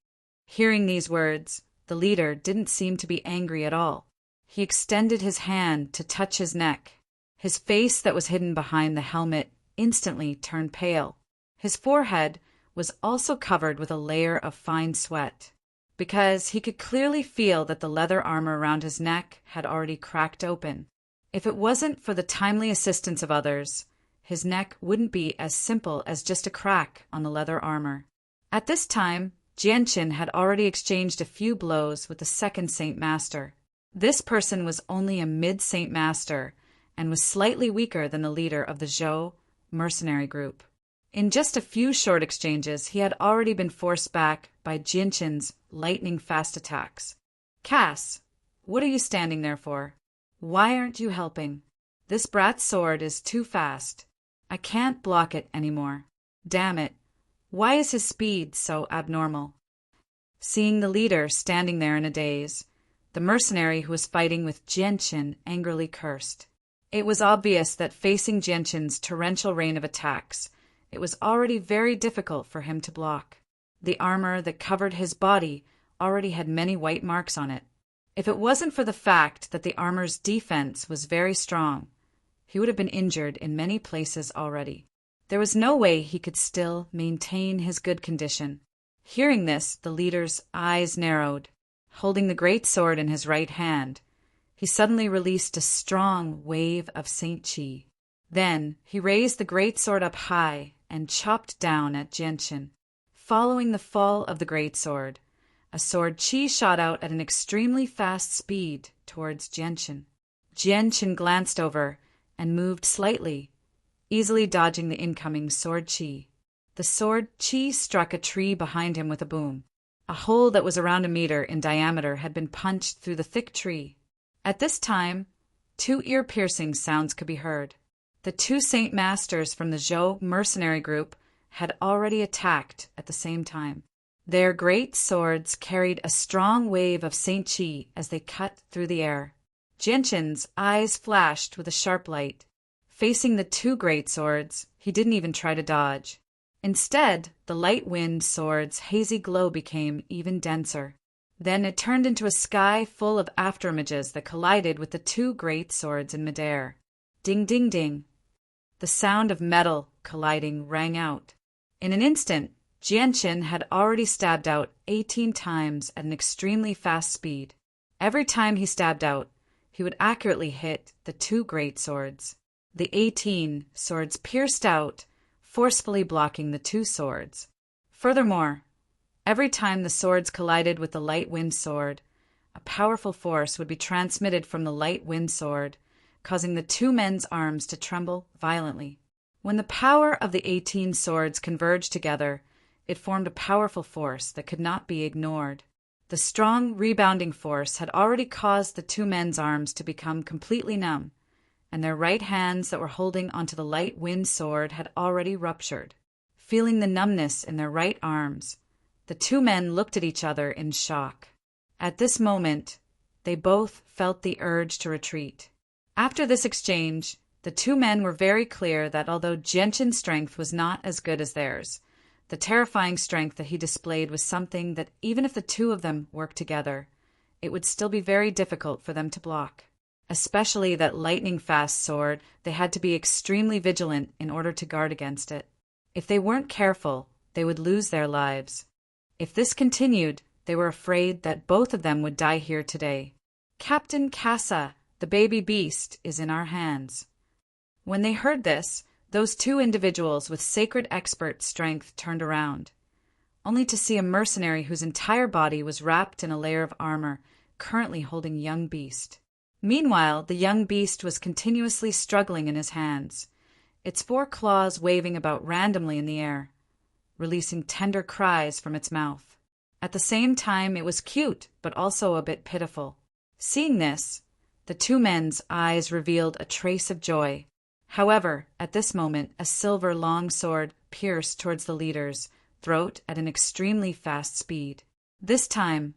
Hearing these words, the leader didn't seem to be angry at all. He extended his hand to touch his neck. His face that was hidden behind the helmet instantly turned pale. His forehead was also covered with a layer of fine sweat, because he could clearly feel that the leather armor around his neck had already cracked open. If it wasn't for the timely assistance of others, his neck wouldn't be as simple as just a crack on the leather armor. At this time, Genshin had already exchanged a few blows with the second Saint Master. This person was only a mid-Saint Master and was slightly weaker than the leader of the Zhou mercenary group. In just a few short exchanges, he had already been forced back by Genshin's lightning-fast attacks. "Cass, what are you standing there for? Why aren't you helping? This brat's sword is too fast. I can't block it anymore. Damn it. Why is his speed so abnormal?" Seeing the leader standing there in a daze, the mercenary who was fighting with Genshin angrily cursed. It was obvious that facing Genshin's torrential rain of attacks, it was already very difficult for him to block. The armor that covered his body already had many white marks on it. If it wasn't for the fact that the armor's defense was very strong, he would have been injured in many places already. There was no way he could still maintain his good condition. Hearing this, the leader's eyes narrowed. Holding the great sword in his right hand, he suddenly released a strong wave of Saint Qi. Then he raised the great sword up high and chopped down at Genshin. Following the fall of the great sword, a sword Qi shot out at an extremely fast speed towards Genshin. Genshin glanced over and moved slightly, easily dodging the incoming sword Qi. The sword Qi struck a tree behind him with a boom. A hole that was around a meter in diameter had been punched through the thick tree. At this time, 2 ear-piercing sounds could be heard. The 2 Saint Masters from the Zhou mercenary group had already attacked at the same time. Their great swords carried a strong wave of Saint Qi as they cut through the air. Genshin's eyes flashed with a sharp light. Facing the 2 great swords, he didn't even try to dodge. Instead, the light wind sword's hazy glow became even denser. Then it turned into a sky full of afterimages that collided with the 2 great swords in midair. Ding, ding, ding. The sound of metal colliding rang out. In an instant, Genshin had already stabbed out 18 times at an extremely fast speed. Every time he stabbed out, he would accurately hit the 2 great swords. The 18 swords pierced out, forcefully blocking the 2 swords. Furthermore, every time the swords collided with the light wind sword, a powerful force would be transmitted from the light wind sword, causing the 2 men's arms to tremble violently. When the power of the 18 swords converged together, it formed a powerful force that could not be ignored. The strong rebounding force had already caused the two men's arms to become completely numb, and their right hands that were holding onto the light wind sword had already ruptured. Feeling the numbness in their right arms, the two men looked at each other in shock. At this moment, they both felt the urge to retreat. After this exchange, the two men were very clear that although Genshin's strength was not as good as theirs, the terrifying strength that he displayed was something that even if the two of them worked together, it would still be very difficult for them to block. Especially that lightning-fast sword, they had to be extremely vigilant in order to guard against it. If they weren't careful, they would lose their lives. If this continued, they were afraid that both of them would die here today. Captain Casa, the baby beast, is in our hands. When they heard this, those two individuals with sacred expert strength turned around, only to see a mercenary whose entire body was wrapped in a layer of armor, currently holding young beast. Meanwhile, the young beast was continuously struggling in his hands, its four claws waving about randomly in the air, releasing tender cries from its mouth. At the same time, it was cute, but also a bit pitiful. Seeing this, the two men's eyes revealed a trace of joy. However, at this moment, a silver long sword pierced towards the leader's throat at an extremely fast speed. This time,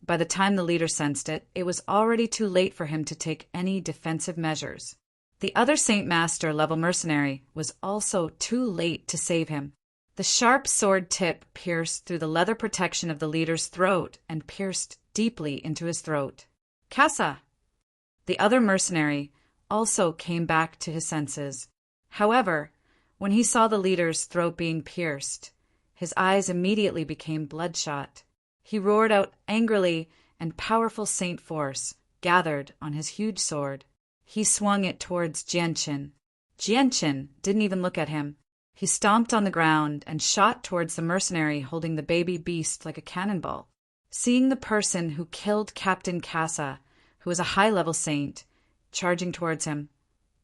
by the time the leader sensed it, it was already too late for him to take any defensive measures. The other Saint Master level mercenary was also too late to save him. The sharp sword tip pierced through the leather protection of the leader's throat and pierced deeply into his throat. Casa! The other mercenary also came back to his senses. However, when he saw the leader's throat being pierced, his eyes immediately became bloodshot. He roared out angrily, and powerful saint force gathered on his huge sword. He swung it towards Genshin. Genshin didn't even look at him. He stomped on the ground and shot towards the mercenary holding the baby beast like a cannonball. Seeing the person who killed Captain Casa, who was a high-level saint, charging towards him,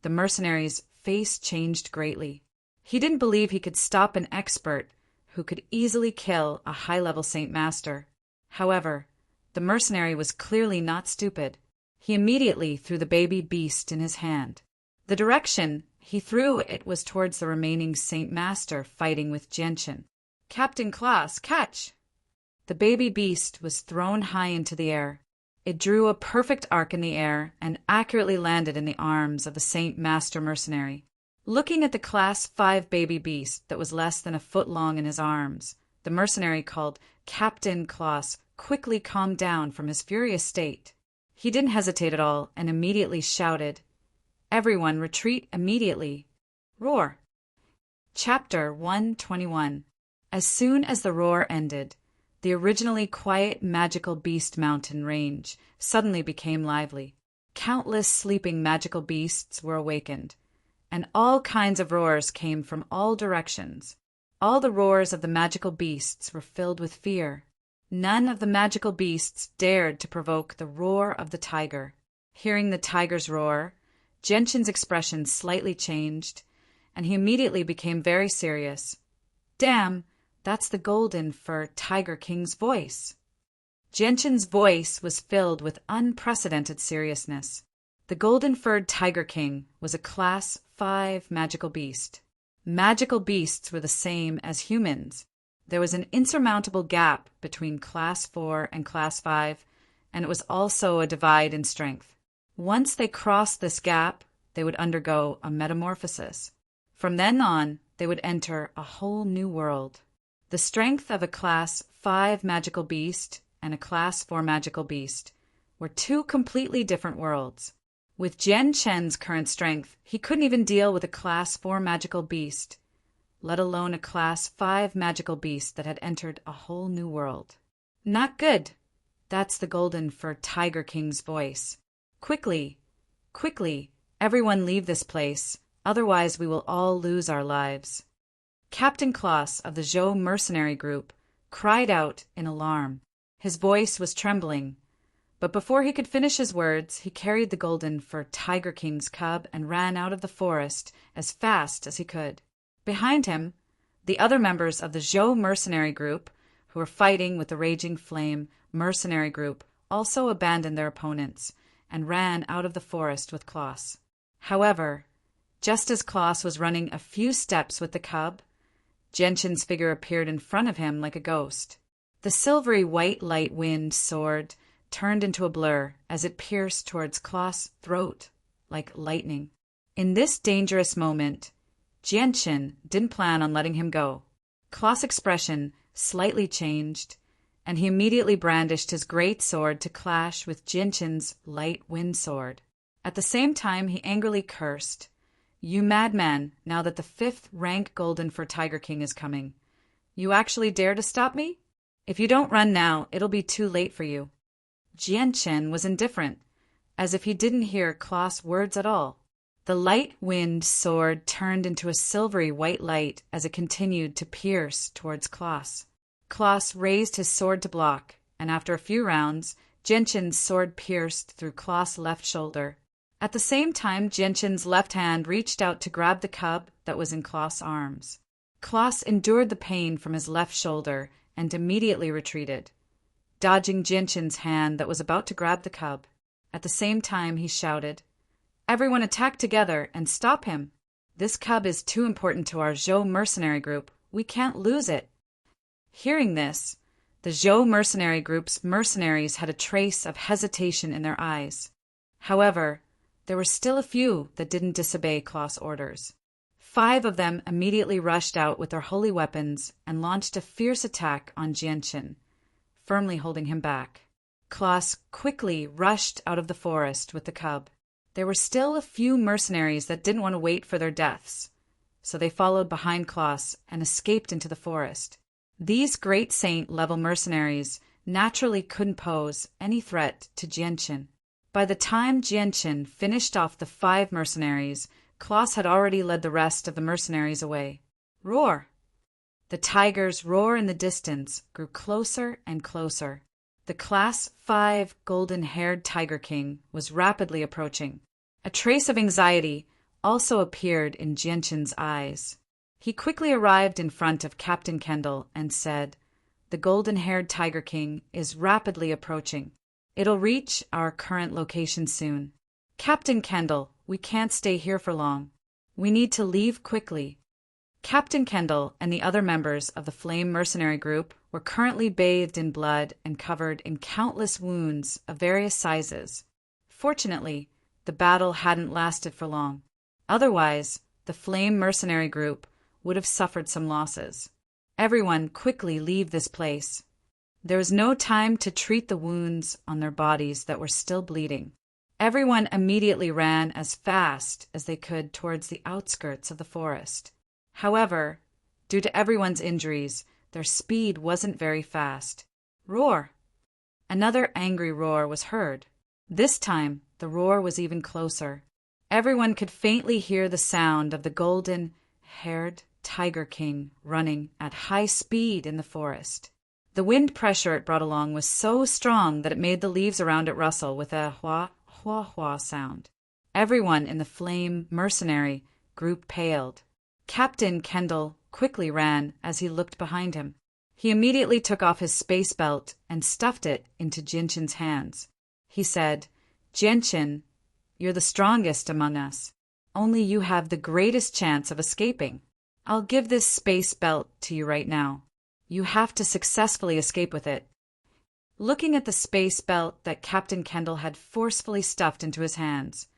the mercenary's face changed greatly. He didn't believe he could stop an expert who could easily kill a high-level Saint Master. However, the mercenary was clearly not stupid. He immediately threw the baby beast in his hand. The direction he threw it was towards the remaining Saint Master fighting with Genshin. Captain Klaus, catch! The baby beast was thrown high into the air. It drew a perfect arc in the air and accurately landed in the arms of the Saint Master mercenary. Looking at the Class 5 baby beast that was less than a foot long in his arms, the mercenary called Captain Klaus quickly calmed down from his furious state. He didn't hesitate at all and immediately shouted, "Everyone retreat immediately!" Roar! Chapter 121. As soon as the roar ended, the originally quiet magical beast mountain range suddenly became lively. Countless sleeping magical beasts were awakened, and all kinds of roars came from all directions. All the roars of the magical beasts were filled with fear. None of the magical beasts dared to provoke the roar of the tiger. Hearing the tiger's roar, Genshin's expression slightly changed, and he immediately became very serious. Damn! That's the golden fur Tiger King's voice. Genshin's voice was filled with unprecedented seriousness. The golden-furred Tiger King was a Class 5 magical beast. Magical beasts were the same as humans. There was an insurmountable gap between Class 4 and Class 5, and it was also a divide in strength. Once they crossed this gap, they would undergo a metamorphosis. From then on, they would enter a whole new world. The strength of a Class 5 magical beast and a Class 4 magical beast were two completely different worlds. With Genshin's current strength, he couldn't even deal with a Class 4 magical beast, let alone a Class 5 magical beast that had entered a whole new world. Not good. That's the golden fur Tiger King's voice. Quickly, quickly, everyone leave this place, otherwise we will all lose our lives. Captain Klaus of the Zhou mercenary group cried out in alarm. His voice was trembling, but before he could finish his words, he carried the golden fur Tiger King's cub and ran out of the forest as fast as he could. Behind him, the other members of the Zhou mercenary group, who were fighting with the raging flame, mercenary group also abandoned their opponents and ran out of the forest with Klaus. However, just as Klaus was running a few steps with the cub, Genshin's figure appeared in front of him like a ghost. The silvery white light wind sword turned into a blur as it pierced towards Klaus' throat like lightning. In this dangerous moment, Genshin didn't plan on letting him go. Klaus' expression slightly changed, and he immediately brandished his great sword to clash with Genshin's light wind sword. At the same time, he angrily cursed, "You madman, now that the 5th rank Golden for Tiger King is coming. You actually dare to stop me? If you don't run now, it'll be too late for you." Genshin was indifferent, as if he didn't hear Klaus' words at all. The light wind sword turned into a silvery white light as it continued to pierce towards Klaus. Klaus raised his sword to block, and after a few rounds, Genshin's sword pierced through Klaus' left shoulder. At the same time, Genshin's left hand reached out to grab the cub that was in Klaus' arms. Klaus endured the pain from his left shoulder and immediately retreated, dodging Genshin's hand that was about to grab the cub. At the same time, he shouted, "Everyone attack together and stop him. This cub is too important to our Zhou mercenary group. We can't lose it." Hearing this, the Zhou mercenary group's mercenaries had a trace of hesitation in their eyes. However, there were still a few that didn't disobey Klaus' orders. 5 of them immediately rushed out with their holy weapons and launched a fierce attack on Genshin, firmly holding him back. Klaus quickly rushed out of the forest with the cub. There were still a few mercenaries that didn't want to wait for their deaths, so they followed behind Klaus and escaped into the forest. These Great Saint-level mercenaries naturally couldn't pose any threat to Genshin. By the time Genshin finished off the 5 mercenaries, Klaus had already led the rest of the mercenaries away. Roar! The tiger's roar in the distance grew closer and closer. The Class 5 golden-haired Tiger King was rapidly approaching. A trace of anxiety also appeared in Genshin's eyes. He quickly arrived in front of Captain Kendall and said, "The golden-haired Tiger King is rapidly approaching. It'll reach our current location soon. Captain Kendall, we can't stay here for long. We need to leave quickly." Captain Kendall and the other members of the Flame Mercenary Group were currently bathed in blood and covered in countless wounds of various sizes. Fortunately, the battle hadn't lasted for long. Otherwise, the Flame Mercenary Group would have suffered some losses. Everyone quickly leave this place. There was no time to treat the wounds on their bodies that were still bleeding. Everyone immediately ran as fast as they could towards the outskirts of the forest. However, due to everyone's injuries, their speed wasn't very fast. Roar! Another angry roar was heard. This time, the roar was even closer. Everyone could faintly hear the sound of the golden-haired Tiger King running at high speed in the forest. The wind pressure it brought along was so strong that it made the leaves around it rustle with a hua, hua, hua sound. Everyone in the Flame Mercenary group paled. Captain Kendall quickly ran as he looked behind him. He immediately took off his space belt and stuffed it into Genshin's hands. He said, "Genshin, you're the strongest among us. Only you have the greatest chance of escaping. I'll give this space belt to you right now. You have to successfully escape with it." Looking at the space belt that Captain Kendall had forcefully stuffed into his hands,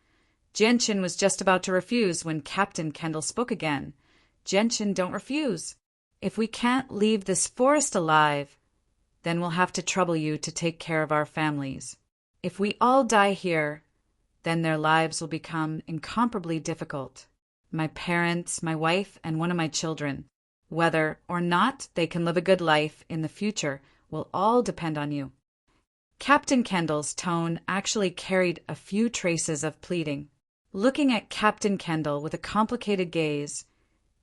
Genshin was just about to refuse when Captain Kendall spoke again. "Genshin, don't refuse. If we can't leave this forest alive, then we'll have to trouble you to take care of our families. If we all die here, then their lives will become incomparably difficult. My parents, my wife, and one of my children. Whether or not they can live a good life in the future will all depend on you." Captain Kendall's tone actually carried a few traces of pleading. Looking at Captain Kendall with a complicated gaze,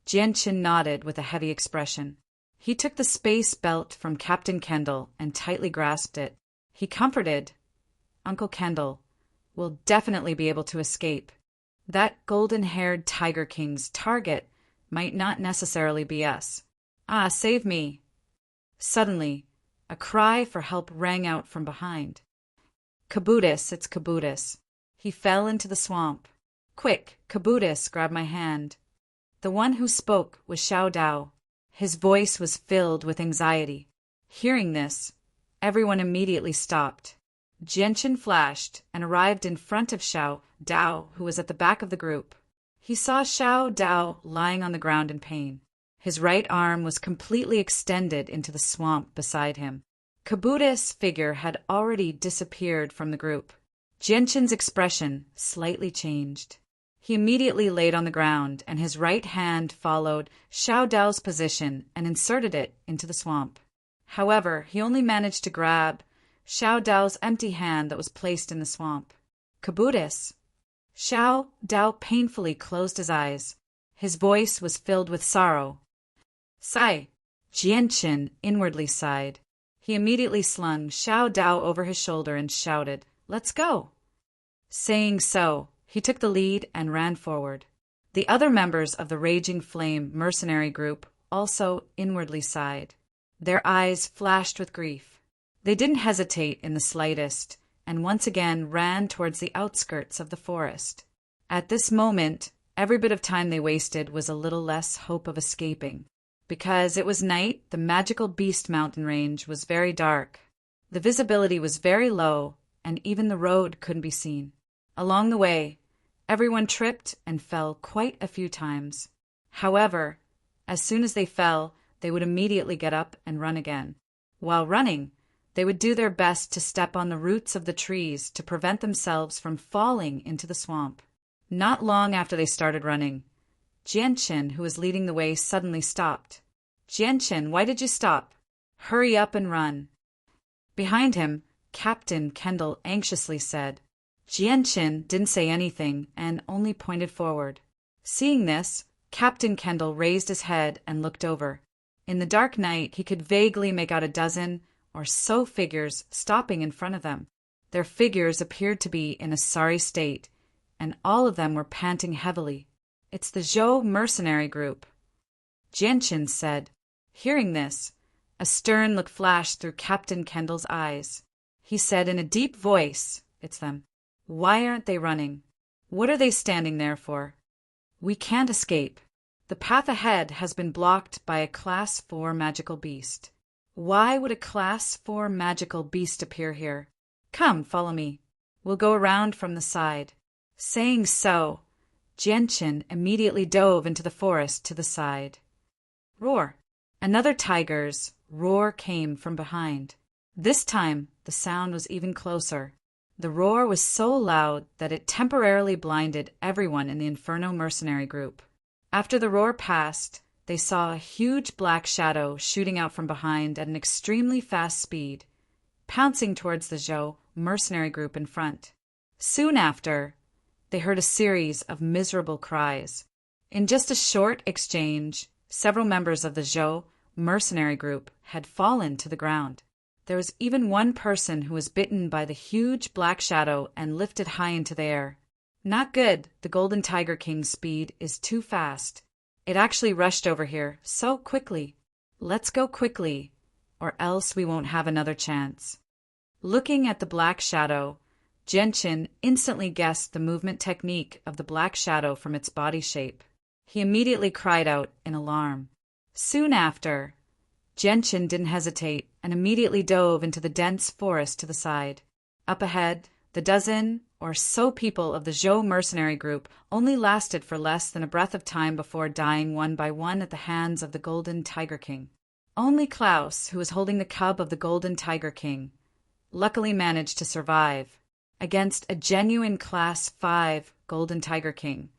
Genshin nodded with a heavy expression. He took the space belt from Captain Kendall and tightly grasped it. He comforted, "Uncle Kendall, we'll definitely be able to escape. That golden-haired Tiger King's target might not necessarily be us. Ah, save me." Suddenly, A cry for help rang out from behind. Caboodus, it's Caboodus. He fell into the swamp. Quick, Caboodus, grab my hand. The one who spoke was Xiao Dao. His voice was filled with anxiety. Hearing this, everyone immediately stopped. Gentian flashed and arrived in front of Xiao Dao, who was at the back of the group. He saw Xiao Dao lying on the ground in pain. His right arm was completely extended into the swamp beside him. Caboodus' figure had already disappeared from the group. Gentian's expression slightly changed. He immediately laid on the ground, and his right hand followed Xiao Dao's position and inserted it into the swamp. However, he only managed to grab Xiao Dao's empty hand that was placed in the swamp. Caboodus! Xiao Dao painfully closed his eyes. His voice was filled with sorrow. Sigh! Jianqin inwardly sighed. He immediately slung Xiao Dao over his shoulder and shouted, "Let's go!" Saying so, he took the lead and ran forward. The other members of the Raging Flame mercenary group also inwardly sighed. Their eyes flashed with grief. They didn't hesitate in the slightest, and once again ran towards the outskirts of the forest. At this moment, every bit of time they wasted was a little less hope of escaping. Because it was night, the magical Beast Mountain range was very dark. The visibility was very low, and even the road couldn't be seen. Along the way, everyone tripped and fell quite a few times. However, as soon as they fell, they would immediately get up and run again. While running, they would do their best to step on the roots of the trees to prevent themselves from falling into the swamp. Not long after they started running, Jianqin, who was leading the way, suddenly stopped. Jianqin, why did you stop? Hurry up and run. Behind him, Captain Kendall anxiously said. Jianqin didn't say anything and only pointed forward. Seeing this, Captain Kendall raised his head and looked over. In the dark night, he could vaguely make out a dozen or so figures stopping in front of them. Their figures appeared to be in a sorry state, and all of them were panting heavily. It's the Zhou mercenary group, Jianqin said. Hearing this, a stern look flashed through Captain Kendall's eyes. He said in a deep voice, "It's them. Why aren't they running? What are they standing there for? We can't escape. The path ahead has been blocked by a Class 4 magical beast. Why would a Class 4 magical beast appear here? Come, follow me. We'll go around from the side." Saying so, Jianqin immediately dove into the forest to the side. Roar! Another tiger's roar came from behind. This time, the sound was even closer. The roar was so loud that it temporarily blinded everyone in the Inferno mercenary group. After the roar passed, they saw a huge black shadow shooting out from behind at an extremely fast speed, pouncing towards the Zhou mercenary group in front. Soon after, they heard a series of miserable cries. In just a short exchange, several members of the Zhou mercenary group had fallen to the ground. There was even one person who was bitten by the huge black shadow and lifted high into the air. Not good, the Golden Tiger King's speed is too fast. It actually rushed over here so quickly. Let's go quickly, or else we won't have another chance. Looking at the black shadow, Jianqin instantly guessed the movement technique of the black shadow from its body shape. He immediately cried out in alarm. Soon after, Jianqin didn't hesitate and immediately dove into the dense forest to the side. Up ahead, the dozen or so people of the Zhou mercenary group only lasted for less than a breath of time before dying one by one at the hands of the Golden Tiger King. Only Klaus, who was holding the cub of the Golden Tiger King, luckily managed to survive. Against a genuine Class 5 Golden Tiger King,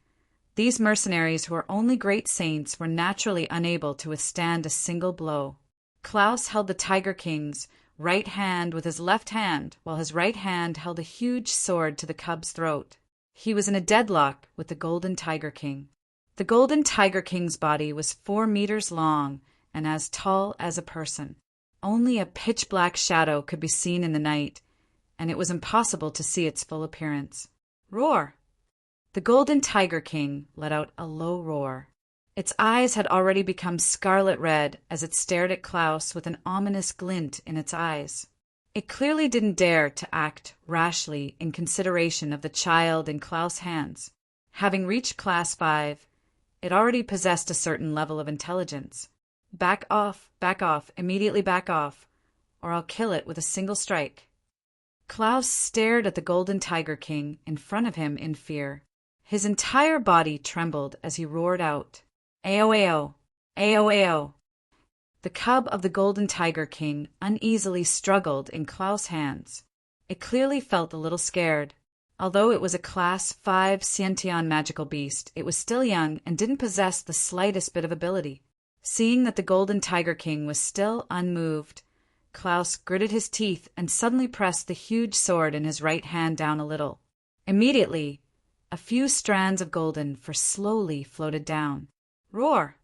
these mercenaries who are only great saints were naturally unable to withstand a single blow. Klaus held the Tiger King's right hand with his left hand, while his right hand held a huge sword to the cub's throat. He was in a deadlock with the Golden Tiger King. The Golden Tiger King's body was 4 meters long and as tall as a person. Only a pitch-black shadow could be seen in the night, and it was impossible to see its full appearance. Roar! The Golden Tiger King let out a low roar. Its eyes had already become scarlet red as it stared at Klaus with an ominous glint in its eyes. It clearly didn't dare to act rashly in consideration of the child in Klaus' hands. Having reached Class 5, it already possessed a certain level of intelligence. Back off, immediately back off, or I'll kill it with a single strike. Klaus stared at the Golden Tiger King in front of him in fear. His entire body trembled as he roared out, "Ao ao! Ao ao!" The cub of the Golden Tiger King uneasily struggled in Klaus' hands. It clearly felt a little scared. Although it was a Class 5 Sciention magical beast, it was still young and didn't possess the slightest bit of ability. Seeing that the Golden Tiger King was still unmoved, Klaus gritted his teeth and suddenly pressed the huge sword in his right hand down a little. Immediately, a few strands of golden fur slowly floated down. Roar!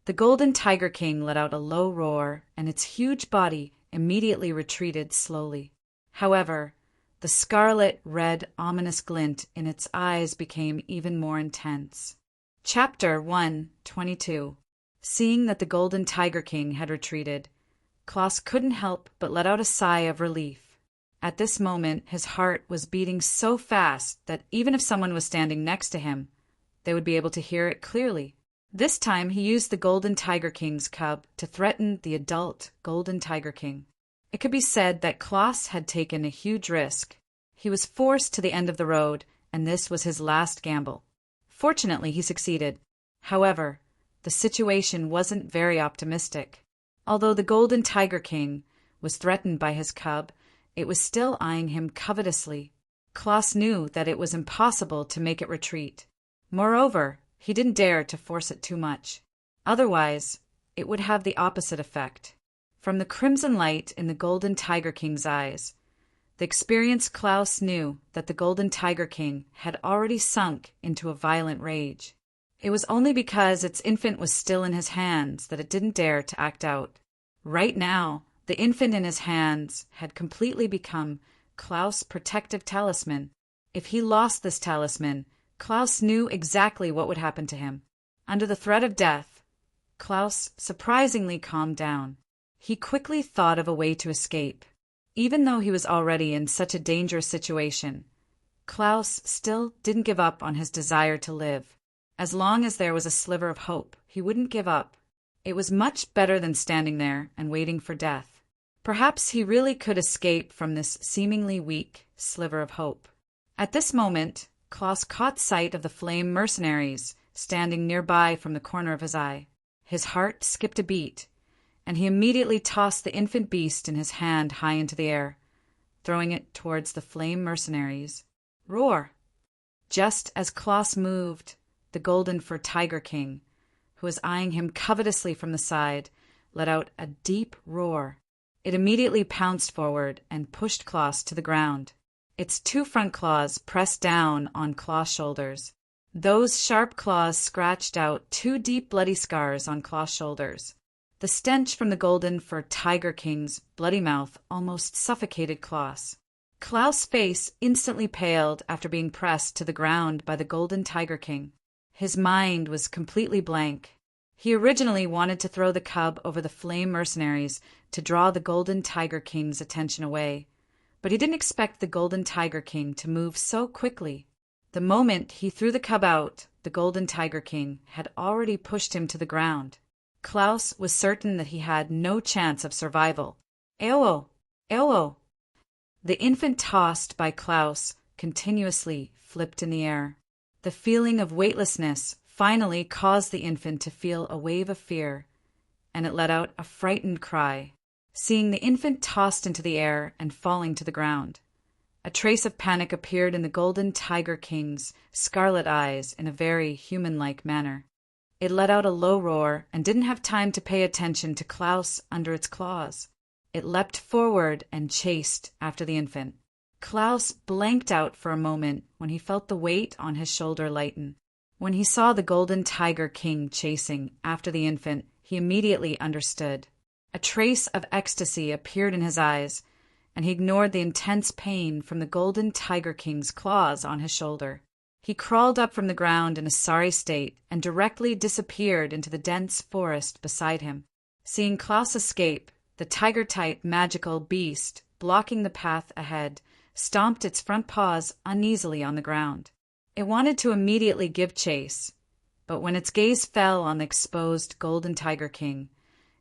The Golden Tiger King let out a low roar, and its huge body immediately retreated slowly. However, the scarlet-red ominous glint in its eyes became even more intense. Chapter 1:22. Seeing that the Golden Tiger King had retreated, Klaus couldn't help but let out a sigh of relief. At this moment, his heart was beating so fast that even if someone was standing next to him, they would be able to hear it clearly. This time he used the Golden Tiger King's cub to threaten the adult Golden Tiger King. It could be said that Klaus had taken a huge risk. He was forced to the end of the road, and this was his last gamble. Fortunately, he succeeded. However, the situation wasn't very optimistic. Although the Golden Tiger King was threatened by his cub, it was still eyeing him covetously. Klaus knew that it was impossible to make it retreat. Moreover, he didn't dare to force it too much. Otherwise, it would have the opposite effect. From the crimson light in the Golden Tiger King's eyes, the experienced Klaus knew that the Golden Tiger King had already sunk into a violent rage. It was only because its infant was still in his hands that it didn't dare to act out. Right now, the infant in his hands had completely become Klaus' protective talisman. If he lost this talisman, Klaus knew exactly what would happen to him. Under the threat of death, Klaus surprisingly calmed down. He quickly thought of a way to escape. Even though he was already in such a dangerous situation, Klaus still didn't give up on his desire to live. As long as there was a sliver of hope, he wouldn't give up. It was much better than standing there and waiting for death. Perhaps he really could escape from this seemingly weak sliver of hope. At this moment, Klaus caught sight of the flame mercenaries standing nearby from the corner of his eye. His heart skipped a beat, and he immediately tossed the infant beast in his hand high into the air, throwing it towards the flame mercenaries. Roar! Just as Klaus moved, the Golden Fur Tiger King, who was eyeing him covetously from the side, let out a deep roar. It immediately pounced forward and pushed Klaus to the ground. Its two front claws pressed down on Klaus' shoulders. Those sharp claws scratched out two deep bloody scars on Klaus' shoulders. The stench from the Golden Fur Tiger King's bloody mouth almost suffocated Klaus. Klaus' face instantly paled after being pressed to the ground by the Golden Tiger King. His mind was completely blank. He originally wanted to throw the cub over the flame mercenaries to draw the Golden Tiger King's attention away, but he didn't expect the Golden Tiger King to move so quickly. The moment he threw the cub out, the Golden Tiger King had already pushed him to the ground. Klaus was certain that he had no chance of survival. Eowo! Eowo! The infant tossed by Klaus continuously flipped in the air. The feeling of weightlessness finally caused the infant to feel a wave of fear, and it let out a frightened cry. Seeing the infant tossed into the air and falling to the ground, a trace of panic appeared in the Golden Tiger King's scarlet eyes in a very human-like manner. It let out a low roar and didn't have time to pay attention to Klaus under its claws. It leapt forward and chased after the infant. Klaus blanked out for a moment when he felt the weight on his shoulder lighten. When he saw the Golden Tiger King chasing after the infant, he immediately understood. A trace of ecstasy appeared in his eyes, and he ignored the intense pain from the Golden Tiger King's claws on his shoulder. He crawled up from the ground in a sorry state and directly disappeared into the dense forest beside him. Seeing Klaus escape, the tiger-type magical beast, blocking the path ahead, stomped its front paws uneasily on the ground. It wanted to immediately give chase, but when its gaze fell on the exposed golden tiger king,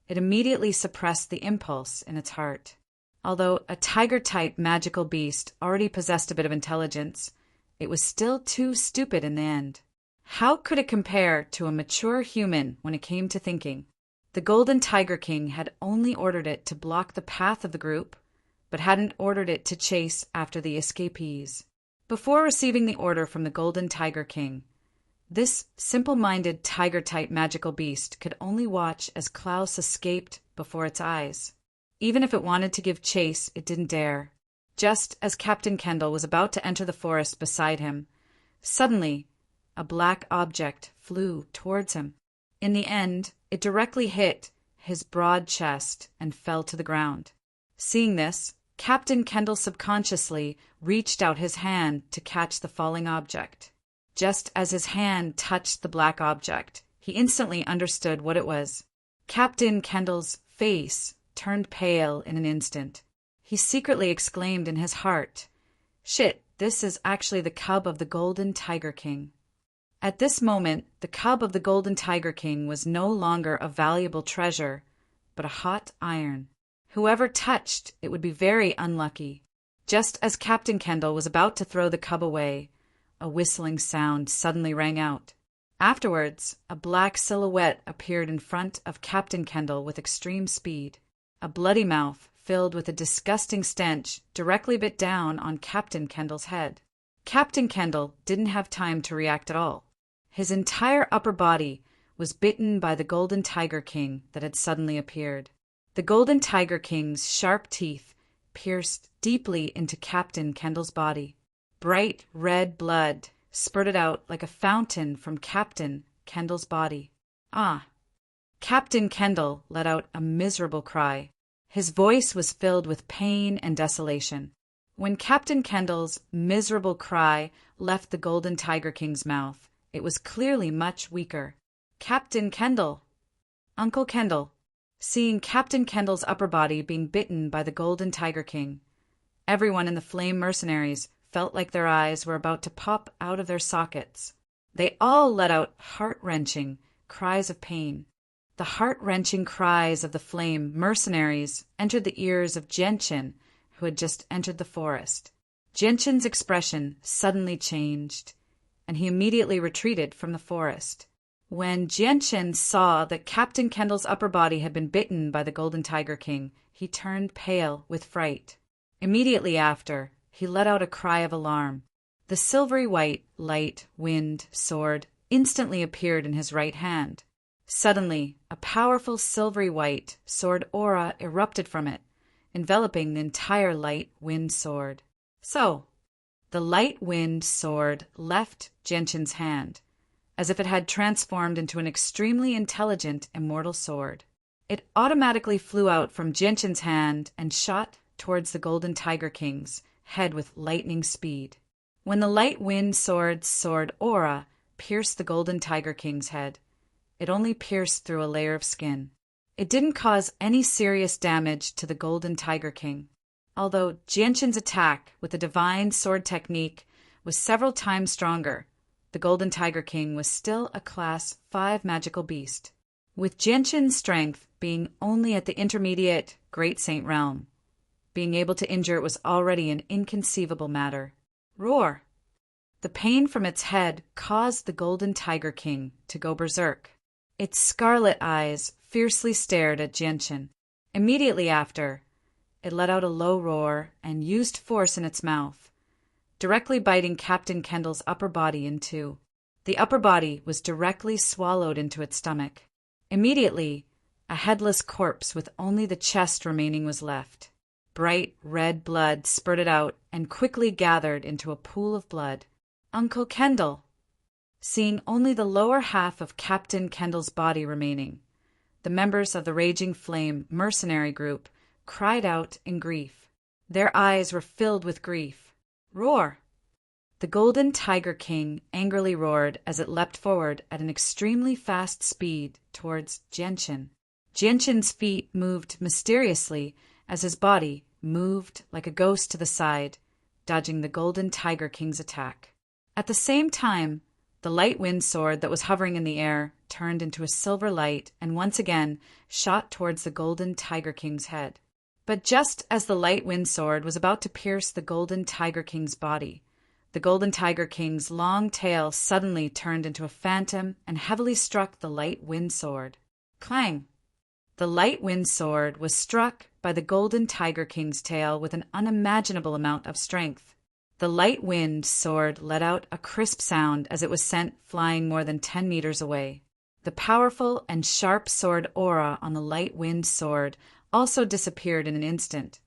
it immediately suppressed the impulse in its heart. Although a tiger-type magical beast already possessed a bit of intelligence, it was still too stupid in the end. How could it compare to a mature human when it came to thinking? The Golden Tiger King had only ordered it to block the path of the group, but hadn't ordered it to chase after the escapees. Before receiving the order from the Golden Tiger King, this simple-minded tiger-type magical beast could only watch as Klaus escaped before its eyes. Even if it wanted to give chase, it didn't dare. Just as Captain Kendall was about to enter the forest beside him, suddenly a black object flew towards him. In the end, it directly hit his broad chest and fell to the ground. Seeing this, Captain Kendall subconsciously reached out his hand to catch the falling object. Just as his hand touched the black object, he instantly understood what it was. Captain Kendall's face turned pale in an instant. He secretly exclaimed in his heart, "Shit, this is actually the cub of the Golden Tiger King." At this moment, the cub of the Golden Tiger King was no longer a valuable treasure, but a hot iron. Whoever touched it would be very unlucky. Just as Captain Kendall was about to throw the cub away, a whistling sound suddenly rang out. Afterwards, a black silhouette appeared in front of Captain Kendall with extreme speed. A bloody mouth, filled with a disgusting stench, directly bit down on Captain Kendall's head. Captain Kendall didn't have time to react at all. His entire upper body was bitten by the Golden Tiger King that had suddenly appeared. The Golden Tiger King's sharp teeth pierced deeply into Captain Kendall's body. Bright red blood spurted out like a fountain from Captain Kendall's body. Ah! Captain Kendall let out a miserable cry. His voice was filled with pain and desolation. When Captain Kendall's miserable cry left the Golden Tiger King's mouth, it was clearly much weaker. "Captain Kendall! Uncle Kendall!" Seeing Captain Kendall's upper body being bitten by the Golden Tiger King, everyone in the Flame Mercenaries felt like their eyes were about to pop out of their sockets. They all let out heart-wrenching cries of pain. The heart-wrenching cries of the Flame Mercenaries entered the ears of Genshin, who had just entered the forest. Genshin's expression suddenly changed, and he immediately retreated from the forest. When Genshin saw that Captain Kendall's upper body had been bitten by the Golden Tiger King, he turned pale with fright. Immediately after, he let out a cry of alarm. The silvery white, light, wind sword instantly appeared in his right hand. Suddenly, a powerful silvery white sword aura erupted from it, enveloping the entire light wind sword. So, the light wind sword left Genshin's hand, as if it had transformed into an extremely intelligent immortal sword. It automatically flew out from Genshin's hand and shot towards the Golden Tiger King's head with lightning speed. When the light wind sword's sword aura pierced the Golden Tiger King's head, it only pierced through a layer of skin. It didn't cause any serious damage to the Golden Tiger King. Although Genshin's attack with the divine sword technique was several times stronger, the Golden Tiger King was still a Class 5 magical beast, with Genshin's strength being only at the intermediate Great Saint realm. Being able to injure it was already an inconceivable matter. Roar! The pain from its head caused the Golden Tiger King to go berserk. Its scarlet eyes fiercely stared at Genshin. Immediately after, it let out a low roar and used force in its mouth, directly biting Captain Kendall's upper body in two. The upper body was directly swallowed into its stomach. Immediately, a headless corpse with only the chest remaining was left. Bright red blood spurted out and quickly gathered into a pool of blood. Uncle Kendall! Seeing only the lower half of Captain Kendall's body remaining, the members of the Raging Flame mercenary group cried out in grief. Their eyes were filled with grief. Roar! The Golden Tiger King angrily roared as it leapt forward at an extremely fast speed towards Genshin. Genshin's feet moved mysteriously as his body moved like a ghost to the side, dodging the Golden Tiger King's attack. At the same time, the light wind sword that was hovering in the air turned into a silver light and once again shot towards the Golden Tiger King's head. But just as the light wind sword was about to pierce the Golden Tiger King's body, the Golden Tiger King's long tail suddenly turned into a phantom and heavily struck the light wind sword. Clang! The light wind sword was struck by the Golden Tiger King's tail with an unimaginable amount of strength. The light wind sword let out a crisp sound as it was sent flying more than 10 meters away. The powerful and sharp sword aura on the light wind sword also disappeared in an instant,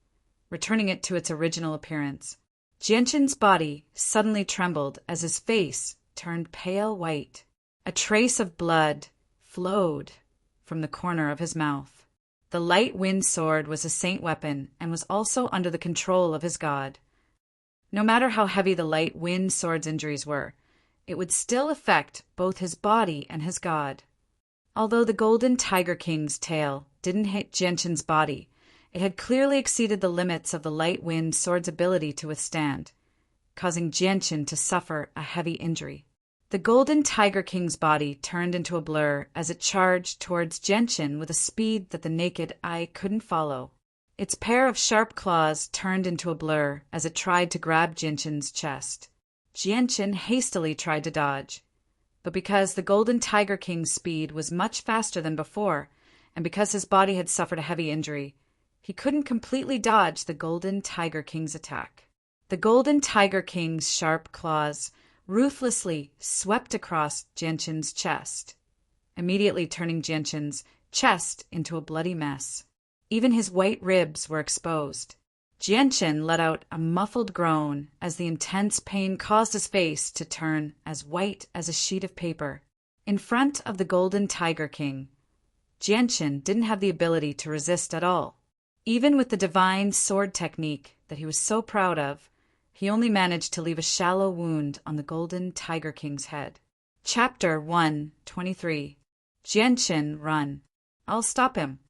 returning it to its original appearance. Genshin's body suddenly trembled as his face turned pale white. A trace of blood flowed from the corner of his mouth. The light wind sword was a saint weapon and was also under the control of his god. No matter how heavy the light wind sword's injuries were, it would still affect both his body and his god. Although the Golden Tiger King's tail didn't hit Genshin's body, it had clearly exceeded the limits of the light wind sword's ability to withstand, causing Genshin to suffer a heavy injury. The Golden Tiger King's body turned into a blur as it charged towards Genshin with a speed that the naked eye couldn't follow. Its pair of sharp claws turned into a blur as it tried to grab Genshin's chest. Genshin hastily tried to dodge, but because the Golden Tiger King's speed was much faster than before, and because his body had suffered a heavy injury, he couldn't completely dodge the Golden Tiger King's attack. The Golden Tiger King's sharp claws ruthlessly swept across Genshin's chest, immediately turning Genshin's chest into a bloody mess. Even his white ribs were exposed. Genshin let out a muffled groan as the intense pain caused his face to turn as white as a sheet of paper. In front of the Golden Tiger King, Genshin didn't have the ability to resist at all. Even with the divine sword technique that he was so proud of, he only managed to leave a shallow wound on the Golden Tiger King's head. Chapter 1:23. Genshin, run. I'll stop him.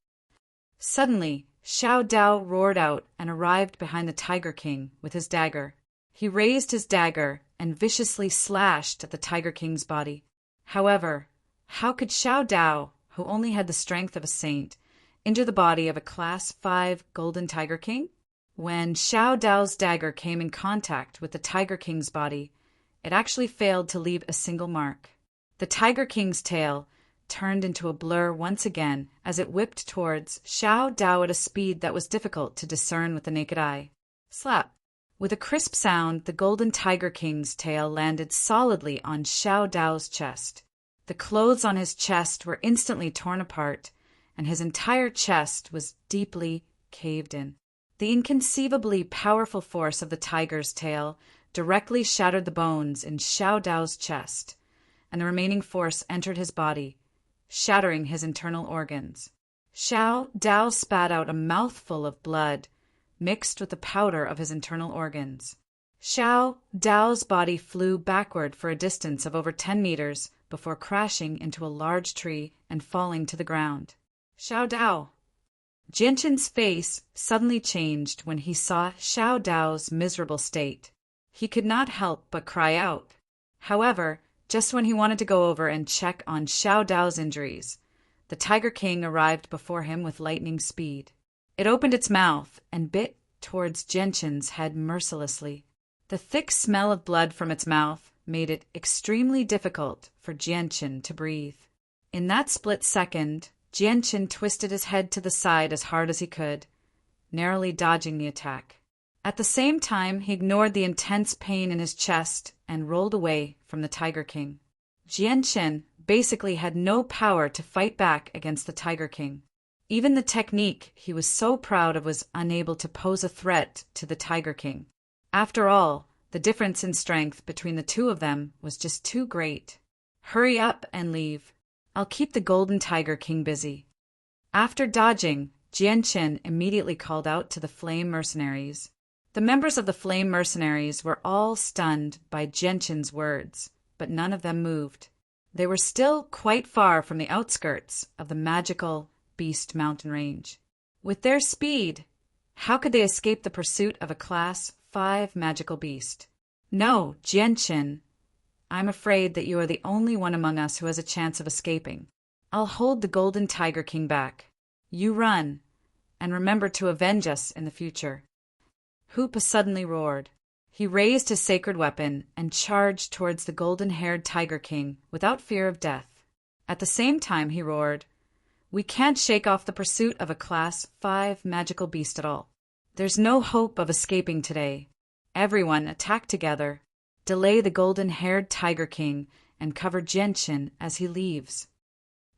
Suddenly, Xiao Dao roared out and arrived behind the Tiger King with his dagger. He raised his dagger and viciously slashed at the Tiger King's body. However, how could Xiao Dao, who only had the strength of a saint, injure the body of a Class 5 Golden Tiger King? When Xiao Dao's dagger came in contact with the Tiger King's body, it actually failed to leave a single mark. The Tiger King's tail turned into a blur once again as it whipped towards Xiao Dao at a speed that was difficult to discern with the naked eye. Slap! With a crisp sound, the Golden Tiger King's tail landed solidly on Xiao Dao's chest. The clothes on his chest were instantly torn apart, and his entire chest was deeply caved in. The inconceivably powerful force of the tiger's tail directly shattered the bones in Xiao Dao's chest, and the remaining force entered his body, shattering his internal organs. Xiao Dao spat out a mouthful of blood, mixed with the powder of his internal organs. Xiao Dao's body flew backward for a distance of over 10 meters before crashing into a large tree and falling to the ground. Xiao Dao! Genshin's face suddenly changed when he saw Xiao Dao's miserable state. He could not help but cry out. However, just when he wanted to go over and check on Xiao Dao's injuries, the Tiger King arrived before him with lightning speed. It opened its mouth and bit towards Genshin's head mercilessly. The thick smell of blood from its mouth made it extremely difficult for Genshin to breathe. In that split second, Genshin twisted his head to the side as hard as he could, narrowly dodging the attack. At the same time, he ignored the intense pain in his chest and rolled away from the Tiger King. Genshin basically had no power to fight back against the Tiger King. Even the technique he was so proud of was unable to pose a threat to the Tiger King. After all, the difference in strength between the two of them was just too great. Hurry up and leave. I'll keep the Golden Tiger King busy. After dodging, Genshin immediately called out to the flame mercenaries. The members of the Flame Mercenaries were all stunned by Genshin's words, but none of them moved. They were still quite far from the outskirts of the magical Beast Mountain Range. With their speed, how could they escape the pursuit of a Class 5 magical beast? No, Genshin, I'm afraid that you are the only one among us who has a chance of escaping. I'll hold the Golden Tiger King back. You run, and remember to avenge us in the future. Hoopa suddenly roared. He raised his sacred weapon and charged towards the golden-haired Tiger King without fear of death. At the same time he roared, "We can't shake off the pursuit of a Class 5 magical beast at all. There's no hope of escaping today. Everyone attack together. Delay the golden-haired Tiger King and cover Genshin as he leaves."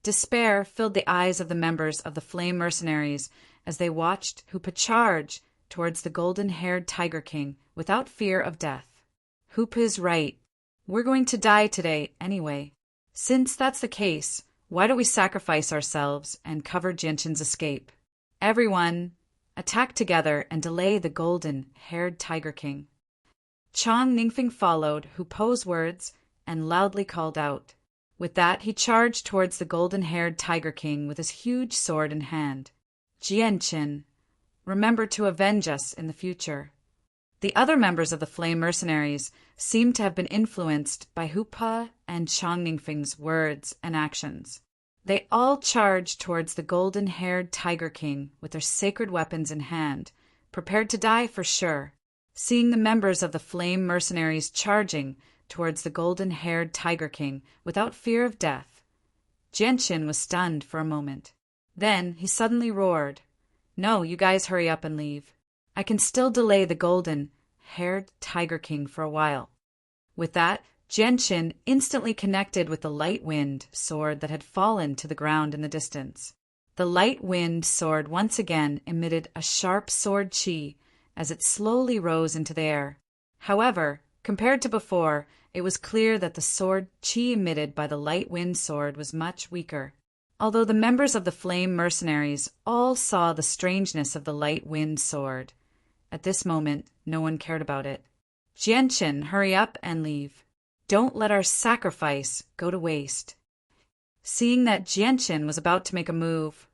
Despair filled the eyes of the members of the Flame Mercenaries as they watched Hoopa charge towards the golden-haired Tiger King without fear of death. Hoopa is right. We're going to die today anyway. Since that's the case, why don't we sacrifice ourselves and cover Genshin's escape? Everyone, attack together and delay the golden-haired Tiger King. Chong Ningfeng followed Hoopa's words and loudly called out. With that, he charged towards the golden-haired Tiger King with his huge sword in hand. Genshin, remember to avenge us in the future. The other members of the Flame Mercenaries seemed to have been influenced by Hoopa and Chong Ningfeng's words and actions. They all charged towards the golden-haired Tiger King with their sacred weapons in hand, prepared to die for sure. Seeing the members of the Flame Mercenaries charging towards the golden-haired Tiger King without fear of death, Genshin was stunned for a moment. Then he suddenly roared, "No, you guys hurry up and leave. I can still delay the golden-haired Tiger King for a while." With that, Genshin instantly connected with the light wind sword that had fallen to the ground in the distance. The light wind sword once again emitted a sharp sword chi as it slowly rose into the air. However, compared to before, it was clear that the sword chi emitted by the light wind sword was much weaker. Although the members of the Flame Mercenaries all saw the strangeness of the light wind sword, at this moment no one cared about it. Genshin, hurry up and leave. Don't let our sacrifice go to waste. Seeing that Genshin was about to make a move,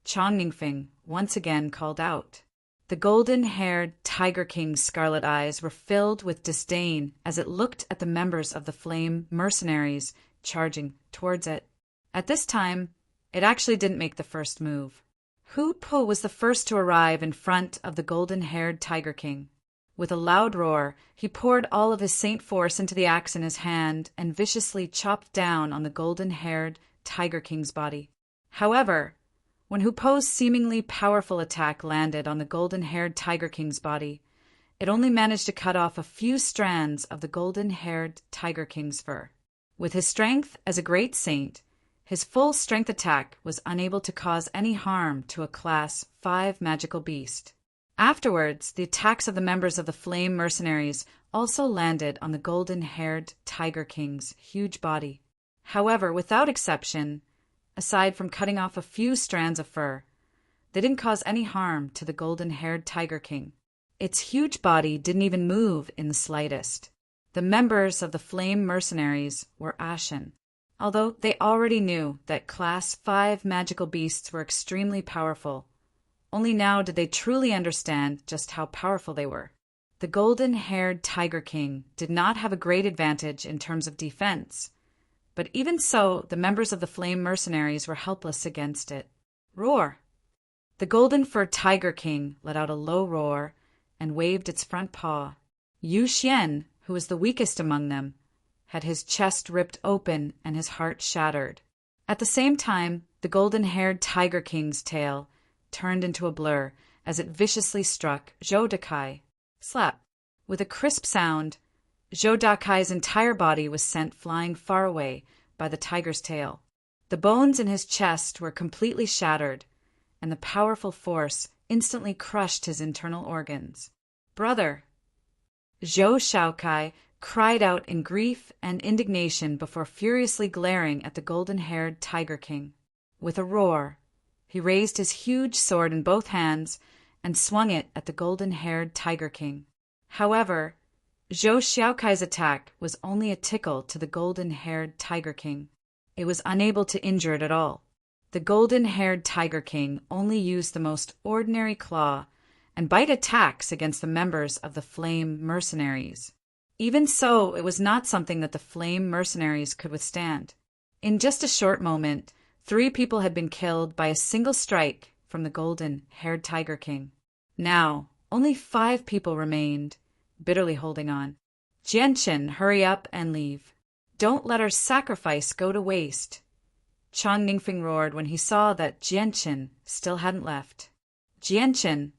Chong Ningfeng once again called out. The golden-haired Tiger King's scarlet eyes were filled with disdain as it looked at the members of the Flame Mercenaries charging towards it. At this time, it actually didn't make the first move. Hoopa was the first to arrive in front of the golden-haired Tiger King. With a loud roar, he poured all of his saint force into the axe in his hand and viciously chopped down on the golden-haired Tiger King's body. However, when Hoopa's seemingly powerful attack landed on the golden-haired Tiger King's body, it only managed to cut off a few strands of the golden-haired Tiger King's fur. With his strength as a great saint, his full-strength attack was unable to cause any harm to a Class 5 magical beast. Afterwards, the attacks of the members of the Flame Mercenaries also landed on the golden-haired Tiger King's huge body. However, without exception, aside from cutting off a few strands of fur, they didn't cause any harm to the golden-haired Tiger King. Its huge body didn't even move in the slightest. The members of the Flame Mercenaries were ashen. Although they already knew that Class 5 magical beasts were extremely powerful, only now did they truly understand just how powerful they were. The golden-haired Tiger King did not have a great advantage in terms of defense, but even so, the members of the Flame Mercenaries were helpless against it. Roar! The golden-furred Tiger King let out a low roar and waved its front paw. Yu Xian, who was the weakest among them, had his chest ripped open and his heart shattered. At the same time, the golden-haired Tiger King's tail turned into a blur as it viciously struck Zhou Dakai. Slap! With a crisp sound, Zhou Dakai's entire body was sent flying far away by the tiger's tail. The bones in his chest were completely shattered, and the powerful force instantly crushed his internal organs. "Brother!" Zhou Shaokai cried out in grief and indignation before furiously glaring at the golden-haired Tiger King. With a roar, he raised his huge sword in both hands and swung it at the golden-haired Tiger King. However, Zhou Xiaokai's attack was only a tickle to the golden-haired Tiger King. It was unable to injure it at all. The golden-haired Tiger King only used the most ordinary claw and bite attacks against the members of the Flame Mercenaries. Even so, it was not something that the Flame Mercenaries could withstand. In just a short moment, 3 people had been killed by a single strike from the golden-haired Tiger King. Now, only 5 people remained, bitterly holding on. Jianchen, hurry up and leave. Don't let our sacrifice go to waste. Chang Ningfeng roared when he saw that Jianchen still hadn't left. Jianchen,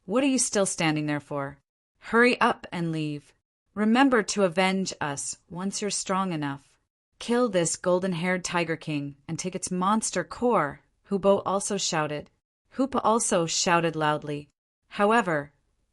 what are you still standing there for? Hurry up and leave. Remember to avenge us once you're strong enough. Kill this golden-haired Tiger King and take its monster core, Hubo also shouted. Hoopa also shouted loudly. However,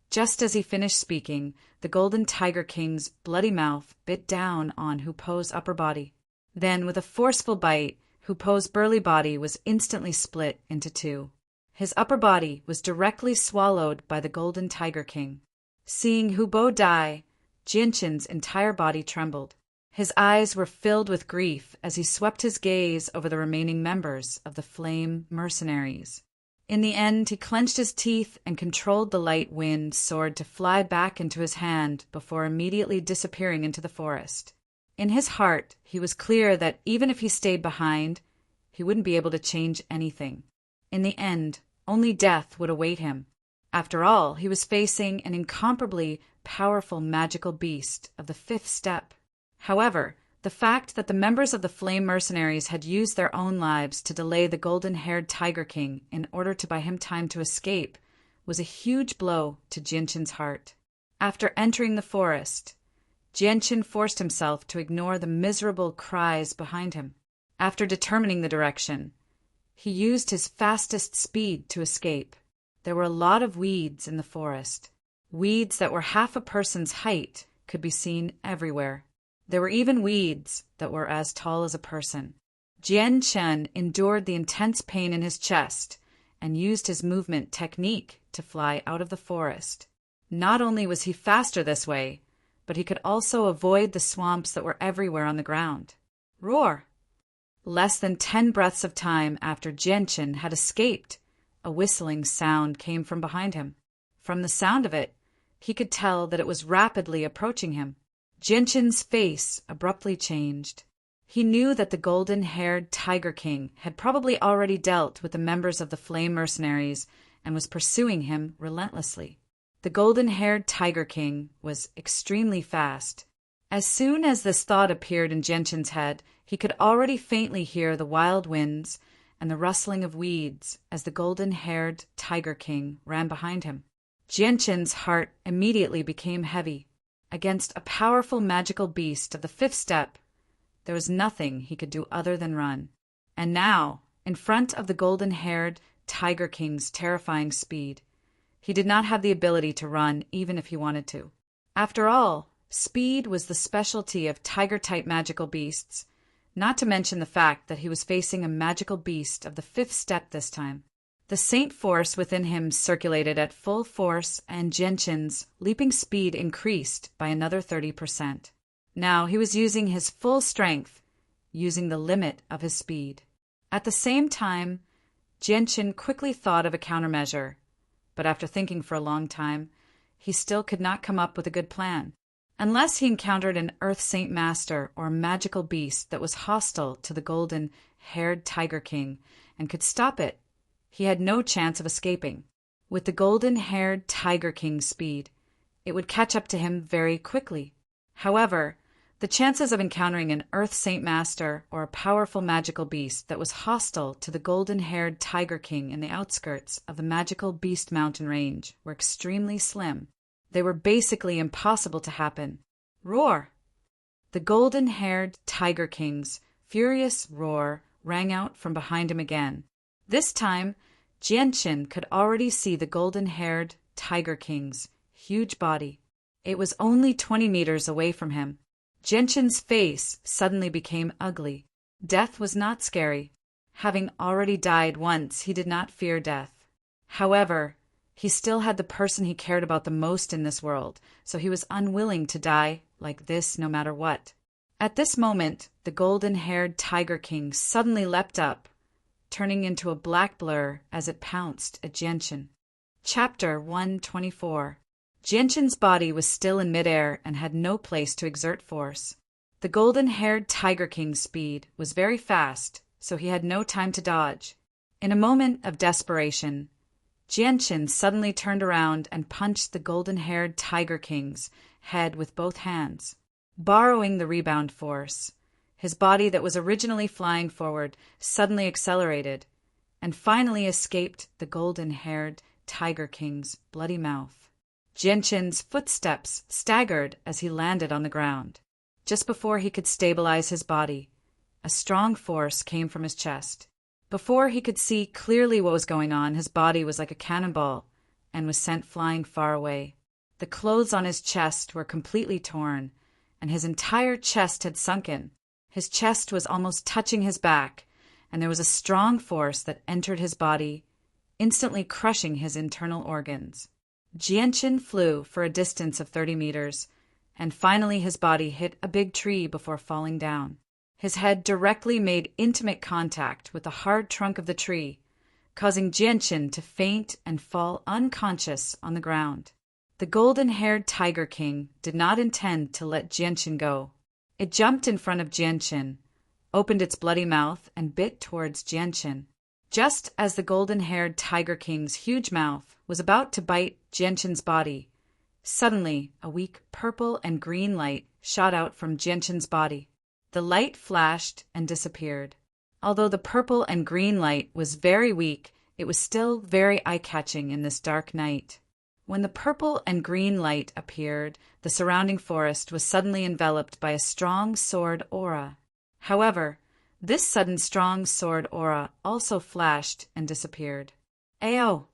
just as he finished speaking, the golden Tiger King's bloody mouth bit down on Hupo's upper body. Then, with a forceful bite, Hupo's burly body was instantly split into 2. His upper body was directly swallowed by the golden Tiger King. Seeing Hubo die, Jianchen's entire body trembled. His eyes were filled with grief as he swept his gaze over the remaining members of the Flame Mercenaries. In the end, he clenched his teeth and controlled the light wind sword to fly back into his hand before immediately disappearing into the forest. In his heart, he was clear that even if he stayed behind, he wouldn't be able to change anything. In the end, only death would await him. After all, he was facing an incomparably powerful magical beast of the 5th step. However, the fact that the members of the Flame Mercenaries had used their own lives to delay the golden-haired Tiger King in order to buy him time to escape was a huge blow to Jianchen's heart. After entering the forest, Jianchen forced himself to ignore the miserable cries behind him. After determining the direction, he used his fastest speed to escape. There were a lot of weeds in the forest. Weeds that were half a person's height could be seen everywhere. There were even weeds that were as tall as a person. Jianchen endured the intense pain in his chest and used his movement technique to fly out of the forest. Not only was he faster this way, but he could also avoid the swamps that were everywhere on the ground. Roar! Less than 10 breaths of time after Jianchen had escaped, a whistling sound came from behind him. From the sound of it, he could tell that it was rapidly approaching him. Jianchen's face abruptly changed. He knew that the golden-haired Tiger King had probably already dealt with the members of the Flame Mercenaries and was pursuing him relentlessly. The golden-haired Tiger King was extremely fast. As soon as this thought appeared in Jianchen's head, he could already faintly hear the wild winds and the rustling of weeds as the golden-haired Tiger King ran behind him. Jianchen's heart immediately became heavy. Against a powerful magical beast of the 5th step, there was nothing he could do other than run. And now, in front of the golden-haired Tiger King's terrifying speed, he did not have the ability to run even if he wanted to. After all, speed was the specialty of tiger-type magical beasts, not to mention the fact that he was facing a magical beast of the 5th step this time. The saint force within him circulated at full force, and Jianchen's leaping speed increased by another 30%. Now he was using his full strength, using the limit of his speed. At the same time, Jianchen quickly thought of a countermeasure, but after thinking for a long time, he still could not come up with a good plan. Unless he encountered an Earth Saint Master or magical beast that was hostile to the golden-haired Tiger King and could stop it, he had no chance of escaping. With the golden-haired Tiger King's speed, it would catch up to him very quickly. However, the chances of encountering an Earth Saint Master or a powerful magical beast that was hostile to the golden-haired Tiger King in the outskirts of the magical Beast Mountain range were extremely slim. They were basically impossible to happen. Roar! The golden-haired Tiger King's furious roar rang out from behind him again. This time, Jianchen could already see the golden-haired Tiger King's huge body. It was only 20 meters away from him. Jianchen's face suddenly became ugly. Death was not scary. Having already died once, he did not fear death. However, He still had the person he cared about the most in this world, so he was unwilling to die like this no matter what. At this moment, the golden-haired Tiger King suddenly leapt up, turning into a black blur as it pounced at Genshin. Chapter 124. Genshin's body was still in midair and had no place to exert force. The golden-haired Tiger King's speed was very fast, so he had no time to dodge. In a moment of desperation, Genshin suddenly turned around and punched the golden-haired Tiger King's head with both hands. Borrowing the rebound force, his body that was originally flying forward suddenly accelerated and finally escaped the golden-haired Tiger King's bloody mouth. Genshin's footsteps staggered as he landed on the ground. Just before he could stabilize his body, a strong force came from his chest. Before he could see clearly what was going on, his body was like a cannonball and was sent flying far away. The clothes on his chest were completely torn, and his entire chest had sunken. His chest was almost touching his back, and there was a strong force that entered his body, instantly crushing his internal organs. Genshin flew for a distance of 30 meters, and finally his body hit a big tree before falling down. His head directly made intimate contact with the hard trunk of the tree, causing Genshin to faint and fall unconscious on the ground. The golden-haired Tiger King did not intend to let Genshin go. It jumped in front of Genshin, opened its bloody mouth, and bit towards Genshin. Just as the golden-haired Tiger King's huge mouth was about to bite Genshin's body, suddenly a weak purple and green light shot out from Genshin's body. The light flashed and disappeared. Although the purple and green light was very weak, it was still very eye-catching in this dark night. When the purple and green light appeared, the surrounding forest was suddenly enveloped by a strong sword aura. However, this sudden strong sword aura also flashed and disappeared. Ayo!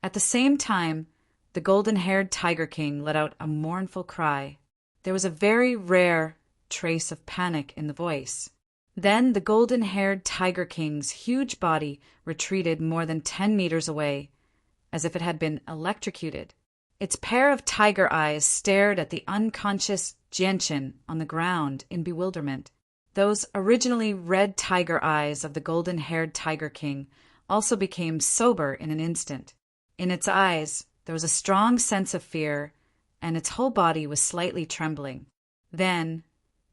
At the same time, the golden-haired Tiger King let out a mournful cry. There was a very rare trace of panic in the voice. Then the golden-haired Tiger King's huge body retreated more than 10 meters away, as if it had been electrocuted. Its pair of tiger eyes stared at the unconscious Genshin on the ground in bewilderment. Those originally red tiger eyes of the golden-haired Tiger King also became sober in an instant. In its eyes, there was a strong sense of fear, and its whole body was slightly trembling. Then,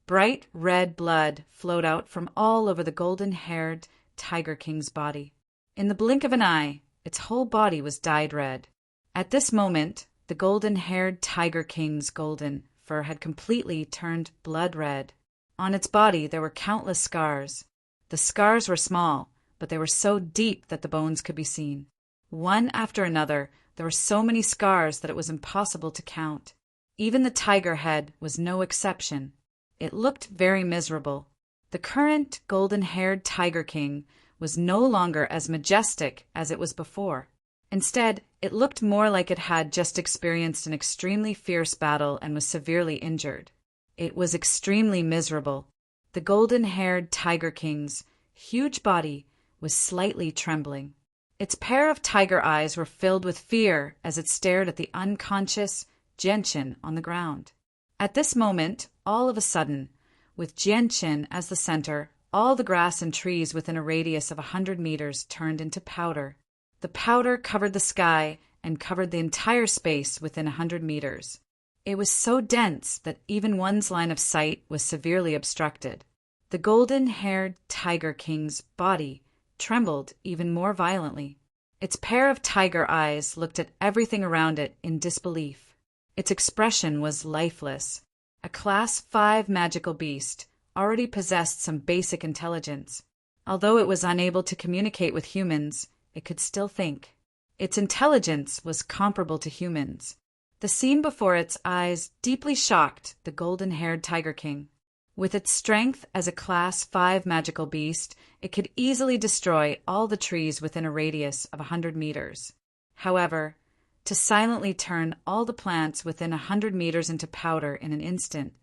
bright red blood flowed out from all over the golden-haired Tiger King's body. In the blink of an eye, its whole body was dyed red. At this moment, the golden-haired Tiger King's golden fur had completely turned blood red. On its body there were countless scars. The scars were small, but they were so deep that the bones could be seen. One after another, there were so many scars that it was impossible to count. Even the tiger head was no exception. It looked very miserable. The current golden-haired Tiger King was no longer as majestic as it was before. Instead, it looked more like it had just experienced an extremely fierce battle and was severely injured. It was extremely miserable. The golden-haired Tiger King's huge body was slightly trembling. Its pair of tiger eyes were filled with fear as it stared at the unconscious Genshin on the ground. At this moment, all of a sudden, with Genshin as the center, all the grass and trees within a radius of 100 meters turned into powder. The powder covered the sky and covered the entire space within 100 meters. It was so dense that even one's line of sight was severely obstructed. The golden-haired Tiger King's body trembled even more violently. Its pair of tiger eyes looked at everything around it in disbelief. Its expression was lifeless. A Class 5 magical beast already possessed some basic intelligence. Although it was unable to communicate with humans, it could still think. Its intelligence was comparable to humans. The scene before its eyes deeply shocked the golden-haired Tiger King. With its strength as a Class 5 magical beast, it could easily destroy all the trees within a radius of 100 meters. However, to silently turn all the plants within 100 meters into powder in an instant,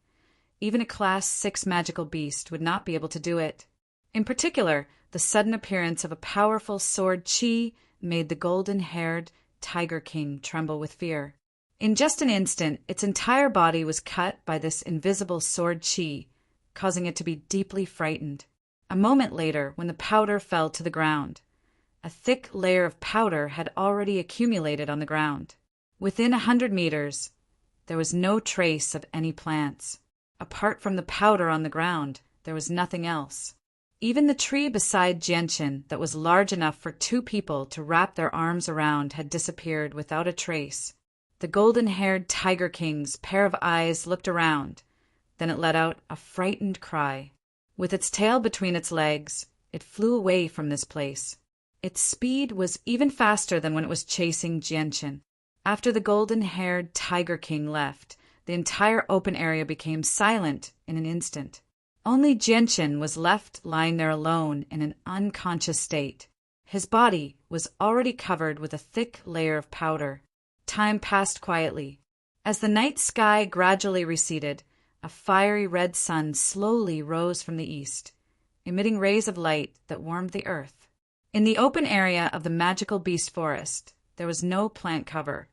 even a Class 6 magical beast would not be able to do it. In particular, the sudden appearance of a powerful sword chi made the golden-haired Tiger King tremble with fear. In just an instant, its entire body was cut by this invisible sword chi, causing it to be deeply frightened. A moment later, when the powder fell to the ground, a thick layer of powder had already accumulated on the ground. Within 100 meters, there was no trace of any plants. Apart from the powder on the ground, there was nothing else. Even the tree beside Genshin that was large enough for 2 people to wrap their arms around had disappeared without a trace. The golden-haired Tiger King's pair of eyes looked around. Then it let out a frightened cry. With its tail between its legs, it flew away from this place. Its speed was even faster than when it was chasing Genshin. After the golden-haired Tiger King left, the entire open area became silent in an instant. Only Genshin was left lying there alone in an unconscious state. His body was already covered with a thick layer of powder. Time passed quietly. As the night sky gradually receded, a fiery red sun slowly rose from the east, emitting rays of light that warmed the earth. In the open area of the magical beast forest, there was no plant cover,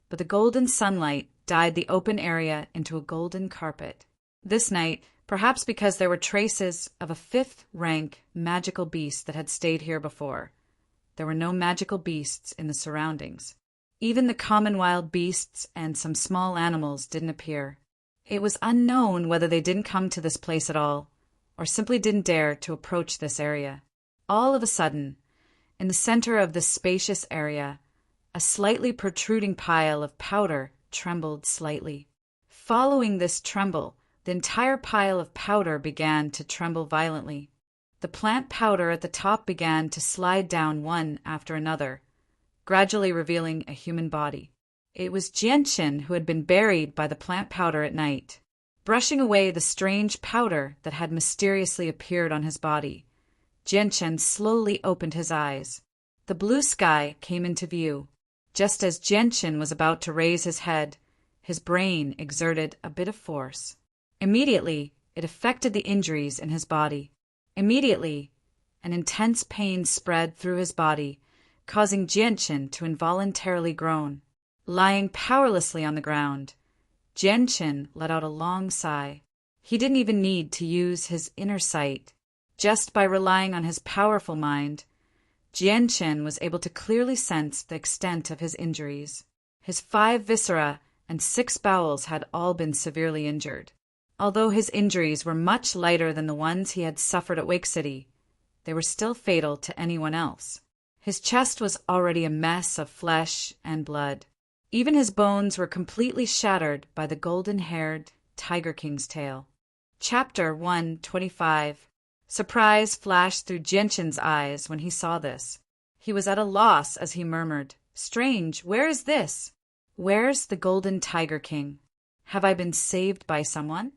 but the golden sunlight dyed the open area into a golden carpet. This night, perhaps because there were traces of a 5th-rank magical beast that had stayed here before, there were no magical beasts in the surroundings. Even the common wild beasts and some small animals didn't appear. It was unknown whether they didn't come to this place at all, or simply didn't dare to approach this area. All of a sudden, in the center of this spacious area, a slightly protruding pile of powder trembled slightly. Following this tremble, the entire pile of powder began to tremble violently. The plant powder at the top began to slide down one after another, gradually revealing a human body. It was Genshin who had been buried by the plant powder at night. Brushing away the strange powder that had mysteriously appeared on his body, Genshin slowly opened his eyes. The blue sky came into view. Just as Genshin was about to raise his head, his brain exerted a bit of force. Immediately, it affected the injuries in his body. Immediately, an intense pain spread through his body, causing Genshin to involuntarily groan. Lying powerlessly on the ground, Genshin let out a long sigh. He didn't even need to use his inner sight. Just by relying on his powerful mind, Genshin was able to clearly sense the extent of his injuries. His 5 viscera and 6 bowels had all been severely injured. Although his injuries were much lighter than the ones he had suffered at Wake City, they were still fatal to anyone else. His chest was already a mess of flesh and blood. Even his bones were completely shattered by the golden-haired Tiger King's tail. Chapter 125. Surprise flashed through Genshin's eyes when he saw this. He was at a loss as he murmured, "Strange, where is this? Where's the golden Tiger King? Have I been saved by someone?"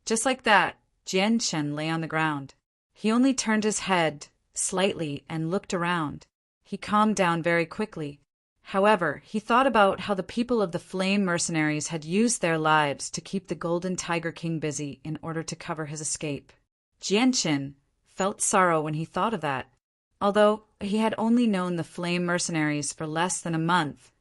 Just like that, Genshin lay on the ground. He only turned his head slightly and looked around. He calmed down very quickly. However, he thought about how the people of the Flame Mercenaries had used their lives to keep the Golden Tiger King busy in order to cover his escape. Genshin felt sorrow when he thought of that. Although he had only known the Flame Mercenaries for less than a month,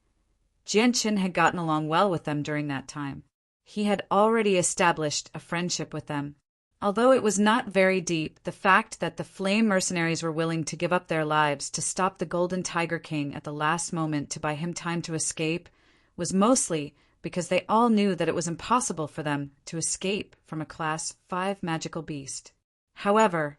Genshin had gotten along well with them during that time. He had already established a friendship with them. Although it was not very deep, the fact that the Flame Mercenaries were willing to give up their lives to stop the Golden Tiger King at the last moment to buy him time to escape was mostly because they all knew that it was impossible for them to escape from a Class 5 magical beast. However,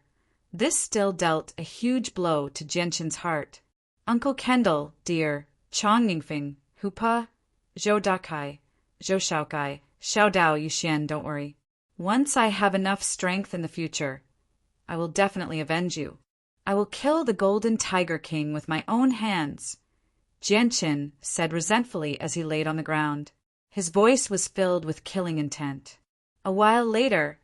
this still dealt a huge blow to Genshin's heart. "Uncle Kendall, dear, Chong Ningfing, Hupa, Zhou Dakai, Zhou Shaokai, Xiao Dao Yuxian, don't worry. Once I have enough strength in the future, I will definitely avenge you. I will kill the Golden Tiger King with my own hands," Genshin said resentfully as he laid on the ground. His voice was filled with killing intent. A while later,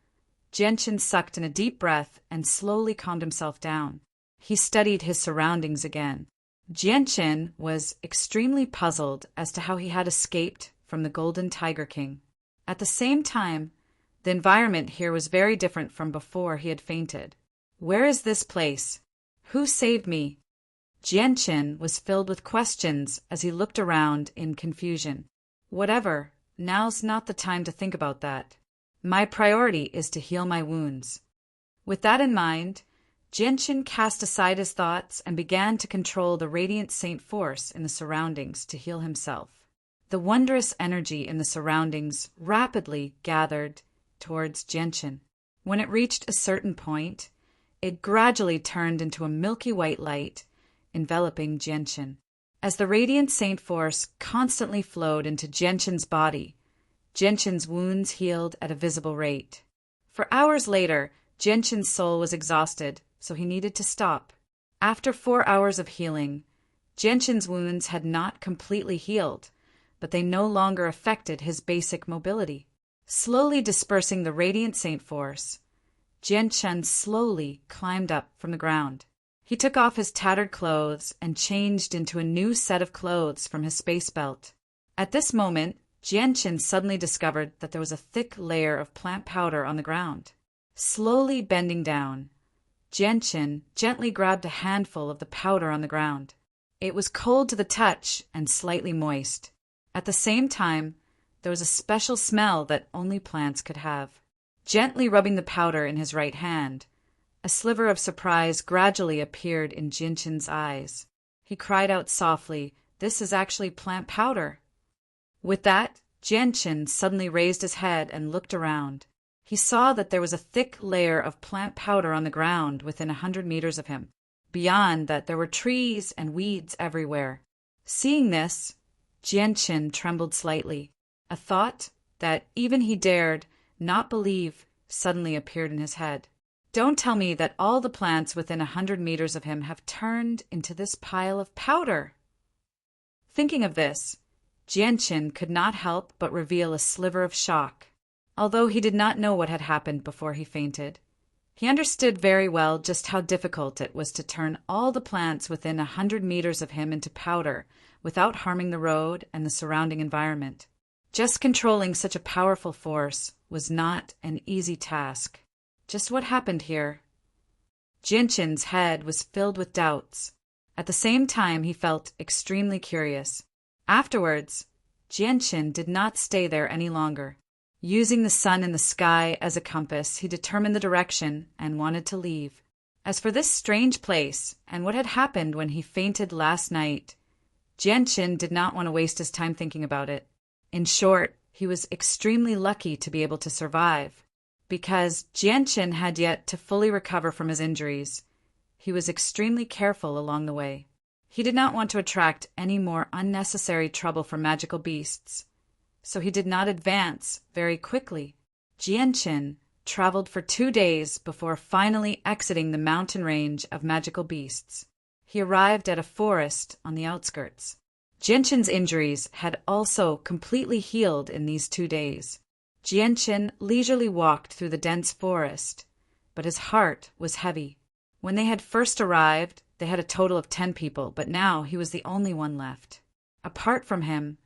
Genshin sucked in a deep breath and slowly calmed himself down. He studied his surroundings again. Genshin was extremely puzzled as to how he had escaped from the Golden Tiger King. At the same time, the environment here was very different from before he had fainted. "Where is this place? Who saved me?" Jianchen was filled with questions as he looked around in confusion. Whatever, now's not the time to think about that. My priority is to heal my wounds. With that in mind, Jianchen cast aside his thoughts and began to control the radiant saint force in the surroundings to heal himself. The wondrous energy in the surroundings rapidly gathered towards Jianchen. When it reached a certain point, it gradually turned into a milky white light, enveloping Jianchen. As the radiant saint force constantly flowed into Jianchen's body, Jianchen's wounds healed at a visible rate. For hours later, Jianchen's soul was exhausted, so he needed to stop. After 4 hours of healing, Jianchen's wounds had not completely healed, but they no longer affected his basic mobility. Slowly dispersing the radiant saint force, Jianchen slowly climbed up from the ground. He took off his tattered clothes and changed into a new set of clothes from his space belt. At this moment, Jianchen suddenly discovered that there was a thick layer of plant powder on the ground. Slowly bending down, Jianchen gently grabbed a handful of the powder on the ground. It was cold to the touch and slightly moist. At the same time, there was a special smell that only plants could have. Gently rubbing the powder in his right hand, a sliver of surprise gradually appeared in Jianchen's eyes. He cried out softly, "This is actually plant powder." With that, Jianchen suddenly raised his head and looked around. He saw that there was a thick layer of plant powder on the ground within 100 meters of him. Beyond that, there were trees and weeds everywhere. Seeing this, Jianchen trembled slightly. A thought that even he dared not believe suddenly appeared in his head. Don't tell me that all the plants within 100 meters of him have turned into this pile of powder. Thinking of this, Jianchen could not help but reveal a sliver of shock. Although he did not know what had happened before he fainted, he understood very well just how difficult it was to turn all the plants within 100 meters of him into powder without harming the road and the surrounding environment. Just controlling such a powerful force was not an easy task. Just what happened here? Jianchen's head was filled with doubts. At the same time, he felt extremely curious. Afterwards, Jianchen did not stay there any longer. Using the sun in the sky as a compass, he determined the direction and wanted to leave. As for this strange place and what had happened when he fainted last night, Jianchen did not want to waste his time thinking about it. In short, he was extremely lucky to be able to survive. Because Jianchen had yet to fully recover from his injuries, he was extremely careful along the way. He did not want to attract any more unnecessary trouble from magical beasts, so he did not advance very quickly. Jianchen traveled for 2 days before finally exiting the mountain range of magical beasts. He arrived at a forest on the outskirts. Jianchen's injuries had also completely healed in these 2 days. Jianchen leisurely walked through the dense forest, but his heart was heavy. When they had first arrived, they had a total of 10 people, but now he was the only one left. Apart from him,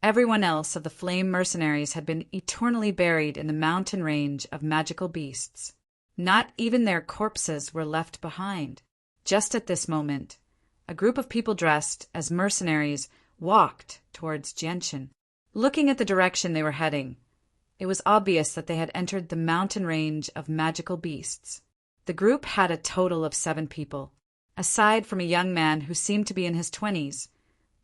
everyone else of the flame mercenaries had been eternally buried in the mountain range of magical beasts. Not even their corpses were left behind. Just at this moment, a group of people dressed as mercenaries walked towards Jianchen. Looking at the direction they were heading, it was obvious that they had entered the mountain range of magical beasts. The group had a total of 7 people. Aside from a young man who seemed to be in his 20s,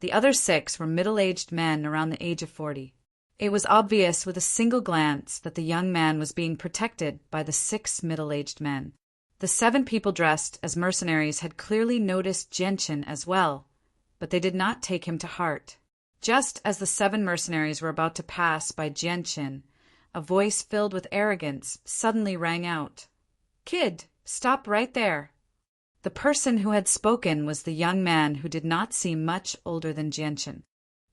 the other 6 were middle-aged men around the age of 40. It was obvious with a single glance that the young man was being protected by the 6 middle-aged men. The 7 people dressed as mercenaries had clearly noticed Jianchen as well, but they did not take him to heart. Just as the 7 mercenaries were about to pass by Jianchen, a voice filled with arrogance suddenly rang out. "Kid, stop right there." The person who had spoken was the young man who did not seem much older than Jianchen.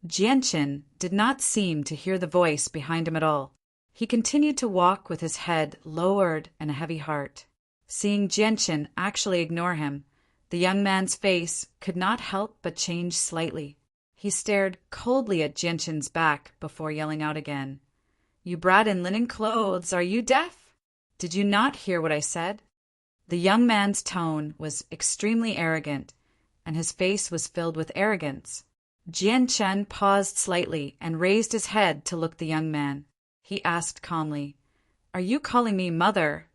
Jianchen did not seem to hear the voice behind him at all. He continued to walk with his head lowered and a heavy heart. Seeing Jianchen actually ignore him, the young man's face could not help but change slightly. He stared coldly at Jianchen's back before yelling out again. "You brat in linen clothes, are you deaf? Did you not hear what I said?" The young man's tone was extremely arrogant, and his face was filled with arrogance. Jianchen paused slightly and raised his head to look the young man. He asked calmly, "Are you calling me mother?"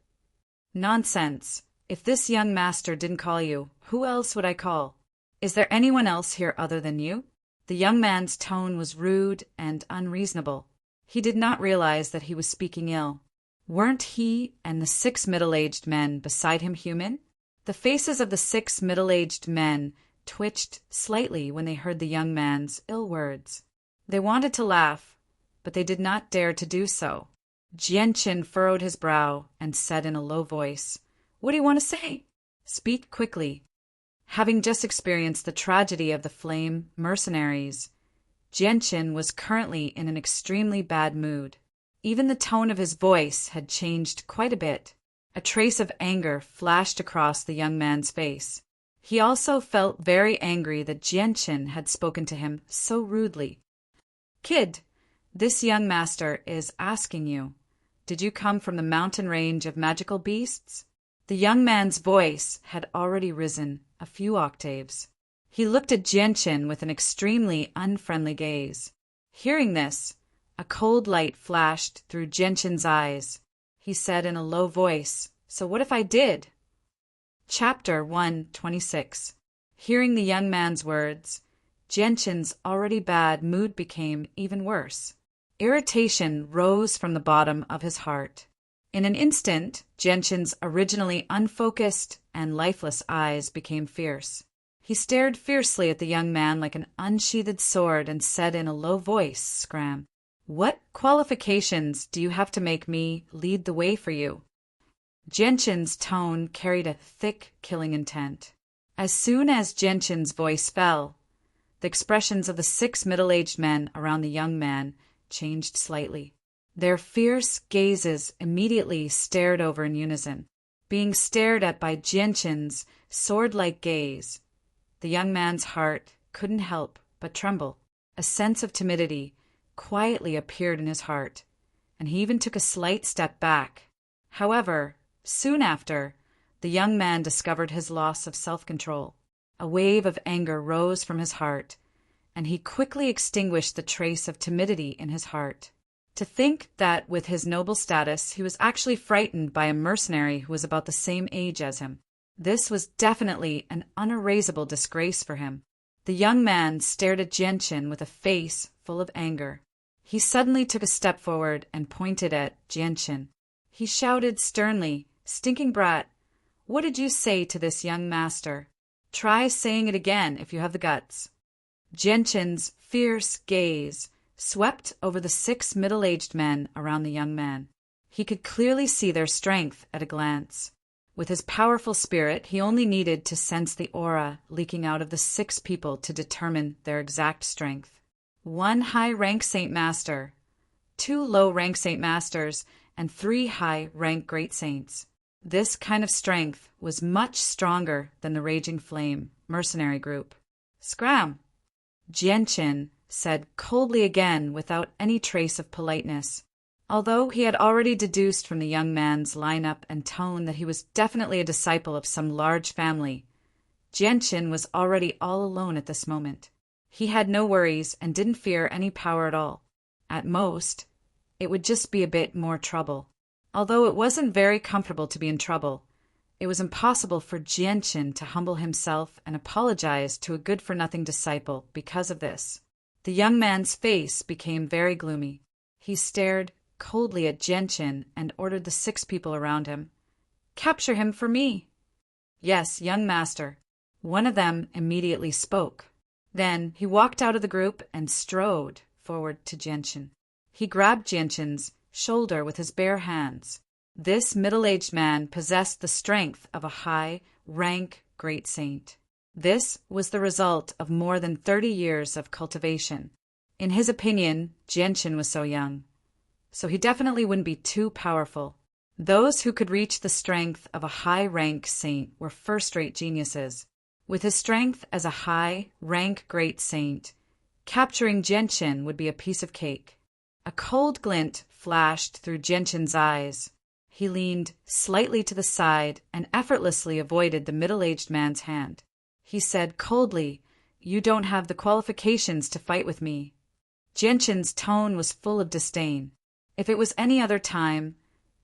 "Nonsense. If this young master didn't call you, who else would I call? Is there anyone else here other than you?" The young man's tone was rude and unreasonable. He did not realize that he was speaking ill. Weren't he and the 6 middle-aged men beside him human? The faces of the 6 middle-aged men twitched slightly when they heard the young man's ill words. They wanted to laugh, but they did not dare to do so. Jianchen furrowed his brow and said in a low voice, "What do you want to say? Speak quickly." Having just experienced the tragedy of the Flame mercenaries, Jianchen was currently in an extremely bad mood. Even the tone of his voice had changed quite a bit. A trace of anger flashed across the young man's face. He also felt very angry that Jianchen had spoken to him so rudely. "Kid, this young master is asking you, did you come from the mountain range of magical beasts?" The young man's voice had already risen a few octaves. He looked at Jianchen with an extremely unfriendly gaze. Hearing this, a cold light flashed through Jianchen's eyes. He said in a low voice, "So what if I did?" Chapter 126. Hearing the young man's words, Jianchen's already bad mood became even worse. Irritation rose from the bottom of his heart. In an instant, Jianchen's originally unfocused and lifeless eyes became fierce. He stared fiercely at the young man like an unsheathed sword and said in a low voice, "Scram, what qualifications do you have to make me lead the way for you?" Jianchen's tone carried a thick, killing intent. As soon as Jianchen's voice fell, the expressions of the 6 middle-aged men around the young man changed slightly. Their fierce gazes immediately stared over in unison. Being stared at by Jianchen's sword-like gaze, the young man's heart couldn't help but tremble. A sense of timidity quietly appeared in his heart, and he even took a slight step back. However, soon after, the young man discovered his loss of self-control. A wave of anger rose from his heart, and he quickly extinguished the trace of timidity in his heart. To think that with his noble status he was actually frightened by a mercenary who was about the same age as him. This was definitely an unerasable disgrace for him. The young man stared at Jianchen with a face full of anger. He suddenly took a step forward and pointed at Jianchen. He shouted sternly, "Stinking brat, what did you say to this young master? Try saying it again if you have the guts." Jianchen's fierce gaze swept over the 6 middle-aged men around the young man. He could clearly see their strength at a glance. With his powerful spirit, he only needed to sense the aura leaking out of the 6 people to determine their exact strength. 1 high-rank Saint Master, 2 low-rank Saint Masters, and 3 high-rank Great Saints. This kind of strength was much stronger than the Raging Flame mercenary group. "Scram!" Jianchen said coldly again without any trace of politeness. Although he had already deduced from the young man's lineup and tone that he was definitely a disciple of some large family, Jianchen was already all alone at this moment. He had no worries and didn't fear any power at all. At most, it would just be a bit more trouble. Although it wasn't very comfortable to be in trouble, it was impossible for Jianchen to humble himself and apologize to a good-for-nothing disciple because of this. The young man's face became very gloomy. He stared coldly at Jianchen and ordered the 6 people around him, "Capture him for me." "Yes, young master." One of them immediately spoke. Then he walked out of the group and strode forward to Jianchen. He grabbed Jianchen's shoulder with his bare hands. This middle-aged man possessed the strength of a high-rank great saint. This was the result of more than 30 years of cultivation. In his opinion, Jianchen was so young, so he definitely wouldn't be too powerful. Those who could reach the strength of a high-rank saint were first-rate geniuses. With his strength as a high-rank great saint, capturing Jianchen would be a piece of cake. A cold glint flashed through Jianchen's eyes. He leaned slightly to the side and effortlessly avoided the middle-aged man's hand. He said coldly, "You don't have the qualifications to fight with me." Genshin's tone was full of disdain. If it was any other time,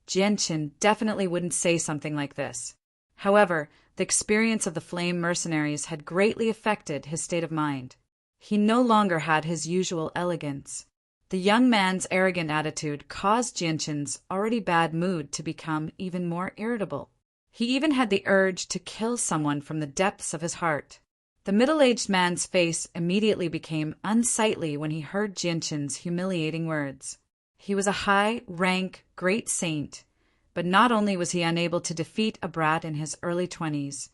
Genshin definitely wouldn't say something like this. However, the experience of the flame mercenaries had greatly affected his state of mind. He no longer had his usual elegance. The young man's arrogant attitude caused Genshin's already bad mood to become even more irritable. He even had the urge to kill someone from the depths of his heart. The middle-aged man's face immediately became unsightly when he heard Genshin's humiliating words. He was a high-rank great saint, but not only was he unable to defeat a brat in his early 20s,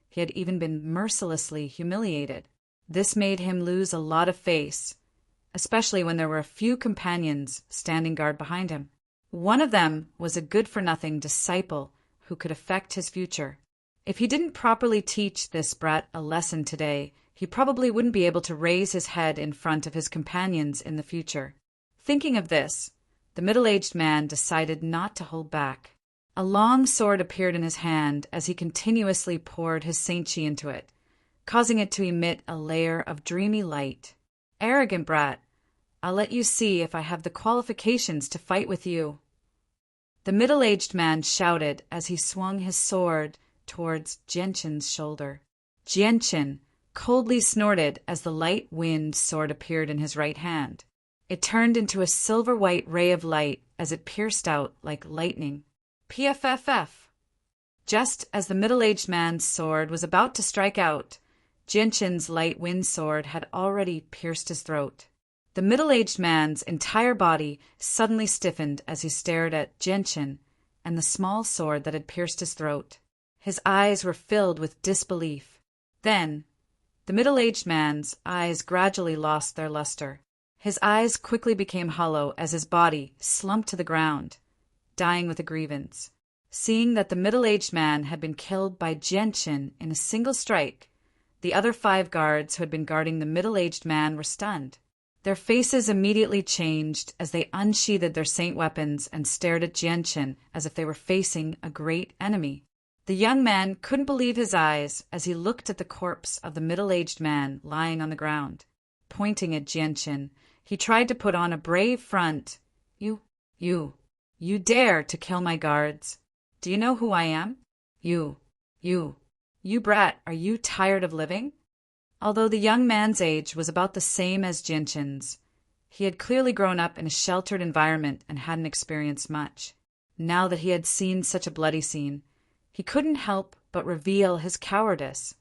he had even been mercilessly humiliated. This made him lose a lot of face, especially when there were a few companions standing guard behind him. One of them was a good-for-nothing disciple who could affect his future. If he didn't properly teach this brat a lesson today, he probably wouldn't be able to raise his head in front of his companions in the future. Thinking of this, the middle-aged man decided not to hold back. A long sword appeared in his hand as he continuously poured his saintchi into it, causing it to emit a layer of dreamy light. "Arrogant brat, I'll let you see if I have the qualifications to fight with you." The middle-aged man shouted as he swung his sword towards Genshin's shoulder. Genshin coldly snorted as the light-wind sword appeared in his right hand. It turned into a silver-white ray of light as it pierced out like lightning. PFFF! Just as the middle-aged man's sword was about to strike out, Genshin's light-wind sword had already pierced his throat. The middle-aged man's entire body suddenly stiffened as he stared at Genshin and the small sword that had pierced his throat. His eyes were filled with disbelief. Then, the middle-aged man's eyes gradually lost their luster. His eyes quickly became hollow as his body slumped to the ground, dying with a grievance. Seeing that the middle-aged man had been killed by Genshin in a single strike, the other 5 guards who had been guarding the middle-aged man were stunned. Their faces immediately changed as they unsheathed their saint weapons and stared at Genshin as if they were facing a great enemy. The young man couldn't believe his eyes as he looked at the corpse of the middle-aged man lying on the ground. Pointing at Genshin, he tried to put on a brave front. You dare to kill my guards? Do you know who I am? You brat, are you tired of living?" Although the young man's age was about the same as Genshin's, he had clearly grown up in a sheltered environment and hadn't experienced much. Now that he had seen such a bloody scene, he couldn't help but reveal his cowardice.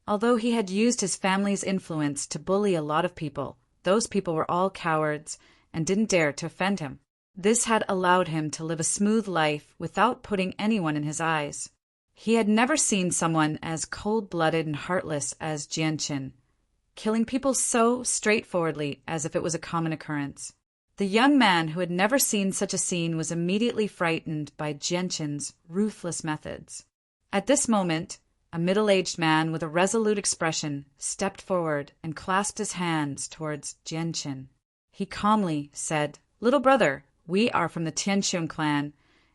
Although he had used his family's influence to bully a lot of people, those people were all cowards and didn't dare to offend him. This had allowed him to live a smooth life without putting anyone in his eyes. He had never seen someone as cold-blooded and heartless as Genshin, killing people so straightforwardly as if it was a common occurrence. The young man who had never seen such a scene was immediately frightened by Genshin's ruthless methods. At this moment, a middle-aged man with a resolute expression stepped forward and clasped his hands towards Genshin. He calmly said, "Little brother, we are from the Tianqiong clan,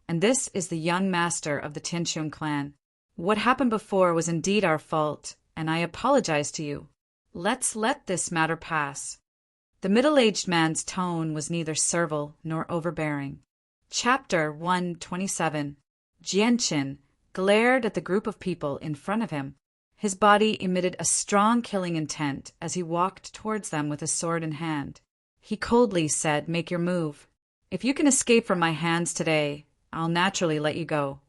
and this is the young master of the Tianqiong clan. What happened before was indeed our fault, and I apologize to you. Let's let this matter pass." The middle-aged man's tone was neither servile nor overbearing. Chapter 127. Genshin glared at the group of people in front of him. His body emitted a strong killing intent as he walked towards them with his sword in hand. He coldly said, "Make your move. If you can escape from my hands today, I'll naturally let you go."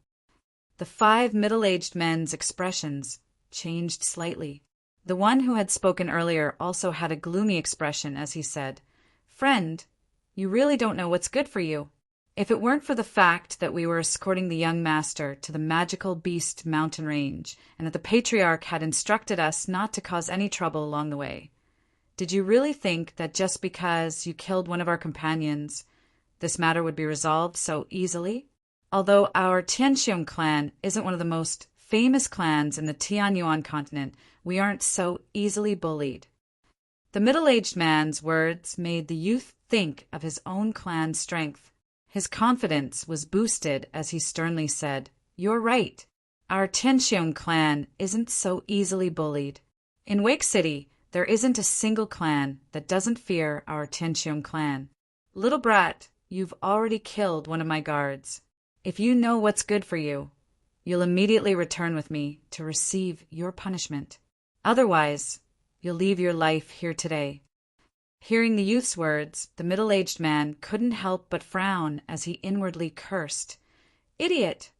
The 5 middle-aged men's expressions changed slightly. The one who had spoken earlier also had a gloomy expression as he said, "Friend, you really don't know what's good for you. If it weren't for the fact that we were escorting the young master to the magical beast mountain range and that the patriarch had instructed us not to cause any trouble along the way, did you really think that just because you killed one of our companions, this matter would be resolved so easily? Although our Tianqiong clan isn't one of the most famous clans in the Tianyuan continent, we aren't so easily bullied." The middle-aged man's words made the youth think of his own clan's strength. His confidence was boosted as he sternly said, "You're right. Our Tianqiong clan isn't so easily bullied. In Wake City, there isn't a single clan that doesn't fear our Tianqiong clan. Little brat, you've already killed one of my guards. If you know what's good for you, you'll immediately return with me to receive your punishment. Otherwise, you'll leave your life here today." Hearing the youth's words, the middle-aged man couldn't help but frown as he inwardly cursed. Idiot!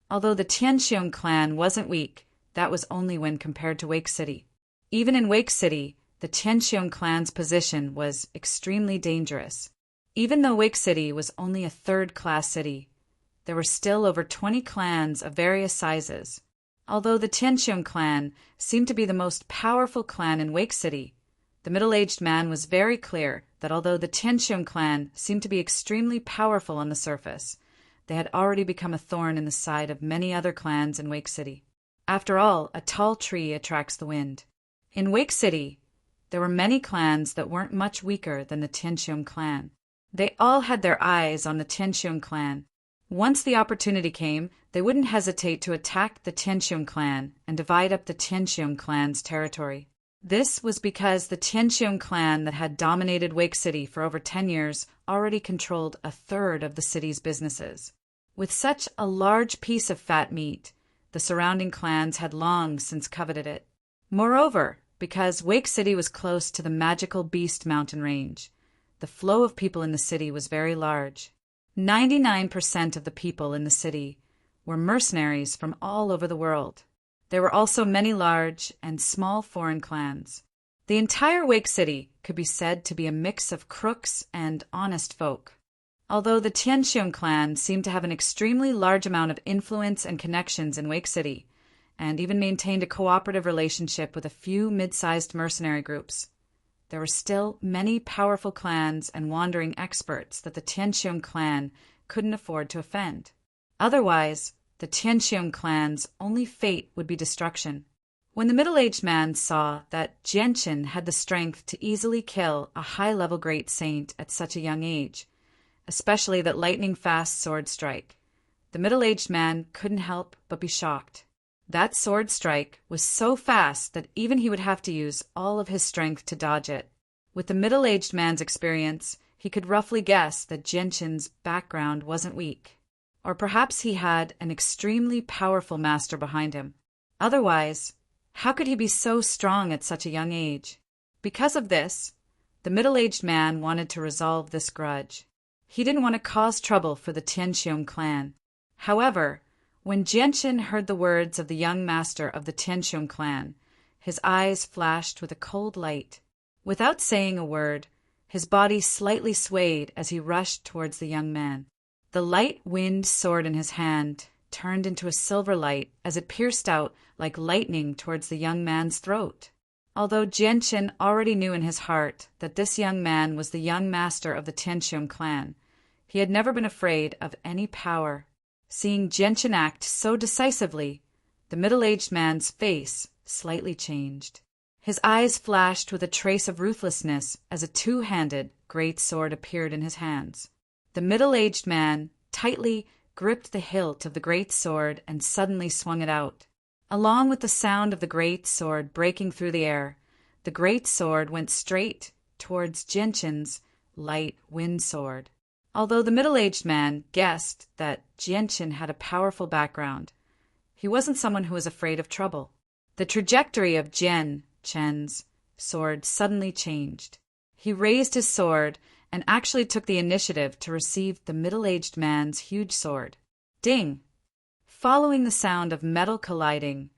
Although the Tianqiong clan wasn't weak, that was only when compared to Wake City. Even in Wake City, the Tianqiong clan's position was extremely dangerous. Even though Wake City was only a third-class city, there were still over 20 clans of various sizes. Although the Tianqiong clan seemed to be the most powerful clan in Wake City, the middle-aged man was very clear that although the Tianqiong clan seemed to be extremely powerful on the surface, they had already become a thorn in the side of many other clans in Wake City. After all, a tall tree attracts the wind. In Wake City, there were many clans that weren't much weaker than the Tianqiong clan. They all had their eyes on the Tianqiong clan. Once the opportunity came, they wouldn't hesitate to attack the Tianqiong clan and divide up the Tianqiong clan's territory. This was because the Tianqiong clan that had dominated Wake City for over 10 years already controlled a third of the city's businesses. With such a large piece of fat meat, the surrounding clans had long since coveted it. Moreover, because Wake City was close to the magical Beast Mountain Range, the flow of people in the city was very large. 99% of the people in the city were mercenaries from all over the world. There were also many large and small foreign clans. The entire Wake City could be said to be a mix of crooks and honest folk. Although the Tianqiong clan seemed to have an extremely large amount of influence and connections in Wake City, and even maintained a cooperative relationship with a few mid-sized mercenary groups, there were still many powerful clans and wandering experts that the Tianqiong clan couldn't afford to offend. Otherwise, the Tianqiong clan's only fate would be destruction. When the middle-aged man saw that Genshin had the strength to easily kill a high-level great saint at such a young age, especially that lightning-fast sword strike, the middle-aged man couldn't help but be shocked. That sword strike was so fast that even he would have to use all of his strength to dodge it. With the middle-aged man's experience, he could roughly guess that Genshin's background wasn't weak. Or perhaps he had an extremely powerful master behind him. Otherwise, how could he be so strong at such a young age? Because of this, the middle-aged man wanted to resolve this grudge. He didn't want to cause trouble for the Tianqiong clan. However, when Genshin heard the words of the young master of the Tianqiong clan, his eyes flashed with a cold light. Without saying a word, his body slightly swayed as he rushed towards the young man. The light-winged sword in his hand turned into a silver light as it pierced out like lightning towards the young man's throat. Although Genshin already knew in his heart that this young man was the young master of the Tianqiong clan, he had never been afraid of any power. Seeing Genshin act so decisively, the middle-aged man's face slightly changed. His eyes flashed with a trace of ruthlessness as a two-handed great sword appeared in his hands. The middle-aged man tightly gripped the hilt of the great sword and suddenly swung it out. Along with the sound of the great sword breaking through the air, the great sword went straight towards Genshin's light wind sword. Although the middle-aged man guessed that Genshin had a powerful background, he wasn't someone who was afraid of trouble. The trajectory of Chen's sword suddenly changed. He raised his sword and actually took the initiative to receive the middle-aged man's huge sword. Ding! Following the sound of metal colliding,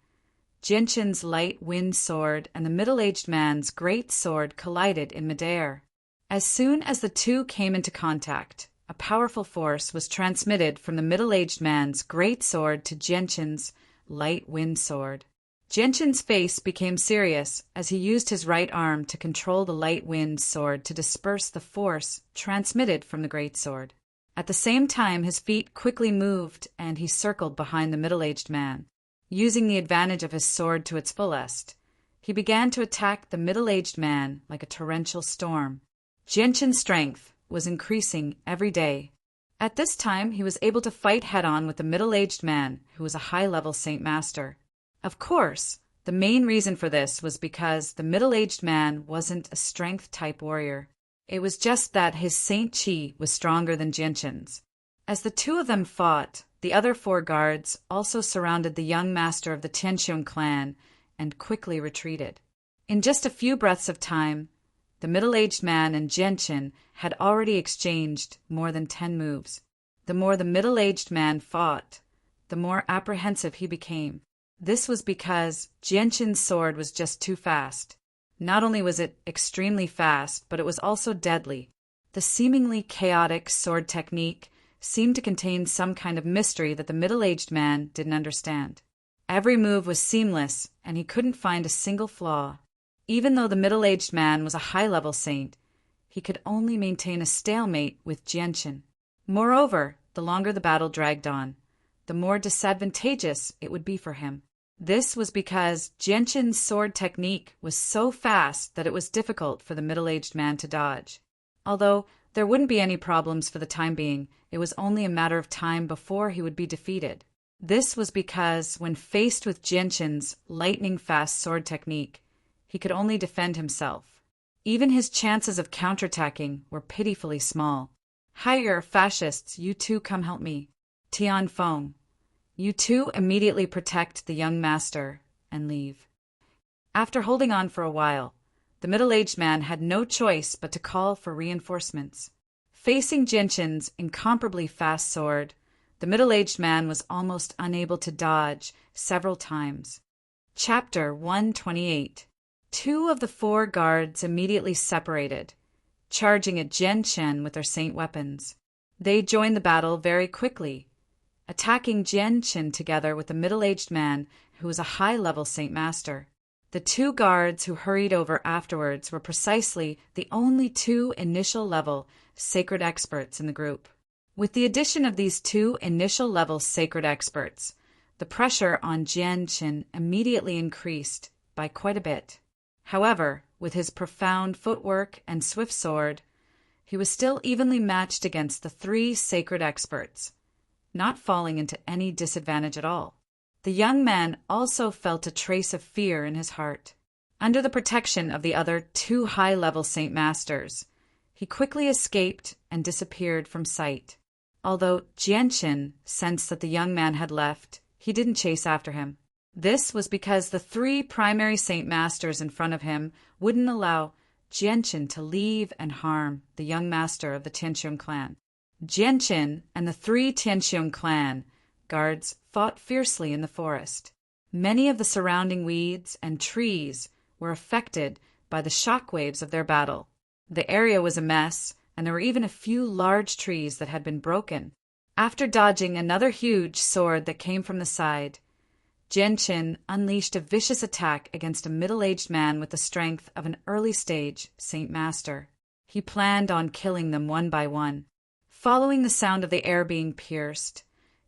Genshin's light wind sword and the middle-aged man's great sword collided in midair. As soon as the two came into contact, a powerful force was transmitted from the middle-aged man's great sword to Genshin's light wind sword. Genshin's face became serious as he used his right arm to control the light wind sword to disperse the force transmitted from the great sword. At the same time, his feet quickly moved and he circled behind the middle-aged man. Using the advantage of his sword to its fullest, he began to attack the middle-aged man like a torrential storm. Genshin's strength was increasing every day. At this time, he was able to fight head-on with the middle-aged man, who was a high-level Saint Master. Of course, The main reason for this was because the middle-aged man wasn't a strength-type warrior. It was just that his Saint Chi was stronger than Genshin's. As the two of them fought, the other 4 guards also surrounded the young master of the Tianqiong clan and quickly retreated. In just a few breaths of time, the middle-aged man and Genshin had already exchanged more than 10 moves. The more the middle-aged man fought, the more apprehensive he became. This was because Genshin's sword was just too fast. Not only was it extremely fast, but it was also deadly. The seemingly chaotic sword technique seemed to contain some kind of mystery that the middle-aged man didn't understand. Every move was seamless, and he couldn't find a single flaw. Even though the middle-aged man was a high-level saint, he could only maintain a stalemate with Genshin. Moreover, the longer the battle dragged on, the more disadvantageous it would be for him. This was because Genshin's sword technique was so fast that it was difficult for the middle-aged man to dodge. Although there wouldn't be any problems for the time being, it was only a matter of time before he would be defeated. This was because when faced with Genshin's lightning-fast sword technique, he could only defend himself. Even his chances of counterattacking were pitifully small. "Higher, fascists, you two come help me. Tian Feng." You two immediately protect the young master and leave. After holding on for a while, the middle-aged man had no choice but to call for reinforcements. Facing Genshin's incomparably fast sword, the middle-aged man was almost unable to dodge several times. Chapter 128. 2 of the 4 guards immediately separated, charging at Genshin with their saint weapons. They joined the battle very quickly, attacking Genshin together with the middle-aged man who was a high-level Saint Master. The 2 guards who hurried over afterwards were precisely the only 2 initial-level sacred experts in the group. With the addition of these 2 initial-level sacred experts, the pressure on Genshin immediately increased by quite a bit. However, with his profound footwork and swift sword, he was still evenly matched against the 3 sacred experts, not falling into any disadvantage at all. The young man also felt a trace of fear in his heart. Under the protection of the other 2 high-level Saint Masters, he quickly escaped and disappeared from sight. Although Genshin sensed that the young man had left, he didn't chase after him. This was because the 3 primary Saint Masters in front of him wouldn't allow Genshin to leave and harm the young master of the Tianqiong clan. Genshin and the 3 Tianqiong clan guards fought fiercely in the forest. Many of the surrounding weeds and trees were affected by the shock waves of their battle. The area was a mess, and there were even a few large trees that had been broken. After dodging another huge sword that came from the side, Genshin unleashed a vicious attack against a middle-aged man with the strength of an early-stage Saint Master. He planned on killing them one by one. Following the sound of the air being pierced,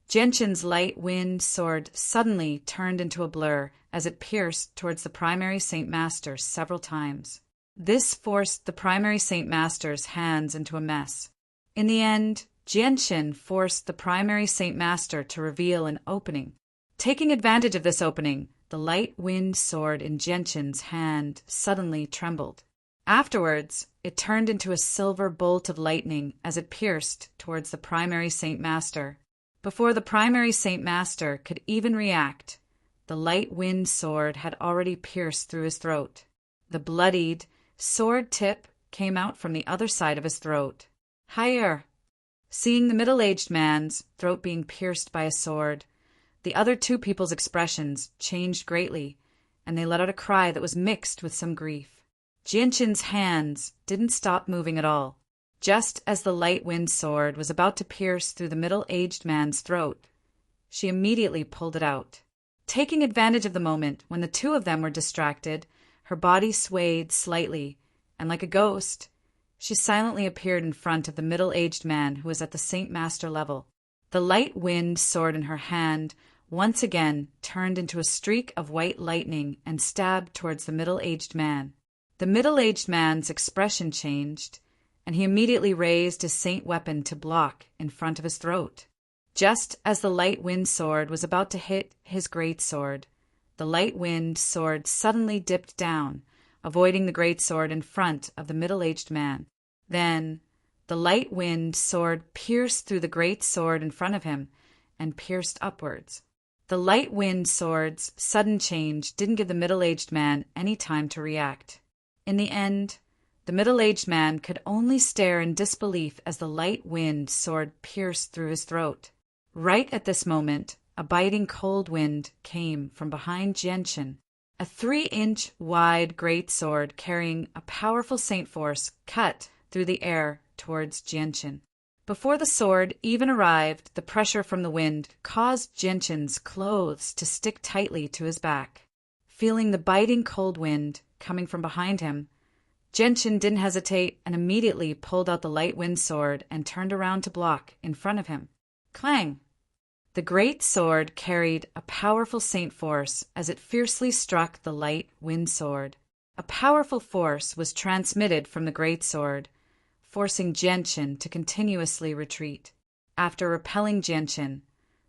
Genshin's light wind sword suddenly turned into a blur as it pierced towards the primary Saint Master several times. This forced the primary Saint Master's hands into a mess. In the end, Genshin forced the primary Saint Master to reveal an opening. Taking advantage of this opening, the light wind sword in Genshin's hand suddenly trembled. Afterwards, it turned into a silver bolt of lightning as it pierced towards the primary Saint Master. Before the primary Saint Master could even react, the light wind sword had already pierced through his throat. The bloodied sword tip came out from the other side of his throat. Higher! Seeing the middle-aged man's throat being pierced by a sword, the other 2 people's expressions changed greatly, and they let out a cry that was mixed with some grief. Genshin's hands didn't stop moving at all. Just as the light wind sword was about to pierce through the middle-aged man's throat, she immediately pulled it out. Taking advantage of the moment when the 2 of them were distracted, her body swayed slightly, and like a ghost, she silently appeared in front of the middle-aged man who was at the Saint Master level. The light wind sword in her hand once again turned into a streak of white lightning and stabbed towards the middle-aged man. The middle-aged man's expression changed, and he immediately raised his saint weapon to block in front of his throat. Just as the light wind sword was about to hit his great sword, the light-winged sword suddenly dipped down, avoiding the great sword in front of the middle-aged man. Then, the light-winged sword pierced through the great sword in front of him and pierced upwards. The light-winged sword's sudden change didn't give the middle-aged man any time to react. In the end, the middle-aged man could only stare in disbelief as the light-winged sword pierced through his throat. Right at this moment, a biting cold wind came from behind Genshin. A 3-inch wide great sword carrying a powerful saint force cut through the air towards Genshin. Before the sword even arrived, the pressure from the wind caused Genshin's clothes to stick tightly to his back. Feeling the biting cold wind coming from behind him, Genshin didn't hesitate and immediately pulled out the light-wind sword and turned around to block in front of him. Clang! The great sword carried a powerful saint force as it fiercely struck the light-wind sword. A powerful force was transmitted from the great sword, forcing Genshin to continuously retreat. After repelling Genshin,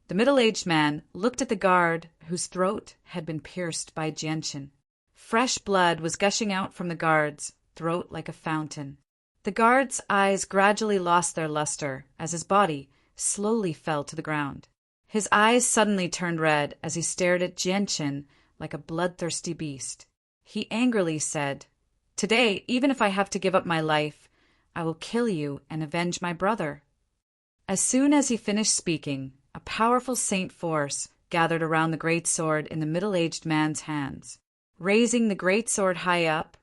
the middle-aged man looked at the guard whose throat had been pierced by Genshin. Fresh blood was gushing out from the guard's throat like a fountain. The guard's eyes gradually lost their luster as his body slowly fell to the ground. His eyes suddenly turned red as he stared at Genshin like a bloodthirsty beast. He angrily said, "Today, even if I have to give up my life, I will kill you and avenge my brother." As soon as he finished speaking, a powerful saint force gathered around the great sword in the middle-aged man's hands. Raising the great sword high up,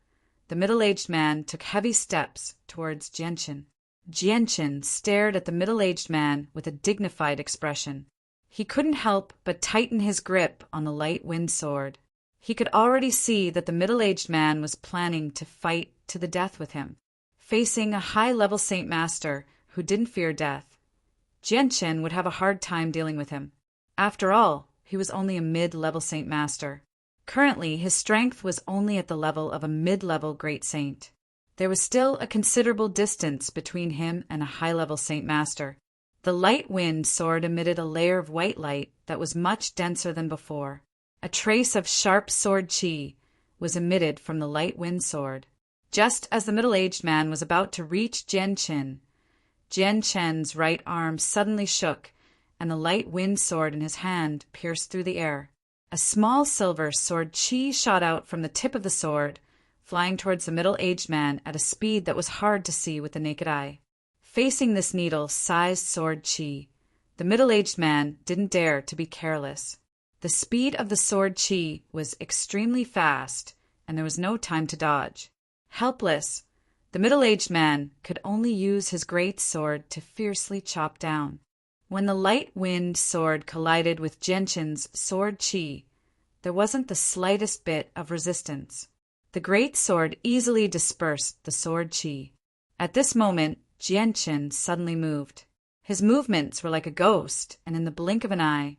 the middle-aged man took heavy steps towards Genshin. Genshin stared at the middle-aged man with a dignified expression. He couldn't help but tighten his grip on the light-wind sword. He could already see that the middle-aged man was planning to fight to the death with him. Facing a high-level Saint Master who didn't fear death, Genshin would have a hard time dealing with him. After all, he was only a mid-level Saint Master. Currently, his strength was only at the level of a mid-level Great Saint. There was still a considerable distance between him and a high-level Saint Master. The light-wind sword emitted a layer of white light that was much denser than before. A trace of sharp sword chi was emitted from the light-wind sword. Just as the middle-aged man was about to reach Genshin's right arm suddenly shook, and the light-wind sword in his hand pierced through the air. A small silver sword chi shot out from the tip of the sword, flying towards the middle-aged man at a speed that was hard to see with the naked eye. Facing this needle-sized sword chi, the middle-aged man didn't dare to be careless. The speed of the sword chi was extremely fast, and there was no time to dodge. Helpless, the middle-aged man could only use his great sword to fiercely chop down. When the light-wind sword collided with Genshin's sword chi, there wasn't the slightest bit of resistance. The great sword easily dispersed the sword chi. At this moment, Genshin suddenly moved. His movements were like a ghost, and in the blink of an eye,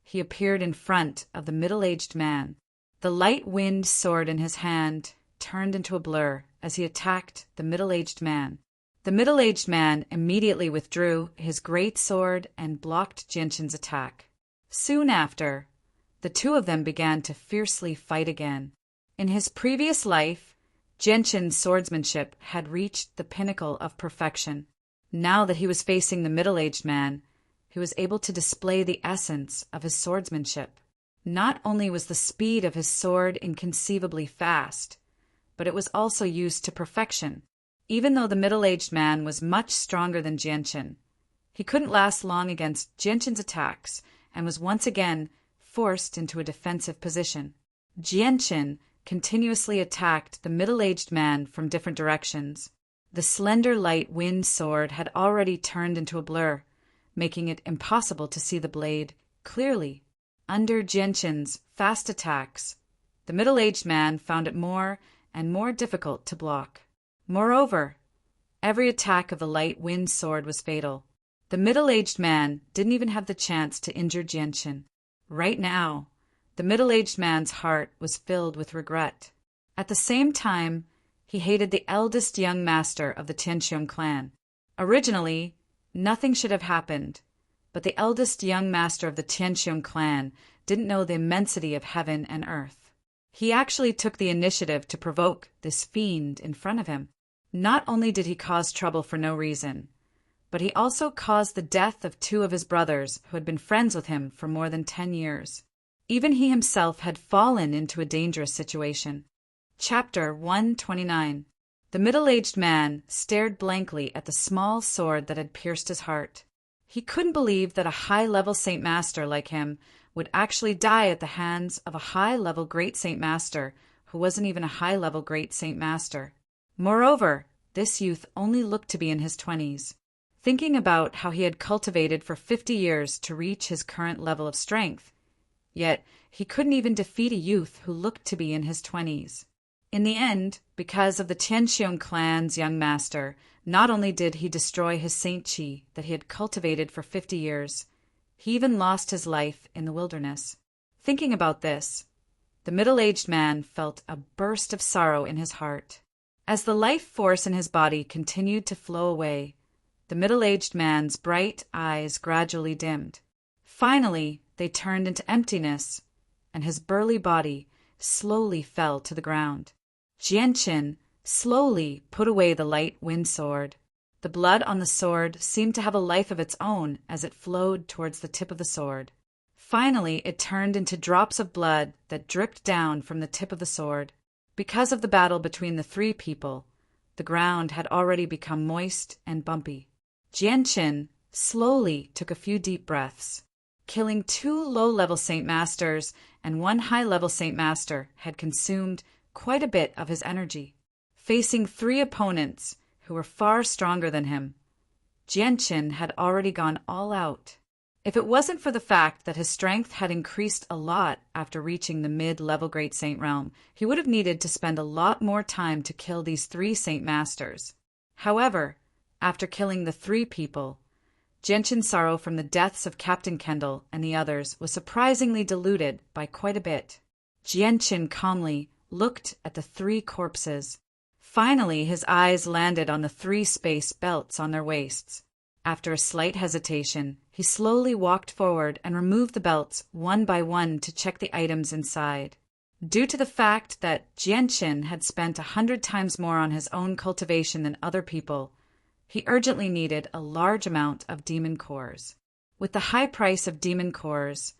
he appeared in front of the middle-aged man. The light-wind sword in his hand turned into a blur as he attacked the middle-aged man. The middle-aged man immediately withdrew his great sword and blocked Genshin's attack. Soon after, the two of them began to fiercely fight again. In his previous life, Genshin's swordsmanship had reached the pinnacle of perfection. Now that he was facing the middle-aged man, he was able to display the essence of his swordsmanship. Not only was the speed of his sword inconceivably fast, but it was also used to perfection. Even though the middle-aged man was much stronger than Genshin, he couldn't last long against Genshin's attacks and was once again forced into a defensive position. Genshin continuously attacked the middle-aged man from different directions. The slender light-wind sword had already turned into a blur, making it impossible to see the blade clearly. Under Genshin's fast attacks, the middle-aged man found it more and more difficult to block. Moreover, every attack of the light-wind sword was fatal. The middle-aged man didn't even have the chance to injure Genshin. Right now, the middle-aged man's heart was filled with regret. At the same time, he hated the eldest young master of the Tianqiong clan. Originally, nothing should have happened, but the eldest young master of the Tianqiong clan didn't know the immensity of heaven and earth. He actually took the initiative to provoke this fiend in front of him. Not only did he cause trouble for no reason, but he also caused the death of 2 of his brothers who had been friends with him for more than 10 years. Even he himself had fallen into a dangerous situation. Chapter 129. The middle-aged man stared blankly at the small sword that had pierced his heart. He couldn't believe that a high-level Saint Master like him would actually die at the hands of a high-level Great Saint Master who wasn't even a high-level Great Saint Master. Moreover, this youth only looked to be in his 20s. Thinking about how he had cultivated for 50 years to reach his current level of strength, yet he couldn't even defeat a youth who looked to be in his 20s. In the end, because of the Tianqiong clan's young master, not only did he destroy his Saint Qi that he had cultivated for 50 years, he even lost his life in the wilderness. Thinking about this, the middle-aged man felt a burst of sorrow in his heart. As the life force in his body continued to flow away, the middle-aged man's bright eyes gradually dimmed. Finally, they turned into emptiness, and his burly body slowly fell to the ground. Jianqin slowly put away the light wind sword. The blood on the sword seemed to have a life of its own as it flowed towards the tip of the sword. Finally, it turned into drops of blood that dripped down from the tip of the sword. Because of the battle between the 3 people, the ground had already become moist and bumpy. Jianqin slowly took a few deep breaths. Killing 2 low-level Saint Masters and 1 high-level Saint Master had consumed quite a bit of his energy. Facing 3 opponents who were far stronger than him, Jianqin had already gone all out. If it wasn't for the fact that his strength had increased a lot after reaching the mid-level Great Saint realm, he would have needed to spend a lot more time to kill these 3 Saint Masters. However, after killing the 3 people, Jianqin's sorrow from the deaths of Captain Kendall and the others was surprisingly diluted by quite a bit. Jianqin calmly looked at the 3 corpses. Finally, his eyes landed on the 3 space belts on their waists. After a slight hesitation, he slowly walked forward and removed the belts one by one to check the items inside. Due to the fact that Jianqin had spent 100 times more on his own cultivation than other people, he urgently needed a large amount of demon cores. With the high price of demon cores,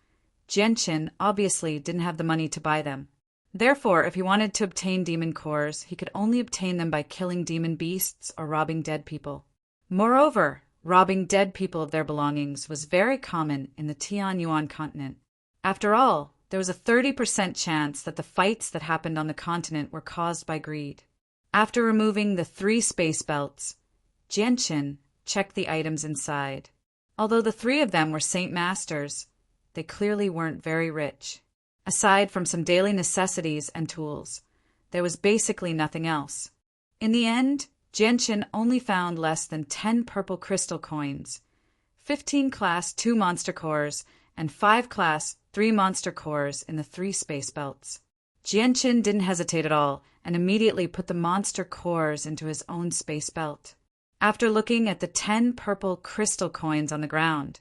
Jianqin obviously didn't have the money to buy them. Therefore, if he wanted to obtain demon cores, he could only obtain them by killing demon beasts or robbing dead people. Moreover, robbing dead people of their belongings was very common in the Tianyuan continent. After all, there was a 30% chance that the fights that happened on the continent were caused by greed. After removing the 3 space belts, Jianqin checked the items inside. Although the 3 of them were Saint Masters, they clearly weren't very rich. Aside from some daily necessities and tools, there was basically nothing else. In the end, Jianqin only found less than 10 purple crystal coins, 15 Class 2 monster cores, and 5 Class 3 monster cores in the 3 space belts. Jianqin didn't hesitate at all and immediately put the monster cores into his own space belt. After looking at the 10 purple crystal coins on the ground,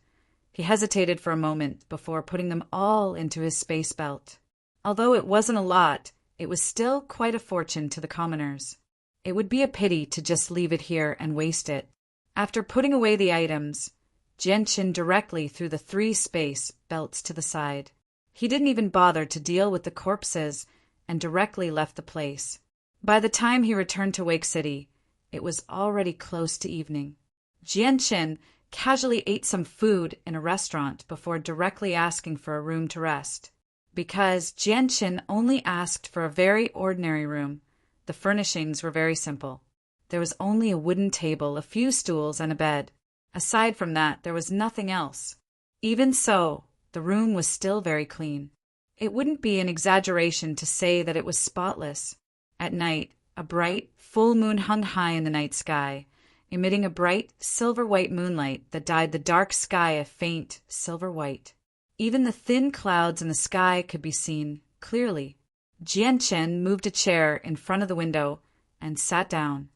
he hesitated for a moment before putting them all into his space belt. Although it wasn't a lot, it was still quite a fortune to the commoners. It would be a pity to just leave it here and waste it. After putting away the items, Jianqin directly threw the 3 space belts to the side. He didn't even bother to deal with the corpses and directly left the place. By the time he returned to Wake City, it was already close to evening. Jianqin casually ate some food in a restaurant before directly asking for a room to rest. Because Jianqin only asked for a very ordinary room, the furnishings were very simple. There was only a wooden table, a few stools, and a bed. Aside from that, there was nothing else. Even so, the room was still very clean. It wouldn't be an exaggeration to say that it was spotless. At night, a bright, full moon hung high in the night sky, emitting a bright, silver-white moonlight that dyed the dark sky a faint silver-white. Even the thin clouds in the sky could be seen clearly. Jianqin moved a chair in front of the window and sat down.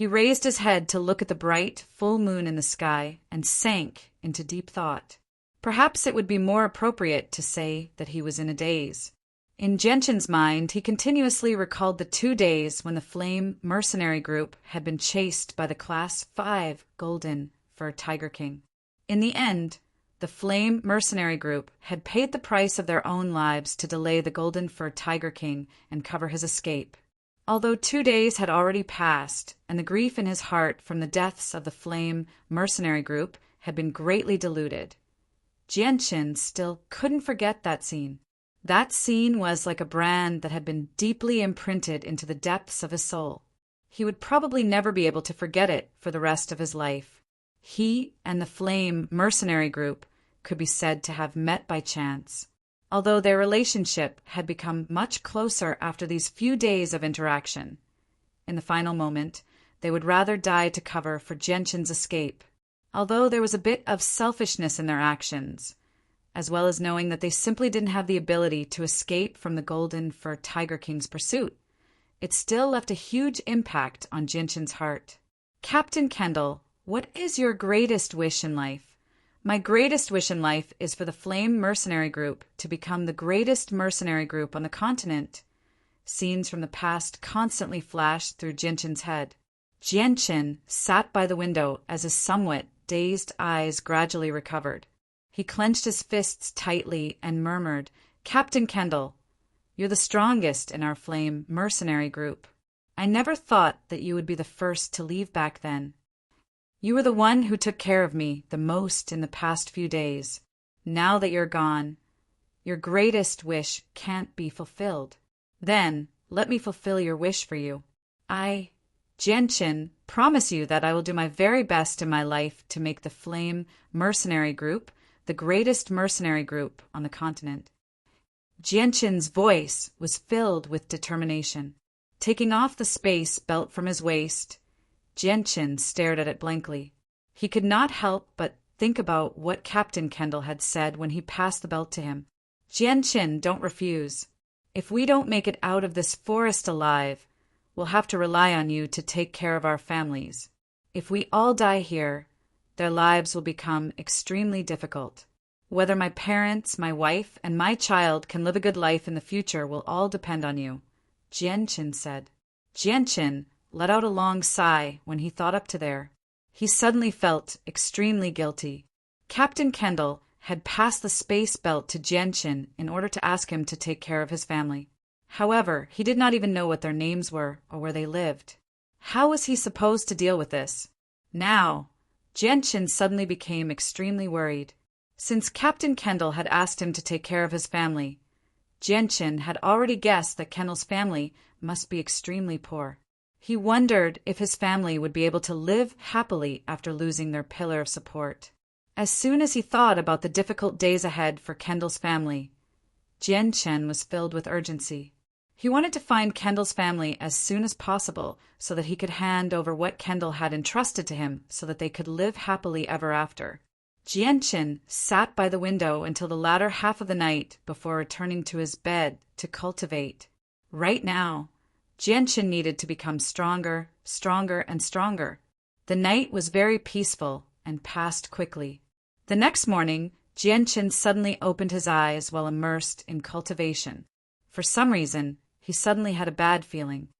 He raised his head to look at the bright, full moon in the sky and sank into deep thought. Perhaps it would be more appropriate to say that he was in a daze. In Gentian's mind, he continuously recalled the 2 days when the Flame mercenary group had been chased by the Class 5 Golden Fur Tiger King. In the end, the Flame mercenary group had paid the price of their own lives to delay the Golden Fur Tiger King and cover his escape. Although 2 days had already passed, and the grief in his heart from the deaths of the Flame mercenary group had been greatly diluted, Jianqin still couldn't forget that scene. That scene was like a brand that had been deeply imprinted into the depths of his soul. He would probably never be able to forget it for the rest of his life. He and the Flame mercenary group could be said to have met by chance, although their relationship had become much closer after these few days of interaction. In the final moment, they would rather die to cover for Genshin's escape, although there was a bit of selfishness in their actions, as well as knowing that they simply didn't have the ability to escape from the Golden Fur Tiger King's pursuit. It still left a huge impact on Genshin's heart. Captain Kendall, what is your greatest wish in life? My greatest wish in life is for the Flame mercenary group to become the greatest mercenary group on the continent. Scenes from the past constantly flashed through Genshin's head. Genshin sat by the window as his somewhat dazed eyes gradually recovered. He clenched his fists tightly and murmured, "Captain Kendall, you're the strongest in our Flame mercenary group. I never thought that you would be the first to leave back then. You were the one who took care of me the most in the past few days. Now that you're gone, your greatest wish can't be fulfilled. Then let me fulfill your wish for you. I, Genshin, promise you that I will do my very best in my life to make the Flame mercenary group the greatest mercenary group on the continent." Genshin's voice was filled with determination. Taking off the space belt from his waist, Genshin stared at it blankly. He could not help but think about what Captain Kendall had said when he passed the belt to him. "Genshin, don't refuse. If we don't make it out of this forest alive, we'll have to rely on you to take care of our families. If we all die here, their lives will become extremely difficult. Whether my parents, my wife, and my child can live a good life in the future will all depend on you," Jianqin said. Jianqin let out a long sigh when he thought up to there. He suddenly felt extremely guilty. Captain Kendall had passed the space belt to Jianqin in order to ask him to take care of his family. However, he did not even know what their names were or where they lived. How was he supposed to deal with this? Now, Jianqin suddenly became extremely worried. Since Captain Kendall had asked him to take care of his family, Jianqin had already guessed that Kendall's family must be extremely poor. He wondered if his family would be able to live happily after losing their pillar of support. As soon as he thought about the difficult days ahead for Kendall's family, Jianqin was filled with urgency. He wanted to find Kendall's family as soon as possible so that he could hand over what Kendall had entrusted to him so that they could live happily ever after. Jianqin sat by the window until the latter half of the night before returning to his bed to cultivate. Right now, Jianqin needed to become stronger, stronger, and stronger. The night was very peaceful and passed quickly. The next morning, Jianqin suddenly opened his eyes while immersed in cultivation. For some reason, he suddenly had a bad feeling.